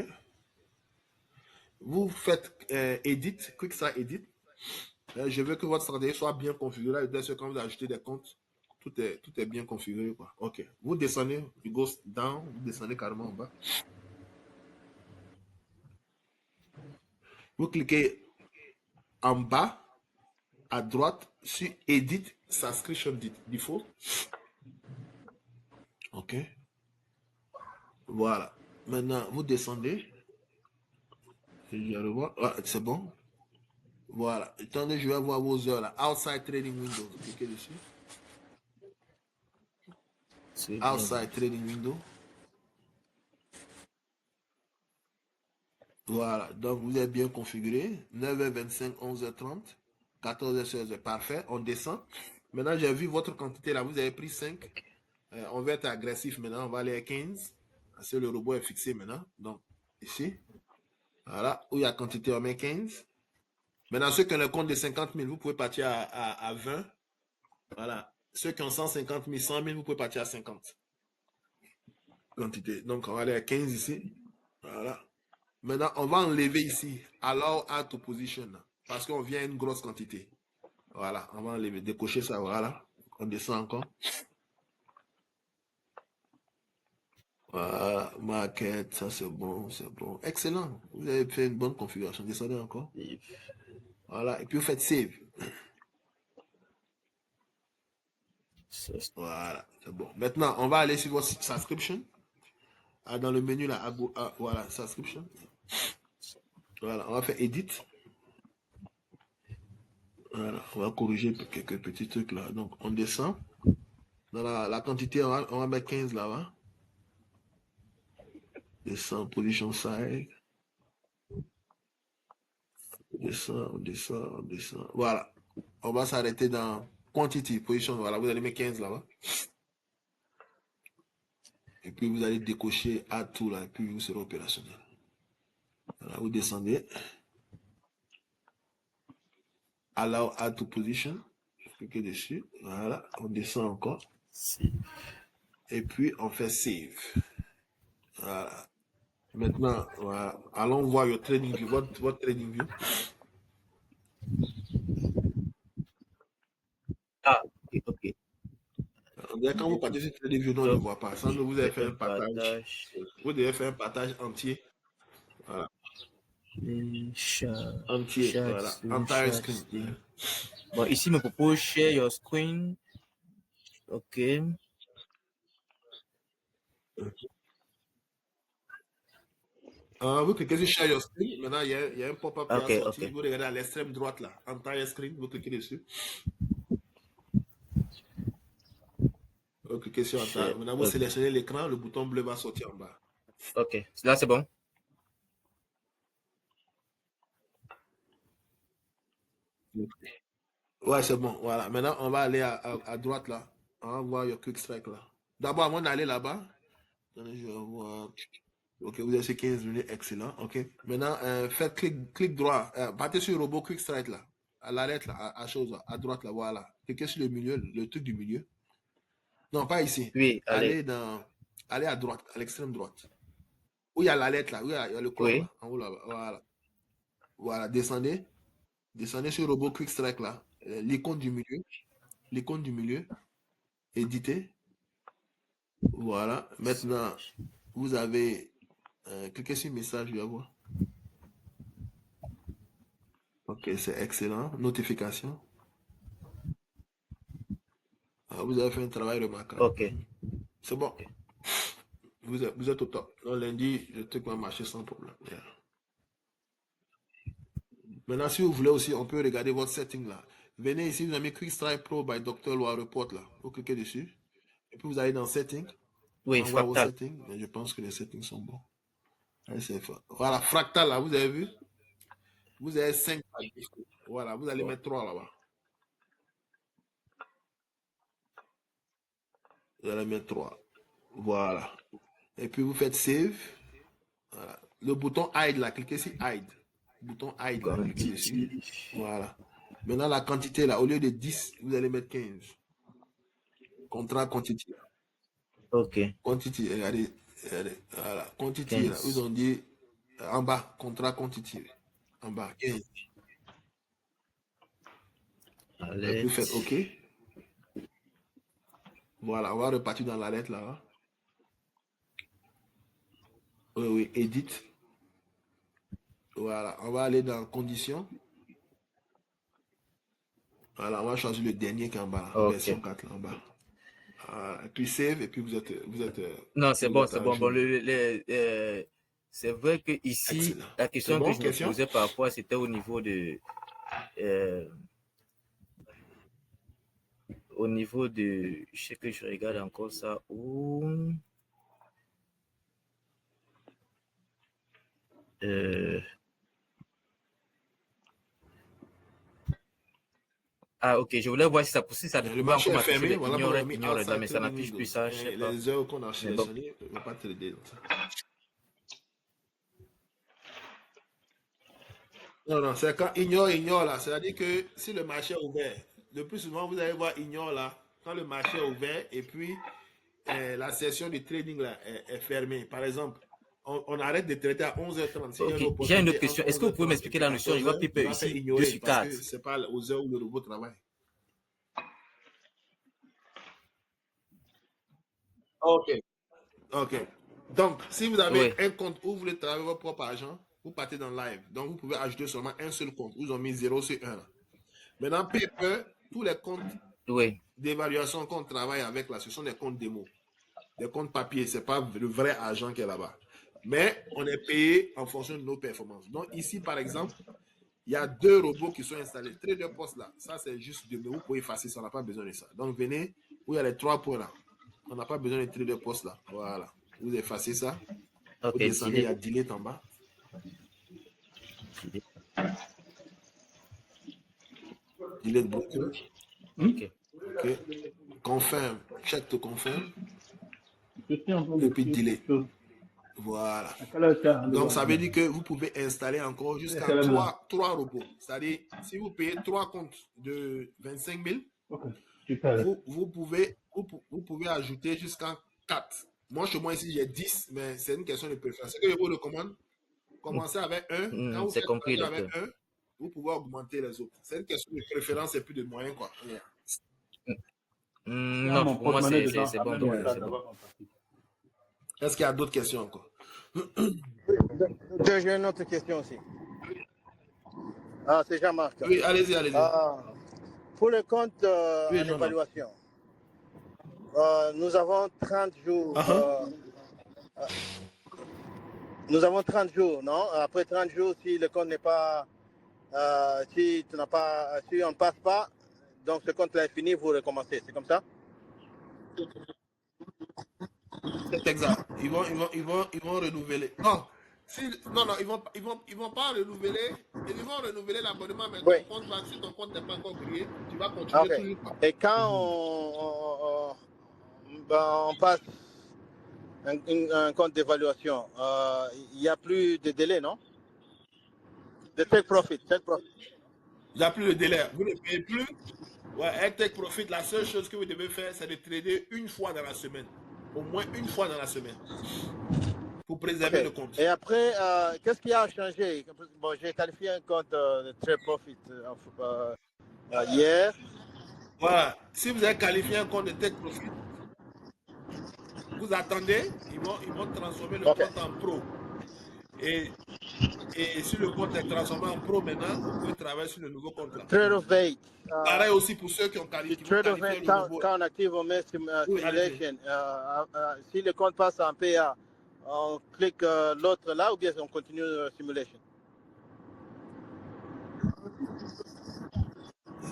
A: Vous faites edit, quick start edit. Je veux que votre stratégie soit bien configurée. Dès que quand vous ajoutez des comptes, tout est bien configuré. Quoi. Ok. Vous descendez, you go down, vous descendez carrément en bas. Vous cliquez en bas, à droite, sur Edit Subscription Default. Ok. Voilà. Maintenant, vous descendez. Ah, c'est bon. Voilà. Attendez, je vais voir vos heures là. Outside Trading Window. Cliquez dessus. Outside Trading Window. Voilà. Donc, vous êtes bien configuré. 9h25, 11h30, 14h16. Parfait. On descend. Maintenant, j'ai vu votre quantité là. Vous avez pris 5. On va être agressif maintenant. On va aller à 15. Parce que le robot est fixé maintenant. Donc, ici. Voilà. Où il y a quantité, on met 15. Maintenant, ceux qui ont le compte de 50 000, vous pouvez partir à 20. Voilà. Ceux qui ont 150 000, 100 000, vous pouvez partir à 50. Quantité. Donc, on va aller à 15 ici. Voilà. Maintenant, on va enlever ici. Allow add to position. Parce qu'on vient à une grosse quantité. Voilà. On va enlever, décocher ça. Voilà. On descend encore. Voilà. Market. Ça, c'est bon. C'est bon. Excellent. Vous avez fait une bonne configuration. Descendez encore. Voilà. Et puis, vous faites save. Voilà. C'est bon. Maintenant, on va aller sur votre subscription. Dans le menu là, voilà, subscription. Voilà, on va faire edit. Voilà, on va corriger quelques petits trucs là. Donc, on descend. Dans la quantité, on va mettre 15 là-bas. Descend, position side. On descend. Voilà. On va s'arrêter dans quantity, position. Voilà, vous allez mettre 15 là-bas. Et puis, vous allez décocher à tout là. Et puis, vous serez opérationnel. Voilà, vous descendez. Allow add to position. Cliquez dessus. Voilà, on descend encore. Et puis, on fait save. Voilà. Maintenant, voilà. Allons voir your trading view. Votre trading view.
B: Ah, ok.
A: Quand vous partez sur trading view, non, on ne voit pas. Sans vous avez fait un partage. Vous devez faire un partage entier. Voilà. Entier. Voilà. Entire screen.
B: Bon, ici, me propose share your screen. Ok.
A: Vous cliquez sur share your screen. Maintenant, il y a un pop-up qui est sorti. Vous regardez à l'extrême droite là. Entire screen. Vous cliquez dessus. Vous cliquez sur entire. Maintenant, vous sélectionnez l'écran. Le bouton bleu va sortir en bas.
B: Ok. Là, c'est bon.
A: Ouais, c'est bon. Voilà. Maintenant, on va aller à droite là. On va voir your quick strike là. D'abord, avant d'aller là-bas, je vais voir. Ok, vous avez ces 15 minutes. Excellent. Ok. Maintenant, faites clic droit. Partez sur le robot quick strike là. À l'arrêt là, à droite là. Voilà. Cliquez sur le milieu, le truc du milieu. Non, pas ici.
B: Oui,
A: allez à droite, à l'extrême droite. Où il y a la lettre là, où il y a le clock là, en haut là-bas. Voilà. Voilà, descendez. Descendez sur le robot Quick Strike là. L'icône du milieu. L'icône du milieu. Éditer. Voilà. Maintenant, vous avez cliquez sur message, je vais voir. Ok, c'est excellent. Notification. Vous avez fait un travail remarquable.
B: Ok.
A: C'est bon. Vous êtes au top. Donc, lundi, le truc va marcher sans problème. Yeah. Maintenant, si vous voulez aussi, on peut regarder votre setting là. Venez ici, vous avez mis Quick Strike Pro by Dr. Loa Report là. Vous cliquez dessus. Et puis vous allez dans Settings.
B: Oui,
A: on voit vos settings. Mais je pense que les settings sont bons. Allez, voilà, Fractal là, vous avez vu? Vous avez 5. Voilà, vous allez mettre 3 là-bas. Vous allez mettre 3. Voilà. Et puis vous faites Save. Voilà. Le bouton Hide là, cliquez sur Hide. Bouton Hide là, cliquez dessus. Voilà. Maintenant la quantité là, au lieu de 10, vous allez mettre 15. Contrat quantity.
B: Ok.
A: Quantity, regardez. Voilà. Quantity, là, ils ont dit en bas, contrat quantity. En bas, 15. Et puis faites OK. Voilà, on va repartir dans la lettre là. Oui, edit. Voilà, on va aller dans conditions. Voilà, on va choisir le dernier qui est en bas, version 4 là, en bas. Et puis save, et puis vous êtes
B: non, c'est bon, c'est bon. Bon, c'est vrai que ici, excellent. La question que je me posais parfois, c'était au niveau de je sais que je regarde encore ça où ah ok, je voulais voir si ça
A: le marché est fermé, voilà,
B: mais ça n'affiche plus ça, je sais pas.
A: Les heures qu'on a sélectionnées ne vont pas trader dans ça. Non, c'est quand ignore là. C'est-à-dire que si le marché est ouvert, le plus souvent, vous allez voir ignore là, quand le marché est ouvert et puis la session de trading là est fermée. Par exemple, on arrête de traiter à 11h30.
B: Okay. J'ai une autre question. Est-ce que vous pouvez m'expliquer la notion? Je vois Piper ici, 2/4.
A: Ce n'est pas aux heures où le robot travaille. Ok. Donc, si vous avez un compte où vous voulez travailler votre propre argent, vous partez dans live. Donc, vous pouvez ajouter seulement un seul compte. Vous ont mis 0 sur 1. Là. Maintenant, Paper, tous les comptes d'évaluation qu'on travaille avec là, ce sont des comptes démo. Des comptes papier. Ce n'est pas le vrai argent qui est là-bas. Mais on est payé en fonction de nos performances. Donc, ici, par exemple, il y a 2 robots qui sont installés. Trader Post là. Ça, c'est juste 2. Mais vous pouvez effacer ça. On n'a pas besoin de ça. Donc, venez où il y a les 3 points là. On n'a pas besoin de Trader Post là. Voilà. Vous effacez ça. Vous descendez, il y a delete en bas. Delete broker. Ok. Confirm. Check to confirm. Et puis delete. Voilà. Donc, ça veut dire que vous pouvez installer encore jusqu'à 3 robots. C'est-à-dire, si vous payez 3 comptes de 25 000, vous pouvez ajouter jusqu'à 4. Moi, chez moi, ici, j'ai 10, mais c'est une question de préférence. C'est que je vous recommande, commencez avec 1. Quand vous faites
B: compris,
A: avec 1, vous pouvez augmenter les autres. C'est une question de préférence et plus de moyens, quoi.
B: Non, pour moi, c'est bon.
A: Est-ce qu'il y a d'autres questions encore?
D: J'ai une autre question aussi. C'est Jean-Marc.
A: Oui, allez-y.
D: Pour le compte en évaluation, nous avons 30 jours. Nous avons 30 jours, non? Après 30 jours, si le compte n'est pas... si on ne passe pas, donc ce compte-là est fini, vous recommencez. C'est comme ça?
A: C'est exact. Ils vont renouveler. Non, ils vont pas renouveler. Ils vont renouveler l'abonnement, mais si ton compte n'est pas encore créé, tu vas continuer toujours.
D: Et quand on passe un compte d'évaluation, il n'y a plus de délai, non? De take profit.
A: Il n'y a plus de délai. Vous ne payez plus. Avec take profit, la seule chose que vous devez faire, c'est de trader une fois dans la semaine. Au moins une fois dans la semaine. Pour préserver le compte.
D: Et après, qu'est-ce qui a changé? Bon, j'ai qualifié un compte de trade profit hier.
A: Voilà. Si vous avez qualifié un compte de take profit, vous attendez, ils vont transformer le compte en pro. Et si le compte est transformé en pro maintenant, vous pouvez travailler sur le nouveau compte là.
D: Trade of eight.
A: Pareil aussi pour ceux qui ont qualifié.
D: Trade of eight, quand on active, on met simulation. Si le compte passe en PA, on clique l'autre là ou bien on continue simulation?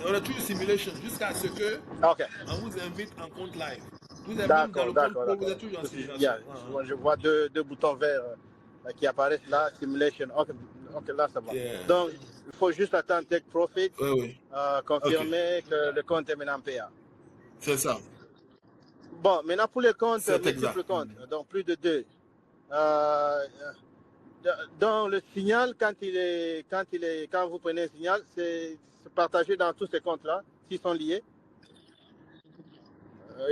A: On a toujours simulation jusqu'à ce que on vous invite en compte live. Vous êtes même dans le compte pro, vous êtes toujours en simulation.
D: Je vois deux boutons verts qui apparaissent là, simulation. Ok, là ça va. Donc, il faut juste attendre take profit, confirmer que le compte est maintenant en PA.
A: C'est ça.
D: Bon, maintenant pour les comptes, multiples comptes, donc plus de 2. Dans le signal, quand vous prenez un signal, c'est partagé dans tous ces comptes-là, s'ils sont liés.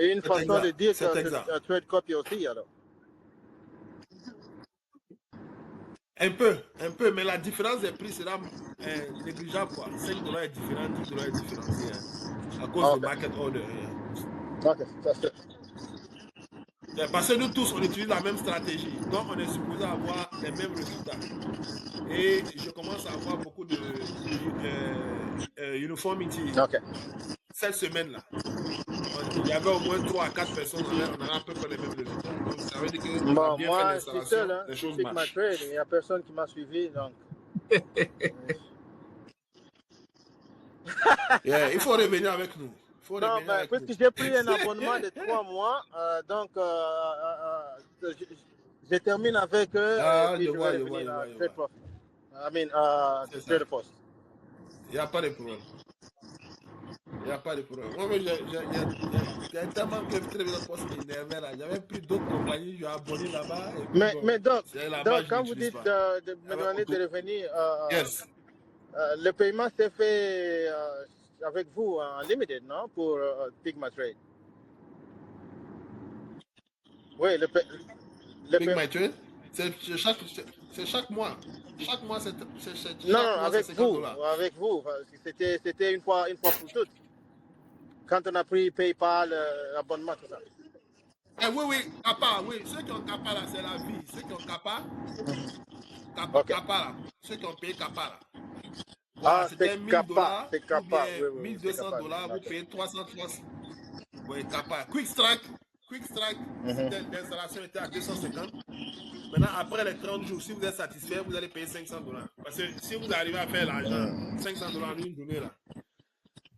D: Une façon de dire que c'est un trade copy aussi, alors.
A: Un peu, mais la différence des prix sera négligeable, quoi. 5 $ est différent, 10 $ est différencié, à cause du market order. Parce que nous tous, on utilise la même stratégie. Donc, on est supposé avoir les mêmes résultats. Et je commence à avoir beaucoup de uniformity. Cette semaine-là, il y avait au moins 3 à 4 personnes, on a à peu près les mêmes résultats. Donc, ça veut dire que
D: moi, je suis seul, les choses marchent. Il n'y a personne qui m'a suivi, donc...
A: Il faut revenir avec nous.
D: Puisque j'ai pris un abonnement de 3 mois, donc je termine avec eux et je vais revenir à Trade Profit. Trade Post.
A: Il n'y a pas de problème. Moi, il y a tellement que Trade Post m'énervait là. J'avais pris d'autres compagnies, je suis abonné là-bas.
D: Mais donc, quand vous dites de me demander de revenir, Le paiement s'est fait avec vous en limited, non? Pour Pigma Trade. Oui, le
A: Pigma Trade, c'est chaque mois. Chaque mois, c'est
D: non, avec vous. Avec vous. C'était une fois pour toutes. Quand on a pris PayPal, abonnement, tout ça.
A: Oui, Kappa, oui. Ceux qui ont Kappa, là, c'est la vie. Ceux qui ont Kappa, Kappa, là. Ceux qui ont payé Kappa, là. Voilà, c'était 1000 $, ou bien 1200 $, vous payez 300. Oui, Kappa. Quick Strike, l'installation était à 250. Maintenant, après les 30 jours, si vous êtes satisfait, vous allez payer 500 $. Parce que si vous arrivez à faire l'argent, 500 $ en une journée, là.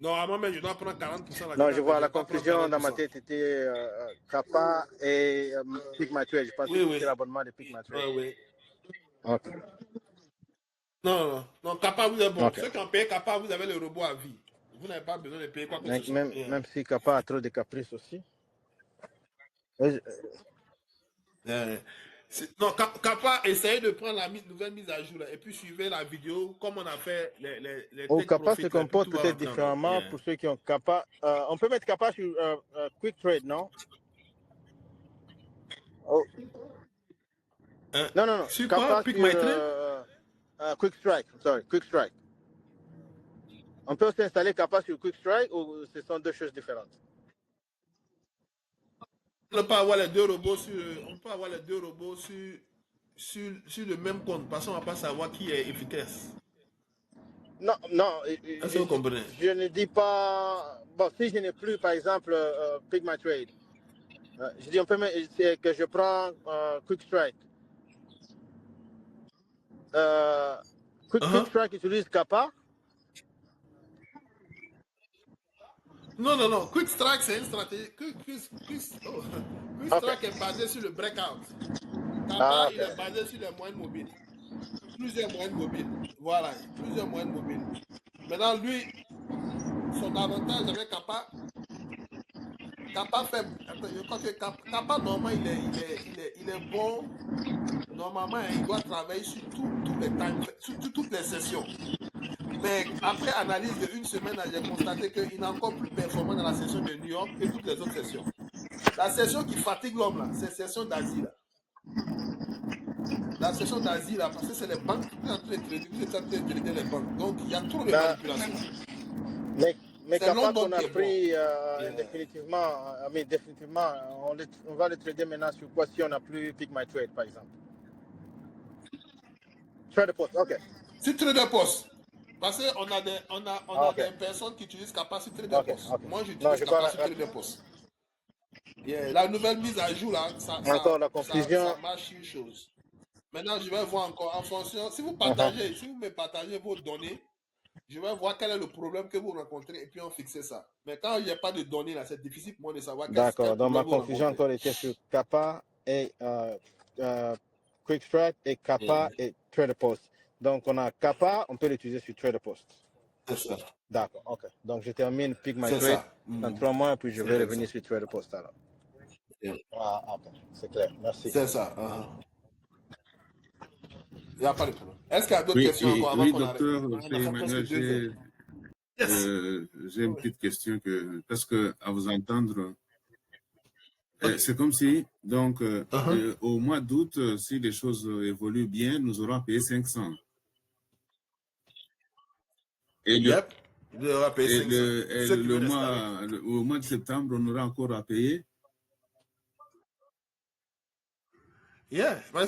A: Normalement, mais je dois prendre 40%.
D: Non, je vois, la conclusion dans ma tête était Kappa et Pigma Trade. Je pense que c'était l'abonnement de Pigma Trade.
A: Oui.
D: Ok.
A: Non, Kappa, vous êtes bon. Okay. Ceux qui ont payé Kappa, vous avez le robot à vie. Vous n'avez pas besoin de payer quoi que ce soit.
D: Même si Kappa a trop de caprices aussi.
A: Non, Kappa, essayez de prendre la nouvelle mise à jour là, et puis suivez la vidéo comme on a fait les
D: Kappa se comporte peut-être différemment pour ceux qui ont Kappa. On peut mettre Kappa sur Quick Trade, non? Non.
A: Sur
D: Kappa
A: quoi?
D: sur Quick Strike. Quick Strike. On peut aussi installer Kappa sur Quick Strike ou ce sont deux choses différentes?
A: On peut avoir les deux robots sur le même compte, parce qu'on ne va pas savoir qui est efficace.
D: Non.
A: Est-ce que vous comprenez?
D: Je ne dis pas. Bon, si je n'ai plus, par exemple, Pigma Trade, je dis que je prends Quick Strike. Quick Strike utilise Kappa?
A: Non. Quick Strike, c'est une stratégie. Quick Strike est basé sur le breakout. Kappa, il est basé sur les moyennes mobiles. Plusieurs moyennes mobiles. Voilà, plusieurs moyennes mobiles. Maintenant, lui, son avantage avec Kappa fait. Je crois que Kappa, normalement, il est bon. Normalement, il doit travailler sur tous les temps, sur toutes les sessions. Mais après analyse de une semaine, j'ai constaté qu'il est encore plus performant dans la session de New York que toutes les autres sessions. La session qui fatigue l'homme, là, c'est la session d'Asie. La session d'Asie, là, parce que c'est les banques qui sont en train de traiter les banques. Donc, il y a trop de manipulation.
D: Mais Kappa qu'on a pris définitivement, on va le trader maintenant sur quoi si on n'a plus Pigma Trade, par exemple? Trader Post, ok.
A: Sur Trader Post. Parce qu'on a des personnes qui utilisent Kappa sur Trader Post. Moi, j'utilise Kappa sur Trader Post. La nouvelle mise à jour, là, ça marche une chose. Maintenant, je vais voir encore en fonction. Si vous me partagez vos données, je vais voir quel est le problème que vous rencontrez et puis on fixe ça. Mais quand il n'y a pas de données, là, c'est difficile pour moi de savoir quel problème.
D: D'accord, donc ma conclusion encore était sur Kappa et Quick Strike et Kappa et Trader Post. Donc, on a Kappa, on peut l'utiliser sur Trader Post.
A: C'est ça.
D: D'accord, ok. Donc, je termine Pigma Trade dans 3 mois, puis je vais revenir sur Trader Post alors. Ok, c'est clair, merci.
A: C'est ça. Il n'y a pas de problème. Est-ce qu'il y a d'autres questions encore avant qu'on
C: docteur, j'ai une petite question parce que à vous entendre, c'est comme si, donc, au mois d'août, si les choses évoluent bien, nous aurons payé 500. Et au mois de septembre, on aura encore à payer.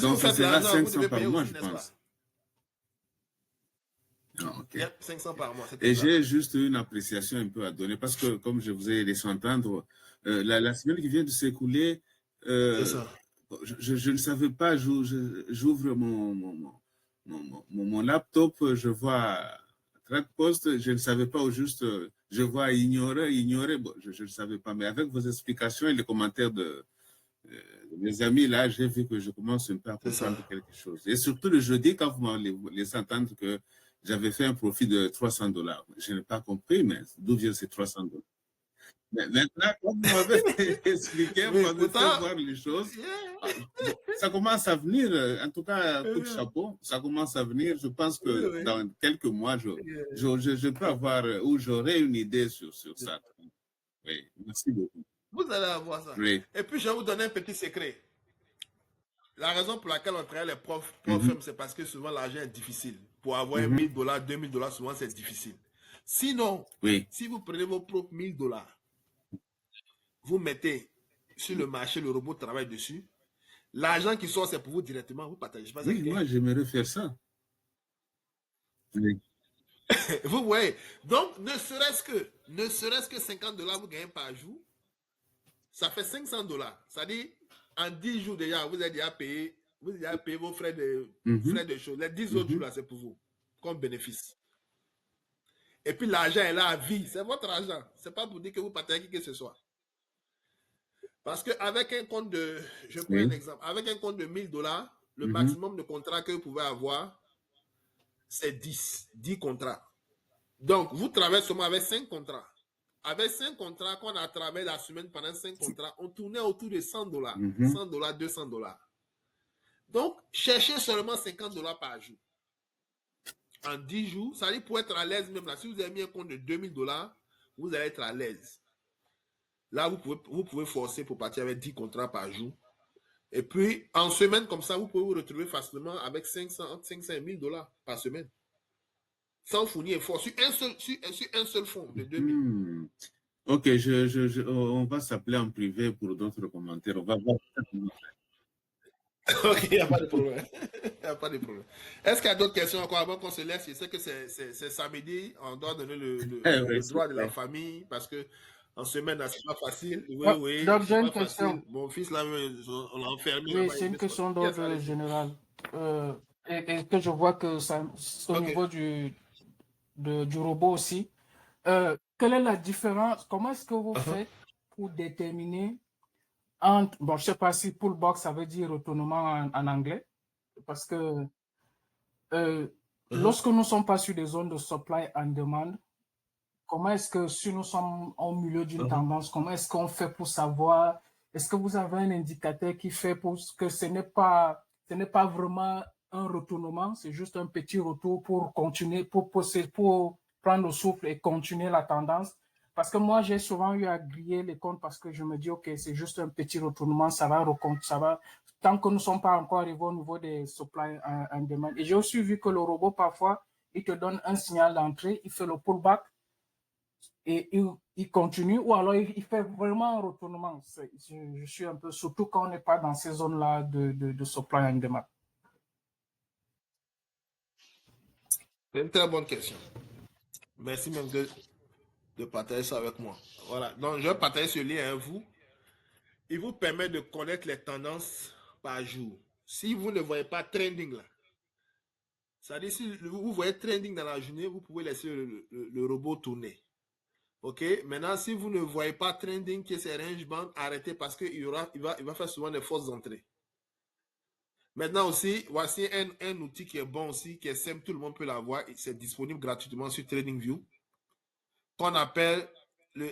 C: Donc, ça sera 500 par mois, je pense. Okay.
A: 500 par mois.
C: Et j'ai juste une appréciation un peu à donner parce que, comme je vous ai laissé entendre, la semaine qui vient de s'écouler, je ne savais pas, j'ouvre mon laptop, je vois Trade Post, je ne savais pas au juste, je vois ignorer, bon, je ne savais pas, mais avec vos explications et les commentaires de mes amis, là, j'ai vu que je commence un peu à comprendre quelque chose. Et surtout le jeudi, quand vous m'avez laissé entendre que j'avais fait un profit de $300. Je n'ai pas compris, mais d'où viennent ces $300? Mais maintenant, comme vous m'avez expliqué, vous m'avez fait voir les choses. Ça commence à venir, en tout cas, coup de chapeau, ça commence à venir. Je pense que dans quelques mois, je peux avoir, ou j'aurai une idée sur ça. Oui, merci beaucoup.
A: Vous allez avoir ça.
C: Oui.
A: Et puis, je vais vous donner un petit secret. La raison pour laquelle on travaille les profs c'est parce que souvent l'argent est difficile. Pour avoir $1000, $2000, souvent c'est difficile. Sinon, si vous prenez vos propres $1000, vous mettez sur le marché, le robot travaille dessus. L'argent qui sort, c'est pour vous directement. Vous partagez pas.
C: Oui, moi, j'aimerais faire ça. Oui.
A: Vous voyez. Donc, ne serait-ce que $50 vous gagnez par jour, ça fait $500. C'est-à-dire, en 10 jours déjà, vous avez déjà payé vos frais de choses. Les 10 autres jours, là, c'est pour vous, comme bénéfice. Et puis, l'argent est là à vie. C'est votre argent. Ce n'est pas pour dire que vous partagez qui que ce soit. Parce qu'avec un compte de, je prends un exemple, avec un compte de $1000, le maximum de contrats que vous pouvez avoir, c'est 10 contrats. Donc, vous travaillez seulement avec 5 contrats. Avec 5 contrats qu'on a travaillé la semaine pendant 5 contrats, on tournait autour de $100. $100, $200. Donc, cherchez seulement $50 par jour. En 10 jours, ça dit pour être à l'aise même là. Si vous avez mis un compte de $2000, vous allez être à l'aise. Là, vous pouvez forcer pour partir avec 10 contrats par jour. Et puis, en semaine comme ça, vous pouvez vous retrouver facilement avec $500 et $1000 par semaine. Sans fournir effort sur un seul fonds de 2000.
C: Ok, on va s'appeler en privé pour d'autres commentaires. On va voir.
A: Ok, il n'y a pas de problème. Est-ce qu'il y a d'autres questions encore avant qu'on se laisse? Je sais que c'est samedi, on doit donner le droit de la famille parce que en semaine, c'est pas facile. Oui,
N: donc, j'ai une
A: question.
N: Facile.
A: Mon fils, là, on l'a enfermé.
N: Oui, c'est une question d'ordre général. Et que je vois que ça, au niveau du robot aussi. Quelle est la différence? Comment est-ce que vous faites pour déterminer entre, bon, je ne sais pas si pull box, ça veut dire retournement en anglais, parce que lorsque nous ne sommes pas sur des zones de supply and demand, comment est-ce que si nous sommes au milieu d'une tendance, comment est-ce qu'on fait pour savoir, est-ce que vous avez un indicateur qui fait pour que ce n'est pas vraiment un retournement, c'est juste un petit retour pour continuer, pour prendre le souffle et continuer la tendance? Parce que moi, j'ai souvent eu à griller les comptes parce que je me dis, OK, c'est juste un petit retournement, ça va, tant que nous ne sommes pas encore arrivés au niveau des supply and demand. Et j'ai aussi vu que le robot, parfois, il te donne un signal d'entrée, il fait le pullback et il continue, ou alors il fait vraiment un retournement. Je suis un peu, surtout quand on n'est pas dans ces zones-là de supply and demand.
A: C'est une très bonne question. Merci même de partager ça avec moi. Voilà. Donc, je vais partager ce lien avec vous. Il vous permet de connaître les tendances par jour. Si vous ne voyez pas trending là, c'est-à-dire si vous voyez trending dans la journée, vous pouvez laisser le robot tourner. OK? Maintenant, si vous ne voyez pas trending, que c'est range band, arrêtez parce qu'il va faire souvent des fausses entrées. Maintenant aussi, voici un outil qui est bon aussi, qui est simple, tout le monde peut l'avoir. C'est disponible gratuitement sur TradingView, qu'on appelle le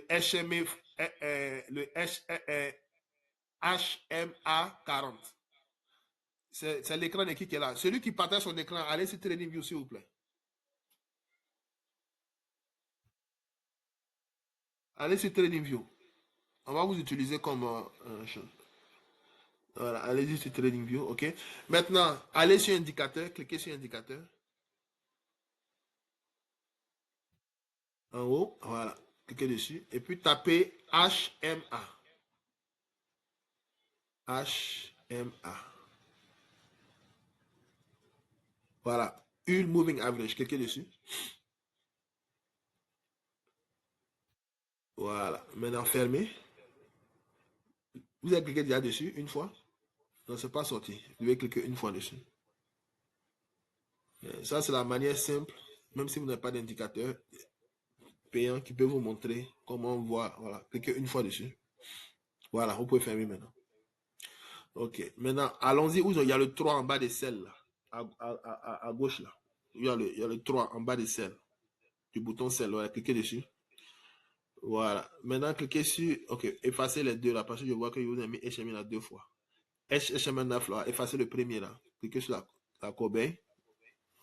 A: HMA40. C'est l'écran d'équipe qui est là. Celui qui partage son écran, allez sur TradingView, s'il vous plaît. Allez sur TradingView. On va vous utiliser comme voilà, allez-y sur TradingView, OK. Maintenant, allez sur indicateur, cliquez sur indicateur. En haut, voilà, cliquez dessus. Et puis tapez HMA. HMA. Voilà, une moving average, cliquez dessus. Voilà, maintenant fermez. Vous avez cliqué déjà dessus une fois? Non, c'est pas sorti. Vous devez cliquer une fois dessus. Ça, c'est la manière simple, même si vous n'avez pas d'indicateur payant qui peut vous montrer comment on voit. Voilà, cliquez une fois dessus. Voilà, vous pouvez fermer maintenant. OK. Maintenant, allons-y où il y a le 3 en bas des selles, là, à gauche, là. Il y a le 3 en bas des selles, du bouton selle. Voilà, cliquez dessus. Voilà. Maintenant, cliquez sur... OK, effacez les deux là, parce que je vois que vous avez mis HMI là 2 fois. HM9 là, effacez le premier là. Cliquez sur la corbeille.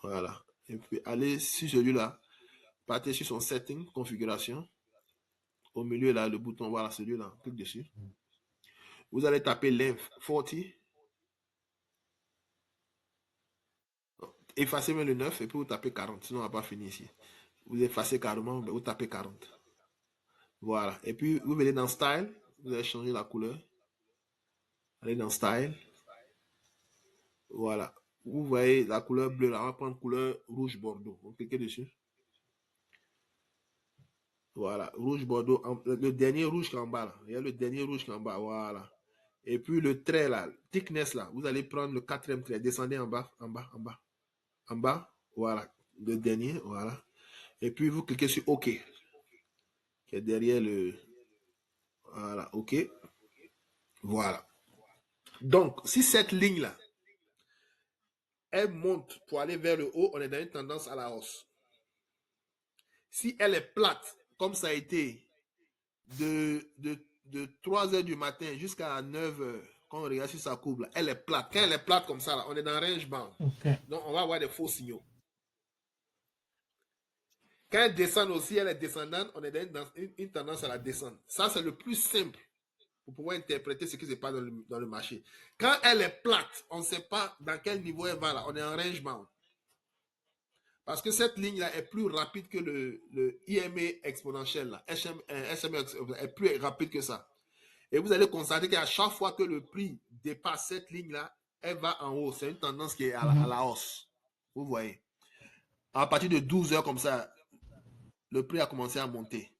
A: Voilà. Et puis, allez sur celui-là. Partez sur son setting, configuration. Au milieu là, le bouton, voilà, celui-là. Clique dessus. Vous allez taper length 40. Effacez même le 9 et puis vous tapez 40. Sinon, on va pas finir ici. Vous effacez carrément, vous tapez 40. Voilà. Et puis, vous venez dans Style. Vous allez changer la couleur. Allez dans Style. Voilà. Vous voyez la couleur bleue là. On va prendre couleur rouge bordeaux. Vous cliquez dessus. Voilà. Rouge bordeaux. Le dernier rouge qui est en bas là. Il y a le dernier rouge qui est en bas. Voilà. Et puis le trait là. Thickness là. Vous allez prendre le 4e trait. Descendez en bas. En bas. En bas. En bas. Voilà. Le dernier. Voilà. Et puis vous cliquez sur OK. Qui est derrière le... Voilà. OK. Voilà. Donc, si cette ligne-là, elle monte pour aller vers le haut, on est dans une tendance à la hausse. Si elle est plate, comme ça a été de 3h du matin jusqu'à 9h, quand on regarde sur sa courbe, là, elle est plate. Quand elle est plate comme ça, là, on est dans range band.
N: Okay.
A: Donc, on va avoir des faux signaux. Quand elle descend aussi, elle est descendante, on est dans une tendance à la descente. Ça, c'est le plus simple pour pouvoir interpréter ce qui se passe dans le marché. Quand elle est plate, on ne sait pas dans quel niveau elle va là. On est en range bound. Parce que cette ligne-là est plus rapide que le IMA exponentiel. Là. SMA est plus rapide que ça. Et vous allez constater qu'à chaque fois que le prix dépasse cette ligne-là, elle va en haut. C'est une tendance qui est à la hausse. Vous voyez. À partir de 12 heures comme ça, le prix a commencé à monter.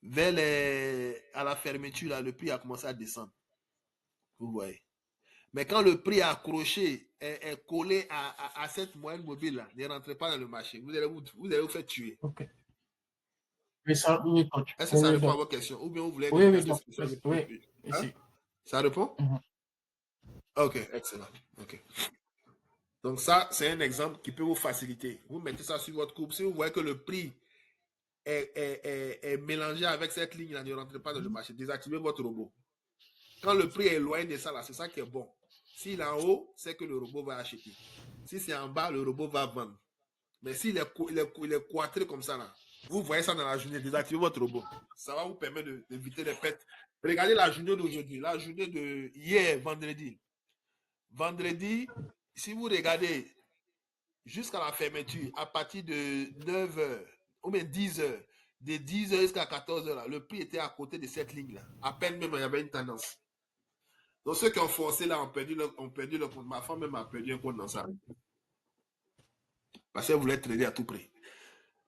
A: À la fermeture, là, le prix a commencé à descendre. Vous voyez. Mais quand le prix est accroché, est collé à cette moyenne mobile, là, ne rentrez pas dans le marché. Vous allez vous faire tuer.
N: Okay. Oui, coach.
A: Est-ce que ça répond à vos questions? Ou bien vous voulez...
N: Oui.
A: Hein? Ça répond? OK, excellent. OK. Donc ça, c'est un exemple qui peut vous faciliter. Vous mettez ça sur votre courbe. Si vous voyez que le prix est mélangé avec cette ligne-là, ne rentrez pas dans le marché. Désactivez votre robot. Quand le prix est loin de ça, là, c'est ça qui est bon. S'il est en haut, c'est que le robot va acheter. Si c'est en bas, le robot va vendre. Mais s'il est quadré comme ça, là, vous voyez ça dans la journée, désactivez votre robot. Ça va vous permettre d'éviter les pertes. Regardez la journée d'aujourd'hui, la journée de hier, vendredi. Vendredi, si vous regardez jusqu'à la fermeture, à partir de 9h ou bien 10h, de 10h jusqu'à 14h, là, le prix était à côté de cette ligne-là. À peine même, il y avait une tendance. Donc, ceux qui ont forcé là ont perdu leur compte. Ma femme même a perdu un compte dans ça. Parce qu'elle voulait trader à tout prix.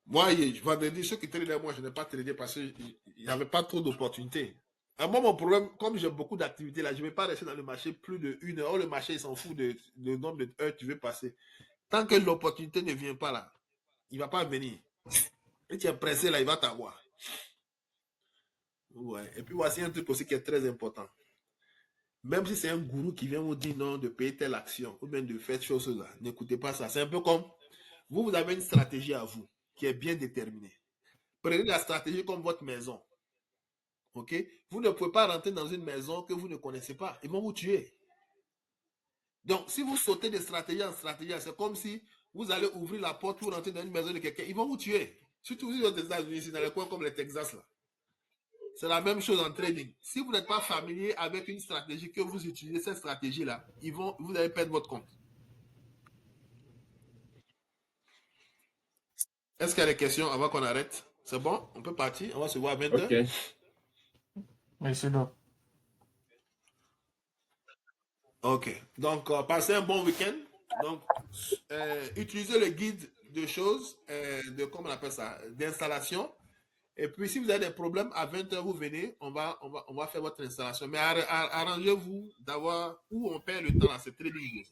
A: Moi, vendredi, ceux qui tradaient, moi, je n'ai pas tradé parce qu'il n'y avait pas trop d'opportunités. Moi, mon problème, comme j'ai beaucoup d'activités là, je ne vais pas rester dans le marché plus de 1 heure. Le marché, il s'en fout de nombre d'heures que tu veux passer. Tant que l'opportunité ne vient pas là, il ne va pas venir. Et tu es pressé là, il va t'avoir. Ouais. Et puis, voici un truc aussi qui est très important. Même si c'est un gourou qui vient vous dire non, de payer telle action ou bien de faire cette chose-là, n'écoutez pas ça. C'est un peu comme vous avez une stratégie à vous qui est bien déterminée. Prenez la stratégie comme votre maison. OK? Vous ne pouvez pas rentrer dans une maison que vous ne connaissez pas. Ils vont vous tuer. Donc, si vous sautez de stratégie en stratégie, c'est comme si vous allez ouvrir la porte pour rentrer dans une maison de quelqu'un. Ils vont vous tuer. Surtout si vous êtes aux États-Unis, dans les coins comme le Texas, là. C'est la même chose en trading. Si vous n'êtes pas familier avec une stratégie, que vous utilisez cette stratégie-là, vous allez perdre votre compte. Est-ce qu'il y a des questions avant qu'on arrête? C'est bon? On peut partir? On va se voir à 20h?
N: OK. Merci donc.
A: OK. Donc, passez un bon week-end. Donc, utilisez le guide de choses, comment on appelle ça, d'installation. Et puis, si vous avez des problèmes, à 20h, vous venez, on va faire votre installation. Mais arrangez-vous d'avoir où on perd le temps là, c'est TradingView.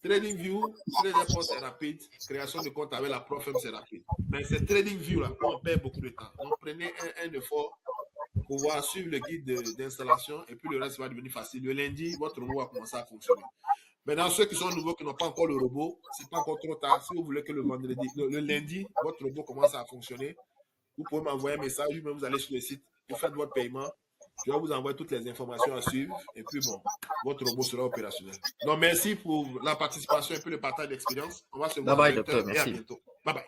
A: TradingView, c'est rapide. Création de compte avec la Profm, c'est rapide. Mais c'est TradingView là, on perd beaucoup de temps. Donc, prenez un effort pour pouvoir suivre le guide d'installation et puis le reste va devenir facile. Le lundi, votre robot va commencer à fonctionner. Maintenant, ceux qui sont nouveaux, qui n'ont pas encore le robot, c'est pas encore trop tard. Si vous voulez que le lundi, votre robot commence à fonctionner, vous pouvez m'envoyer un message, ou même vous allez sur le site, vous faites votre paiement. Je vais vous envoyer toutes les informations à suivre. Et puis, bon, votre robot sera opérationnel. Donc, merci pour la participation et puis le partage d'expérience. On va se voir.
B: Bye bye, docteur. Merci.
A: Et à bientôt. Bye bye.